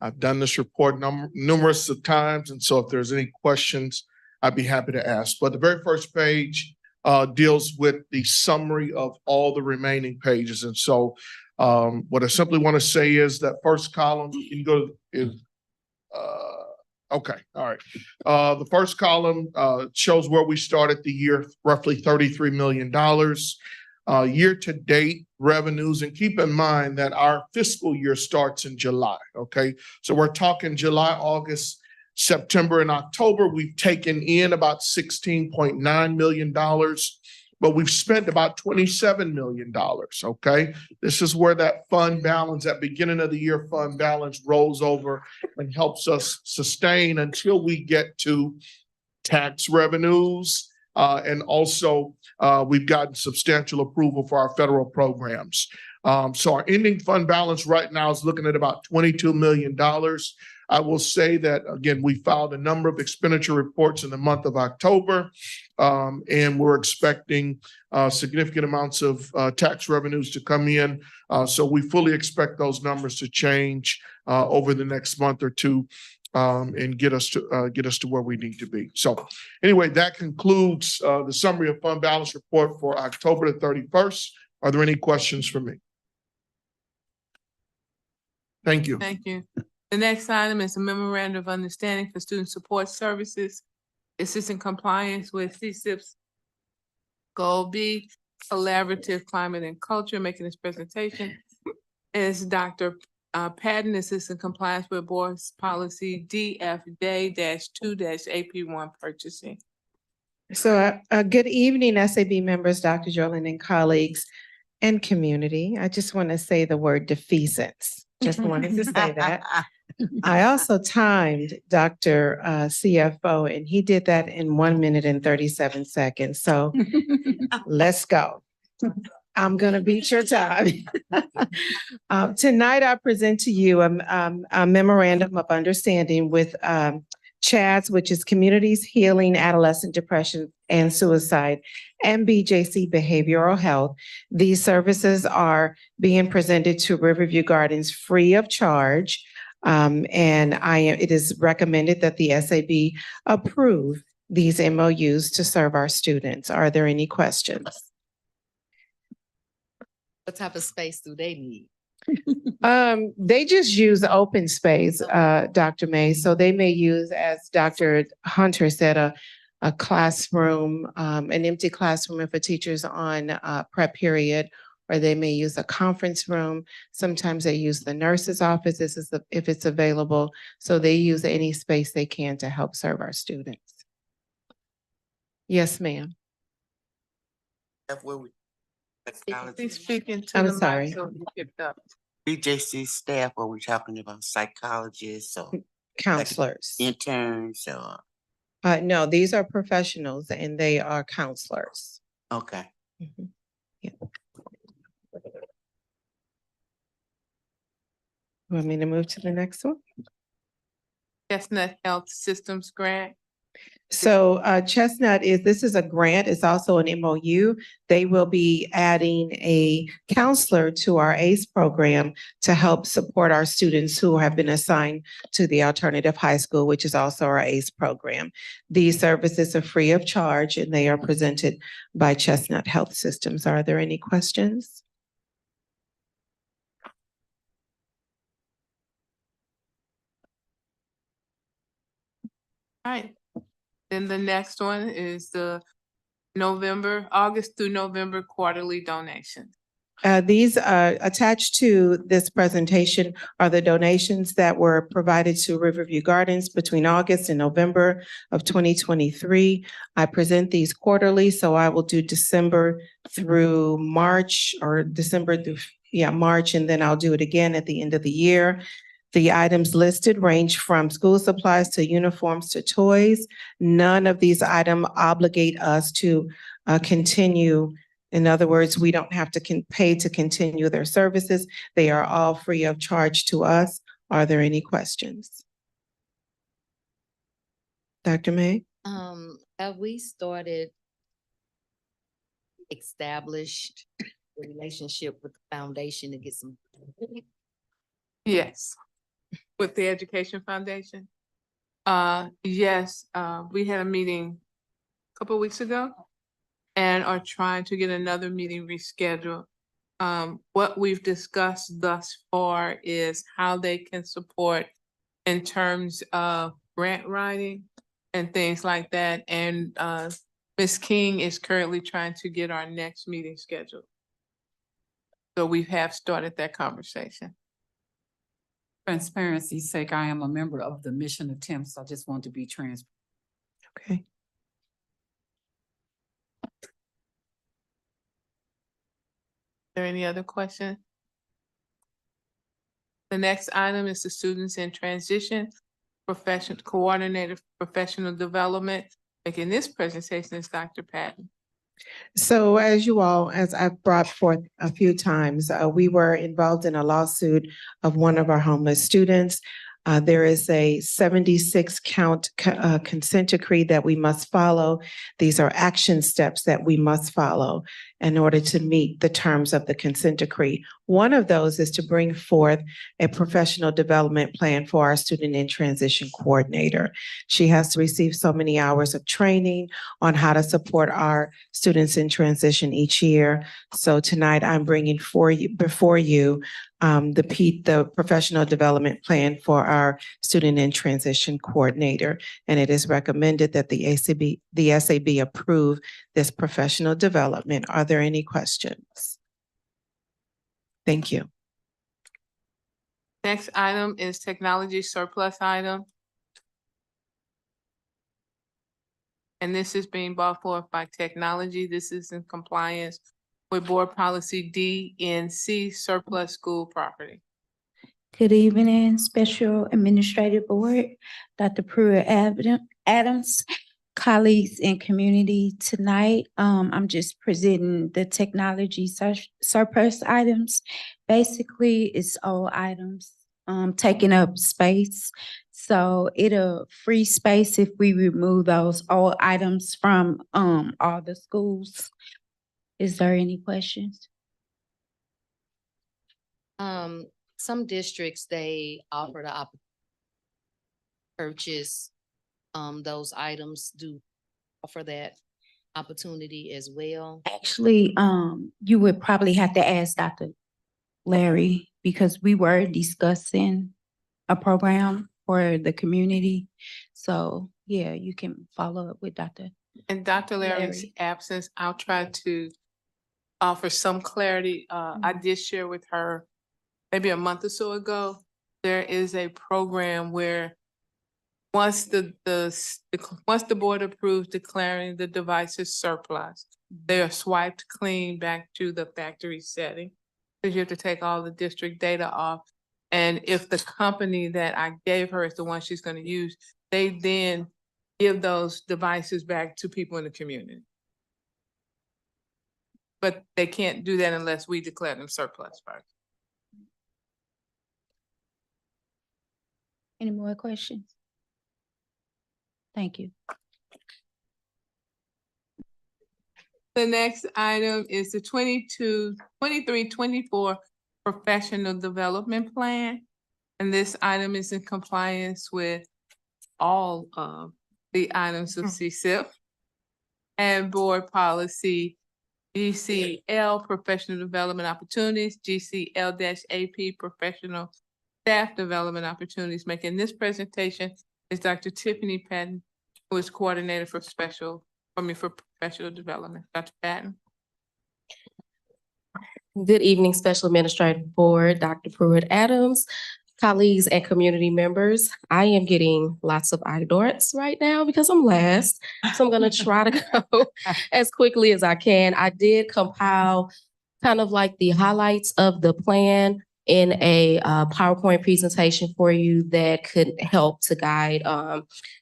I've done this report numerous of times, and so if there's any questions, I'd be happy to ask. But the very first page deals with the summary of all the remaining pages. And so what I simply want to say is that first column, you can go to, okay, all right. The first column shows where we started the year, roughly $33 million. Year-to-date revenues, and keep in mind that our fiscal year starts in July, okay? So we're talking July, August, September, and October. We've taken in about $16.9 million, but we've spent about $27 million, okay? This is where that fund balance, that beginning of the year fund balance rolls over and helps us sustain until we get to tax revenues. And also, we've gotten substantial approval for our federal programs. So our ending fund balance right now is looking at about $22 million. I will say that, again, we filed a number of expenditure reports in the month of October, and we're expecting significant amounts of tax revenues to come in. So we fully expect those numbers to change over the next month or two and get us to where we need to be. So anyway, that concludes the summary of fund balance report for October the 31st. Are there any questions for me? Thank you. Thank you. The next item is a memorandum of understanding for student support services. This is in compliance with CSIP's Goal B, Collaborative Climate and Culture. Making this presentation is Dr. Patton. This is in compliance with Board's policy DFJ-2-AP1 purchasing. So good evening, SAB members, Dr. Jolin and colleagues and community. I just want to say the word defeasance. Just wanted to say that. I also timed Dr. CFO, and he did that in 1 minute and 37 seconds. So let's go. I'm going to beat your time. Tonight, I present to you a memorandum of understanding with CHADS, which is Communities Healing Adolescent Depression and Suicide, and BJC Behavioral Health. These services are being presented to Riverview Gardens free of charge. It is recommended that the SAB approve these MOUs to serve our students. Are there any questions? What type of space do they need? They just use open space, Dr. May. So they may use, as Dr. Hunter said, a classroom, an empty classroom if a teacher's on prep period, or they may use a conference room. Sometimes they use the nurse's office if it's available. So they use any space they can to help serve our students. Yes, ma'am. Please speak into I'm the mic sorry. so you picked up. BJC staff, are we talking about psychologists or Counselors. interns or? No, these are professionals and they are counselors. Okay. Mhm. Yeah. Want me to move to the next one? Chestnut Health Systems Grant. So Chestnut this is a grant, it's also an MOU. They will be adding a counselor to our ACE program to help support our students who have been assigned to the alternative high school, which is also our ACE program. These services are free of charge and they are presented by Chestnut Health Systems. Are there any questions? All right. Then the next one is the August through November quarterly donation. These attached to this presentation are the donations that were provided to Riverview Gardens between August and November of 2023. I present these quarterly, so I will do December through March or December through, March, and then I'll do it again at the end of the year. The items listed range from school supplies to uniforms to toys. None of these items obligate us to continue. In other words, we don't have to pay to continue their services. They are all free of charge to us. Are there any questions? Dr. May? Have we established a relationship with the foundation to get some? Yes, with the Education Foundation. Yes, we had a meeting a couple of weeks ago and are trying to get another meeting rescheduled. What we've discussed thus far is how they can support in terms of grant writing and things like that. And Ms. King is currently trying to get our next meeting scheduled. So we have started that conversation. Transparency's sake, I am a member of the mission attempts. I just want to be transparent. Okay. There any other questions? The next item is the Students in Transition Coordinator Professional Development. Making this presentation is Dr. Patton. So as I've brought forth a few times, we were involved in a lawsuit of one of our homeless students. There is a 76 count consent decree that we must follow. These are action steps that we must follow in order to meet the terms of the consent decree. One of those is to bring forth a professional development plan for our student in transition coordinator. She has to receive so many hours of training on how to support our students in transition each year. So tonight I'm bringing before you the professional development plan for our student in transition coordinator. And it is recommended that the SAB approve this professional development. Are there any questions? Thank you. Next item is technology surplus item. And this is being brought forth by technology. This is in compliance with board policy DNC, surplus school property. Good evening, Special Administrative Board, Dr. Pruitt Adams, colleagues and community. Tonight, I'm just presenting the technology surplus items. Basically, it's old items taking up space. So it'll free space if we remove those old items from all the schools. Is there any questions? Some districts, they offer the purchase those items, do offer that opportunity as well. Actually, you would probably have to ask Dr. Larry because we were discussing a program for the community. So yeah, you can follow up with Dr. In Dr. Larry's absence, I'll try to offer some clarity. I did share with her maybe a month or so ago, there is a program where once the board approves declaring the devices surplus, they are swiped clean back to the factory setting. Because you have to take all the district data off. And if the company that I gave her is the one she's going to use, they then give those devices back to people in the community. But they can't do that unless we declare them surplus first. Any more questions? Thank you. The next item is the 23-24 Professional Development Plan. And this item is in compliance with all of the items of CSIP and board policy GCL Professional Development Opportunities, GCL-AP Professional Staff Development Opportunities. Making this presentation is Dr. Tiffany Patton, who is coordinator for professional development. Dr. Patton. Good evening, Special Administrative Board, Dr. Pruitt-Adams, colleagues and community members. I am getting lots of eye darts right now because I'm last. So I'm gonna try to go as quickly as I can. I did compile kind of like the highlights of the plan in a PowerPoint presentation for you that could help to guide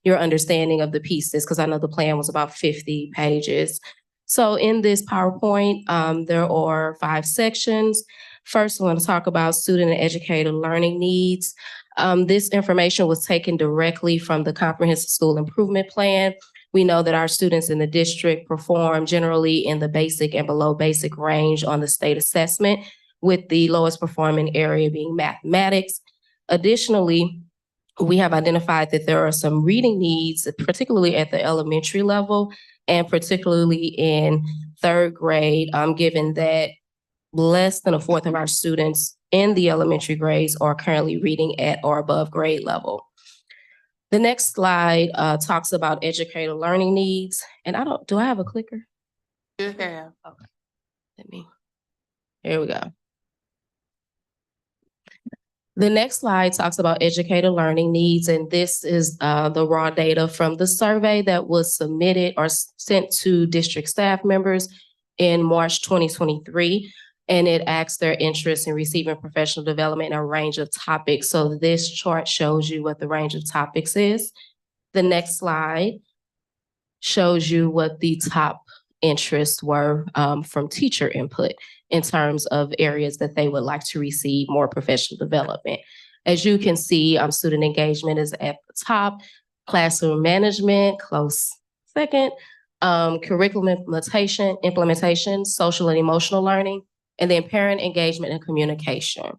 your understanding of the pieces, because I know the plan was about 50 pages. So in this PowerPoint, there are 5 sections. First, I want to talk about student and educator learning needs. This information was taken directly from the Comprehensive School Improvement Plan. We know that our students in the district perform generally in the basic and below basic range on the state assessment, with the lowest performing area being mathematics. Additionally, we have identified that there are some reading needs, particularly at the elementary level, and particularly in 3rd grade, given that less than 1/4 of our students in the elementary grades are currently reading at or above grade level. The next slide talks about educator learning needs. And do I have a clicker? You have. Okay. Here we go. The next slide talks about educator learning needs, and this is the raw data from the survey that was submitted or sent to district staff members in March 2023. And it asks their interest in receiving professional development in a range of topics. So this chart shows you what the range of topics is. The next slide shows you what the top interests were from teacher input in terms of areas that they would like to receive more professional development. As you can see, student engagement is at the top, classroom management, close second, curriculum implementation, social and emotional learning, and then parent engagement and communication.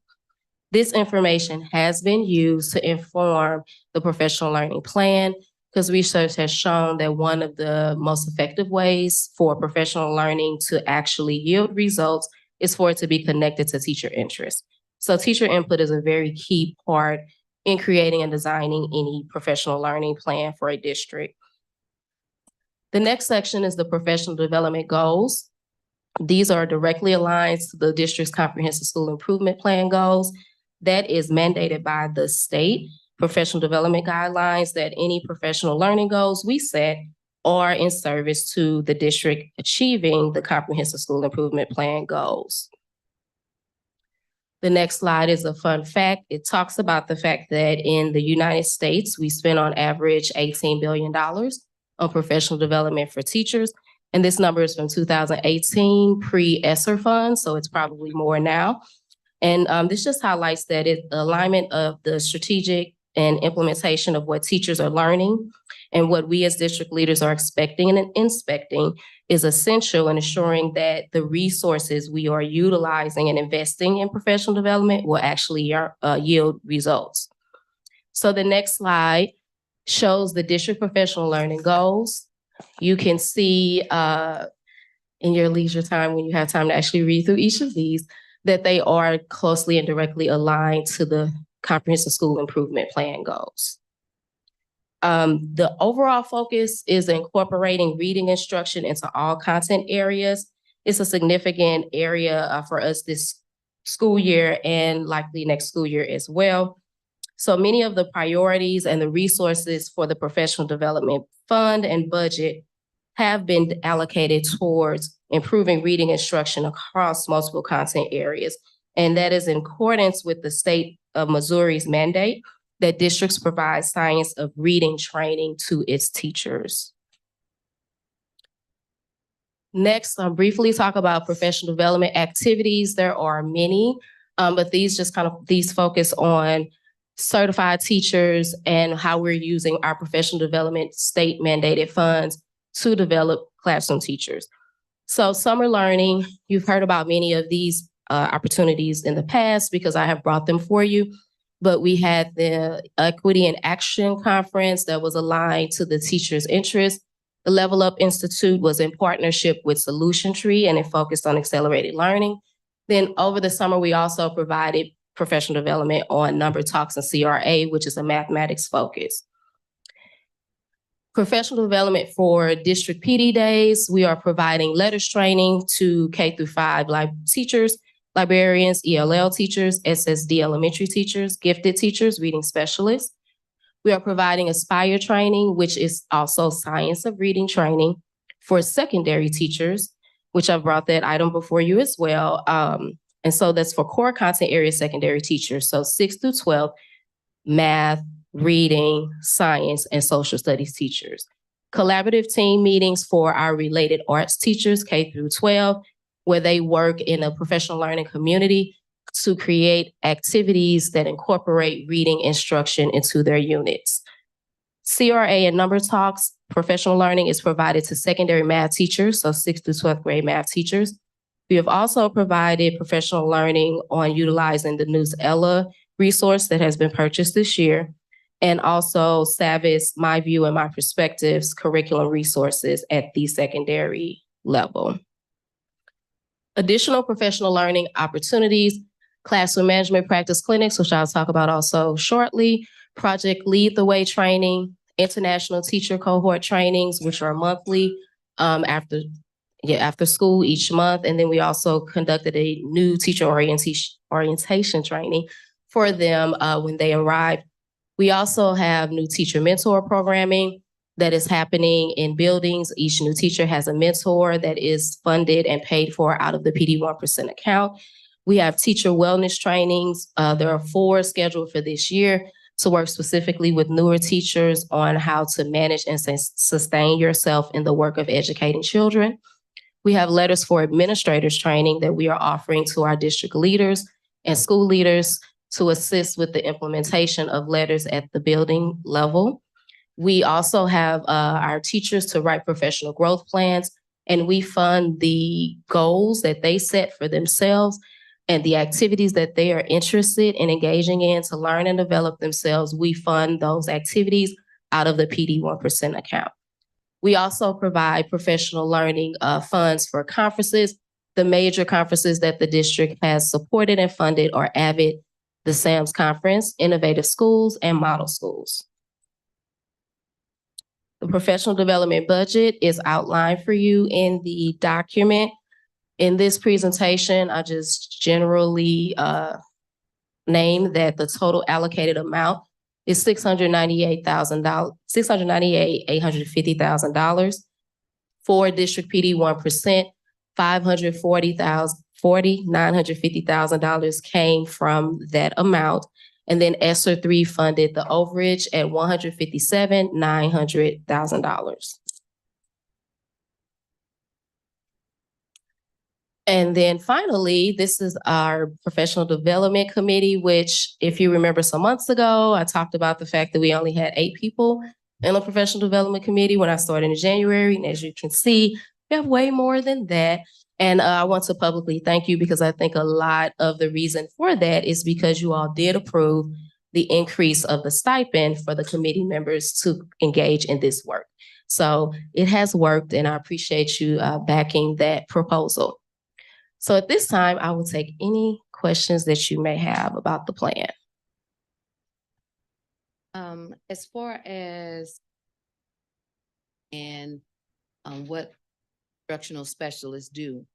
This information has been used to inform the professional learning plan, because research has shown that one of the most effective ways for professional learning to actually yield results is for it to be connected to teacher interest. So teacher input is a very key part in creating and designing any professional learning plan for a district. The next section is the professional development goals. These are directly aligned to the district's comprehensive school improvement plan goals. That is mandated by the state professional development guidelines, that any professional learning goals we set are in service to the district achieving the comprehensive school improvement plan goals. The next slide is a fun fact. It talks about the fact that in the United States, we spend on average $18 billion on professional development for teachers. And this number is from 2018 pre-ESSER funds, so it's probably more now. And this just highlights that alignment of the strategic and implementation of what teachers are learning and what we as district leaders are expecting and inspecting is essential in ensuring that the resources we are utilizing and investing in professional development will actually yield results. So the next slide shows the district professional learning goals. You can see in your leisure time, when you have time to actually read through each of these, that they are closely and directly aligned to the comprehensive school improvement plan goals. The overall focus is incorporating reading instruction into all content areas. It's a significant area for us this school year and likely next school year as well. So many of the priorities and the resources for the professional development fund and budget have been allocated towards improving reading instruction across multiple content areas. And that is in accordance with the state of Missouri's mandate that districts provide science of reading training to its teachers. Next, I'll briefly talk about professional development activities. There are many, but these focus on certified teachers, and how we're using our professional development state mandated funds to develop classroom teachers. So summer learning, you've heard about many of these opportunities in the past because I have brought them for you. But we had the Equity and Action Conference that was aligned to the teachers' interests. The Level Up Institute was in partnership with Solution Tree and it focused on accelerated learning. Then over the summer, we also provided professional development on Number Talks and CRA, which is a mathematics focus. Professional development for district PD days, we are providing letters training to K-5 teachers, librarians, ELL teachers, SSD elementary teachers, gifted teachers, reading specialists. We are providing Aspire training, which is also science of reading training for secondary teachers, which I've brought that item before you as well. And so that's for core content area secondary teachers. So 6 through 12, math, reading, science, and social studies teachers. Collaborative team meetings for our related arts teachers, K through 12, where they work in a professional learning community to create activities that incorporate reading instruction into their units. CRA and Number Talks, professional learning is provided to secondary math teachers, so 6th through 12th grade math teachers. We have also provided professional learning on utilizing the News Ella resource that has been purchased this year, and also SAVIS, My View and My Perspectives curriculum resources at the secondary level. Additional professional learning opportunities, classroom management practice clinics, which I'll talk about also shortly, Project Lead the Way training, international teacher cohort trainings, which are monthly after school each month. And then we also conducted a new teacher orientation training for them when they arrived. We also have new teacher mentor programming that is happening in buildings. Each new teacher has a mentor that is funded and paid for out of the PD 1% account. We have teacher wellness trainings. There are 4 scheduled for this year to work specifically with newer teachers on how to manage and sustain yourself in the work of educating children. We have letters for administrators training that we are offering to our district leaders and school leaders to assist with the implementation of letters at the building level. We also have our teachers to write professional growth plans, and we fund the goals that they set for themselves and the activities that they are interested in engaging in to learn and develop themselves. We fund those activities out of the PD 1% account. We also provide professional learning funds for conferences. The major conferences that the district has supported and funded are AVID, the SAMS Conference, Innovative Schools, and Model Schools. The professional development budget is outlined for you in the document. In this presentation, I just generally name that the total allocated amount is $698,850,000. For District PD 1%, $950,000 came from that amount. And then ESSER 3 funded the overage at $157,900,000. And then finally, this is our professional development committee, which if you remember some months ago, I talked about the fact that we only had 8 people in the professional development committee when I started in January. And as you can see, we have way more than that. And I want to publicly thank you because I think a lot of the reason for that is because you all did approve the increase of the stipend for the committee members to engage in this work. So it has worked, and I appreciate you backing that proposal. So at this time, I will take any questions that you may have about the plan. As far as what instructional specialists do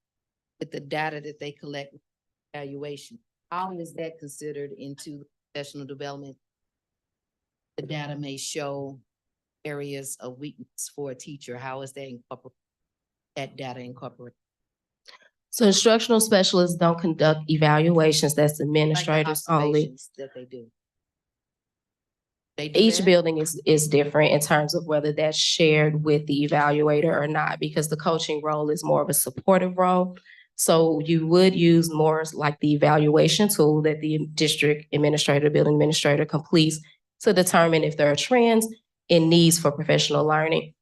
with the data that they collect with evaluation, how is that considered into professional development? The data may show areas of weakness for a teacher. How is that data incorporated? So instructional specialists don't conduct evaluations. That's administrators only. That they do. Each building is different in terms of whether that's shared with the evaluator or not, because the coaching role is more of a supportive role. So you would use more like the evaluation tool that the district administrator, building administrator completes to determine if there are trends and needs for professional learning.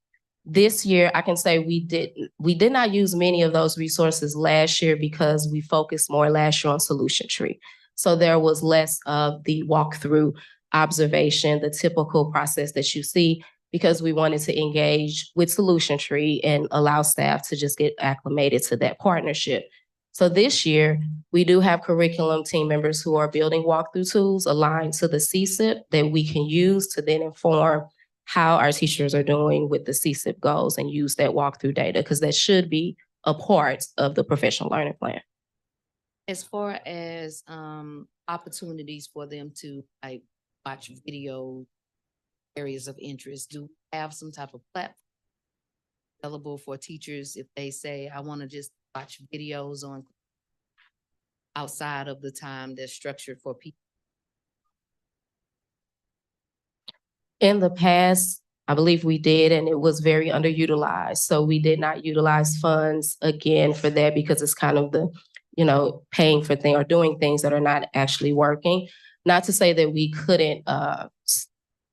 This year, I can say we did not use many of those resources last year because we focused more last year on solution tree. So there was less of the walkthrough observation, the typical process that you see, because we wanted to engage with solution tree and allow staff to just get acclimated to that partnership. So this year, we do have curriculum team members who are building walkthrough tools aligned to the CSIP that we can use to then inform how our teachers are doing with the CSIP goals and use that walkthrough data, because that should be a part of the professional learning plan. As far as opportunities for them to like watch video areas of interest, do we have some type of platform available for teachers if they say, I want to just watch videos on outside of the time that's structured for people? In the past, I believe we did, and it was very underutilized. So we did not utilize funds again for that because it's kind of the, paying for things or doing things that are not actually working. Not to say that we couldn't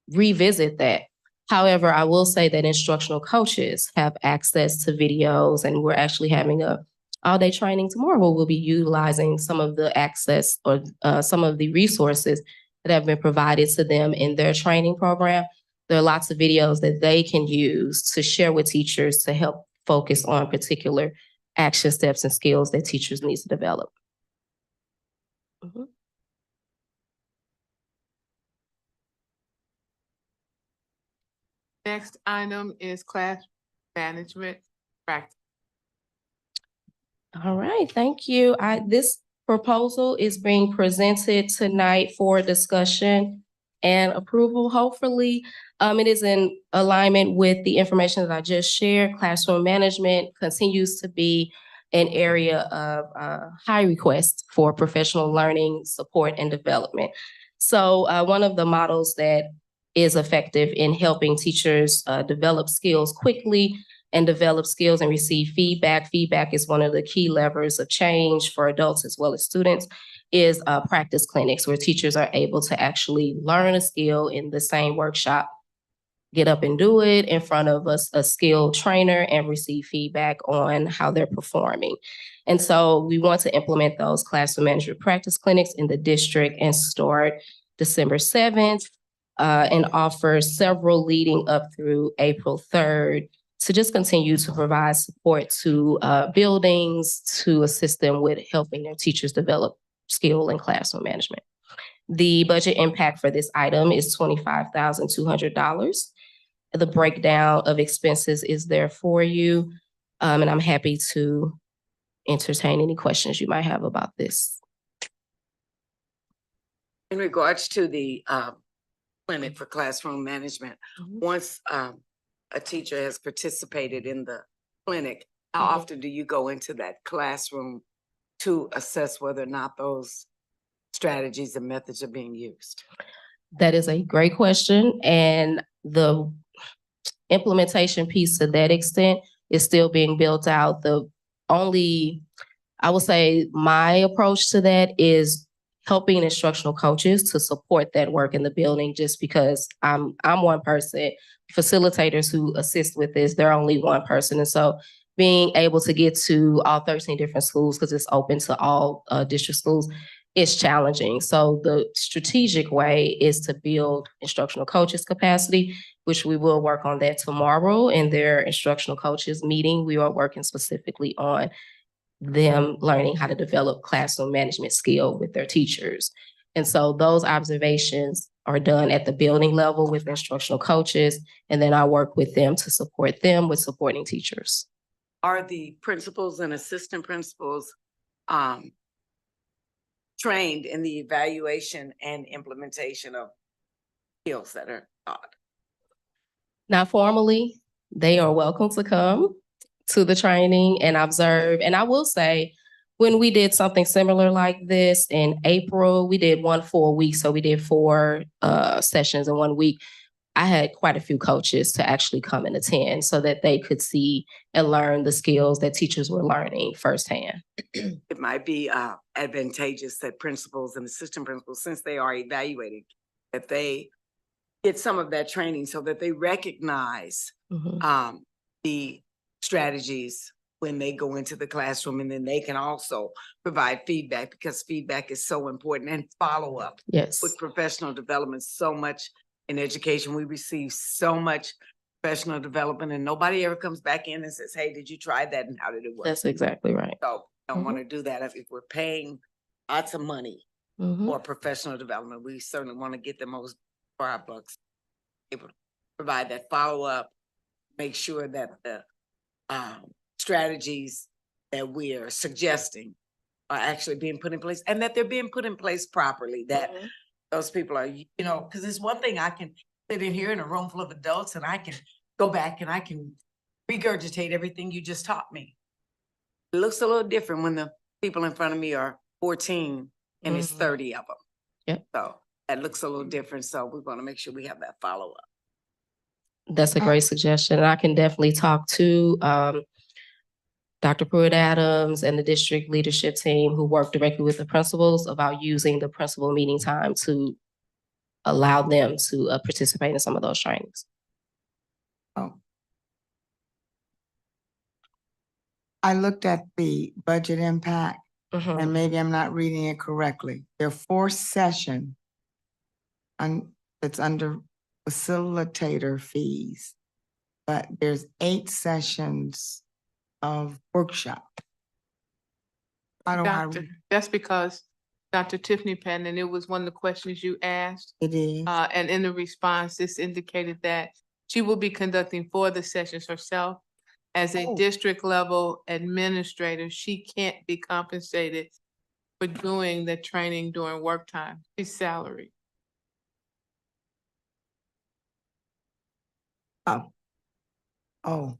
revisit that. However, I will say that instructional coaches have access to videos, and we're actually having a all-day training tomorrow where we'll be utilizing some of the access or some of the resources that have been provided to them in their training program. There are lots of videos that they can use to share with teachers to help focus on particular action steps and skills that teachers need to develop. Next item is class management practice. All right, thank you. This proposal is being presented tonight for discussion and approval, hopefully. It is in alignment with the information that I just shared. Classroom management continues to be an area of high request for professional learning, support, and development. So one of the models that is effective in helping teachers develop skills quickly and develop skills and receive feedback. Feedback is one of the key levers of change for adults as well as students, is practice clinics where teachers are able to actually learn a skill in the same workshop, get up and do it in front of a skilled trainer and receive feedback on how they're performing. And so we want to implement those classroom management practice clinics in the district and start December 7th and offer several leading up through April 3rd to just continue to provide support to buildings to assist them with helping their teachers develop skill in classroom management. The budget impact for this item is $25,200. The breakdown of expenses is there for you, and I'm happy to entertain any questions you might have about this. In regards to the clinic for classroom management, once a teacher has participated in the clinic, how often do you go into that classroom to assess whether or not those strategies and methods are being used? That is a great question. And the implementation piece to that extent is still being built out. I will say my approach to that is helping instructional coaches to support that work in the building, just because I'm one person. Facilitators who assist with this, they're only one person. And so being able to get to all 13 different schools, because it's open to all district schools, is challenging. So the strategic way is to build instructional coaches capacity, which we will work on that tomorrow in their instructional coaches meeting. We are working specifically on them learning how to develop classroom management skill with their teachers. And so those observations are done at the building level with instructional coaches, and then I work with them to support them with supporting teachers. Are the principals and assistant principals trained in the evaluation and implementation of skills that are taught? Not formally, they are welcome to come to the training and observe. And I will say, when we did something similar like this in April, we did one full week. So we did 4 sessions in 1 week. I had quite a few coaches to actually come and attend so that they could see and learn the skills that teachers were learning firsthand. It might be advantageous that principals and assistant principals, since they are evaluating, that they get some of that training so that they recognize the strategies when they go into the classroom, and then they can also provide feedback, because feedback is so important, and follow up. Yes. With professional development, so much in education, we receive so much professional development, and nobody ever comes back in and says, hey, did you try that and how did it work? That's exactly right. So I don't want to do that. If we're paying lots of money for professional development, we certainly want to get the most for our bucks. Able to provide that follow-up, make sure that the strategies that we are suggesting are actually being put in place, and that they're being put in place properly, that those people are, you know, because it's one thing I can sit in here in a room full of adults and I can go back and I can regurgitate everything you just taught me. It looks a little different when the people in front of me are 14 and it's 30 of them. Yep. So that looks a little different. So we want to make sure we have that follow-up. That's a great suggestion. And I can definitely talk to Dr. Pruitt-Adams and the district leadership team who work directly with the principals about using the principal meeting time to allow them to participate in some of those trainings. Oh. I looked at the budget impact, and maybe I'm not reading it correctly. There are 4 sessions it's under facilitator fees, but there's 8 sessions of workshop. I don't know. That's because Dr. Tiffany Penn, and it was one of the questions you asked. It is. And in the response, this indicated that she will be conducting 4 of the sessions herself. As a district level administrator, she can't be compensated for doing the training during work time. She's salaried. Oh.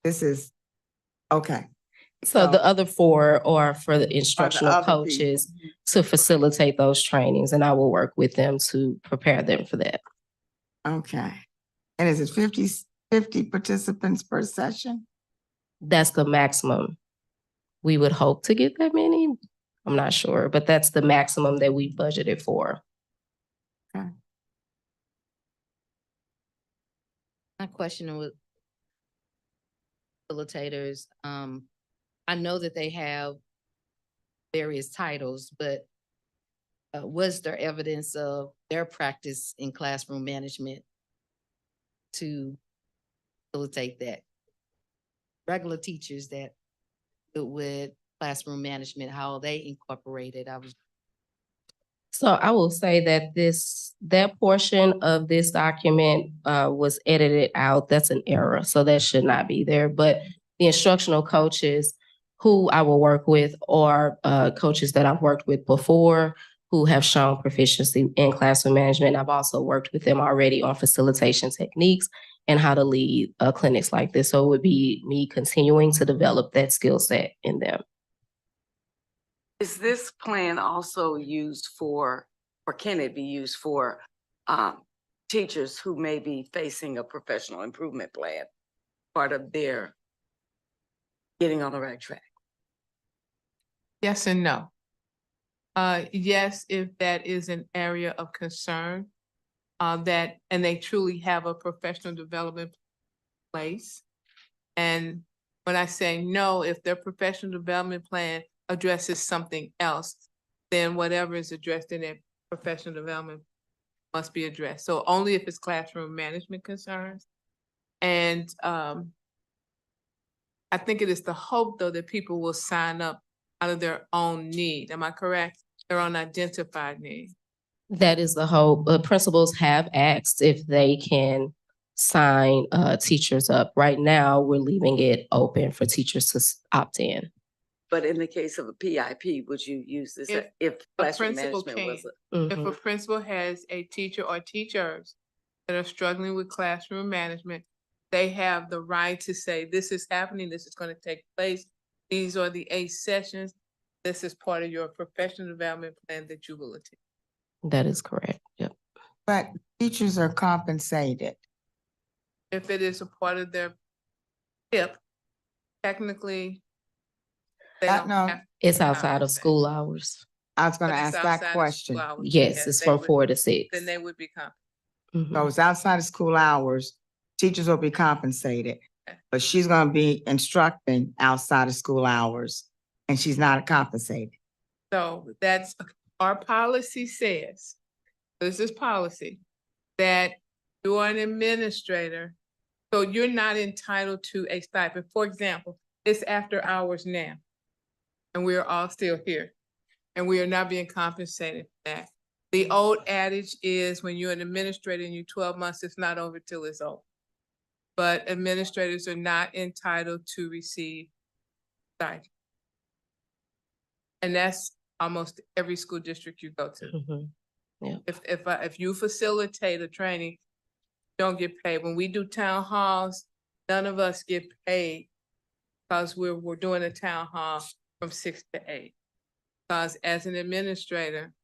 This is, okay. So the other 4 are for the instructional other coaches to facilitate those trainings, and I will work with them to prepare them for that. Okay. And is it 50 participants per session? That's the maximum. We would hope to get that many. I'm not sure, but that's the maximum that we budgeted for. Okay. My question with facilitators, I know that they have various titles, but was there evidence of their practice in classroom management to facilitate that? Regular teachers that deal with classroom management, how they incorporate it. So I will say that that portion of this document was edited out. That's an error, so that should not be there. But the instructional coaches who I will work with are coaches that I've worked with before who have shown proficiency in classroom management. I've also worked with them already on facilitation techniques and how to lead clinics like this. So it would be me continuing to develop that skill set in them. Is this plan also used for, or can it be used for teachers who may be facing a professional improvement plan, part of their getting on the right track? Yes and no. Yes, if that is an area of concern, and they truly have a professional development place. And when I say no, if their professional development plan addresses something else, then whatever is addressed in their professional development must be addressed. So only if it's classroom management concerns. And I think it is the hope, though, that people will sign up out of their own need. Am I correct? Their own identified need. That is the hope. Principals have asked if they can sign teachers up. Right now, we're leaving it open for teachers to opt in. But in the case of a PIP, would you use this if classroom management was If a principal has a teacher or teachers that are struggling with classroom management, they have the right to say, this is happening, this is going to take place. These are the 8 sessions. This is part of your professional development plan that you will attend. That is correct. Yep. But teachers are compensated. If it is a part of their PIP, technically, they don't No, have. It's outside of school hours. I was gonna But it's ask outside that of question. school hours. Yes, it's they from would- 4 to 6. Then they would be compensated. Mhm. So it's outside of school hours, teachers will be compensated. But she's gonna be instructing outside of school hours and she's not compensated. So that's, our policy says, this is policy, that you're an administrator, so you're not entitled to a stipend. For example, it's after hours now, and we're all still here, and we are not being compensated for that. The old adage is when you're an administrator and you're 12 months, it's not over till it's over. But administrators are not entitled to receive stipend. And that's almost every school district you go to. Mhm. Yeah. If you facilitate a training, you don't get paid. When we do town halls, none of us get paid because we're doing a town hall from 6 to 8. Because as an administrator,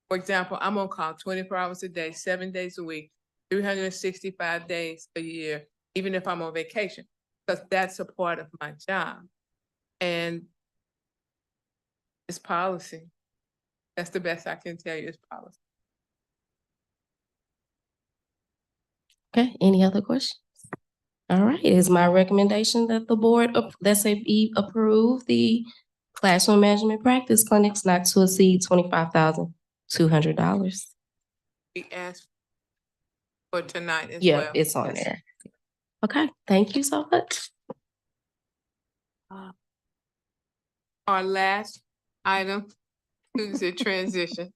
for example, I'm on call 24 hours a day, 7 days a week, 365 days a year, even if I'm on vacation, because that's a part of my job. And it's policy. That's the best I can tell you, is policy. Okay, any other questions? All right, it is my recommendation that the board, that SAB approve the classroom management practice clinics not to exceed $25,200. We asked for tonight as Yeah, well. it's on Yes. there. Okay, thank you so much. Our last item is a transition.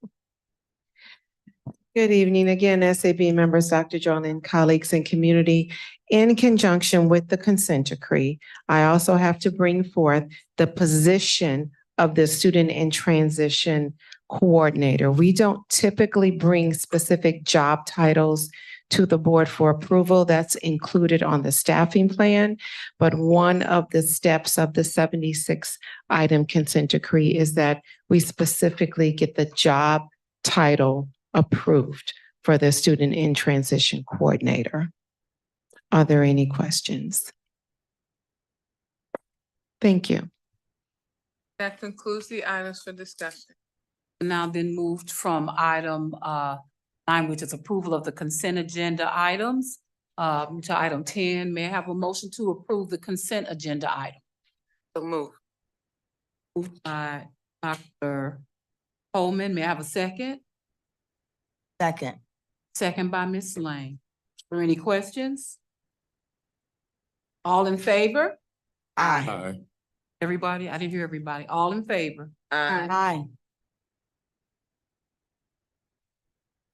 Good evening again, SAB members, Dr. Jolin, colleagues and community. In conjunction with the consent decree, I also have to bring forth the position of the student in transition coordinator. We don't typically bring specific job titles to the board for approval. That's included on the staffing plan. But one of the steps of the 76 item consent decree is that we specifically get the job title approved for the student in transition coordinator. Are there any questions? Thank you. That concludes the items for discussion. Now then moved from item 9, which is approval of the consent agenda items, to item 10. May I have a motion to approve the consent agenda item? So move. Moved by Dr. Coleman. May I have a second? Second. Second by Ms. Lang. Are there any questions? All in favor? Aye. Everybody? I didn't hear everybody. All in favor? Aye.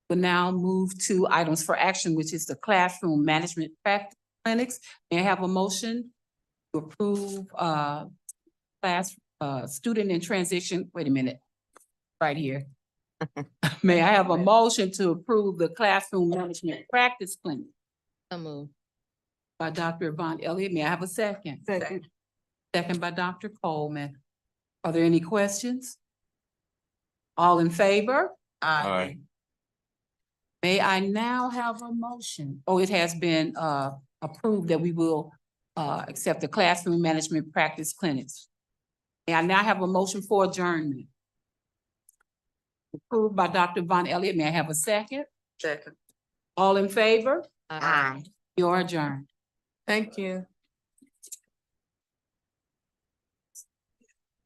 We'll now move to items for action, which is the classroom management practice clinics. May I have a motion to approve student in transition? Wait a minute, right here. May I have a motion to approve the classroom management practice clinic? So moved. By Dr. Yvonne Elliott. May I have a second? Second. Second by Dr. Coleman. Are there any questions? All in favor? Aye. May I now have a motion? Oh, it has been approved that we will accept the classroom management practice clinics. May I now have a motion for adjournment? Approved by Dr. Von Elliott. May I have a second? Second. All in favor? Aye. You're adjourned. Thank you.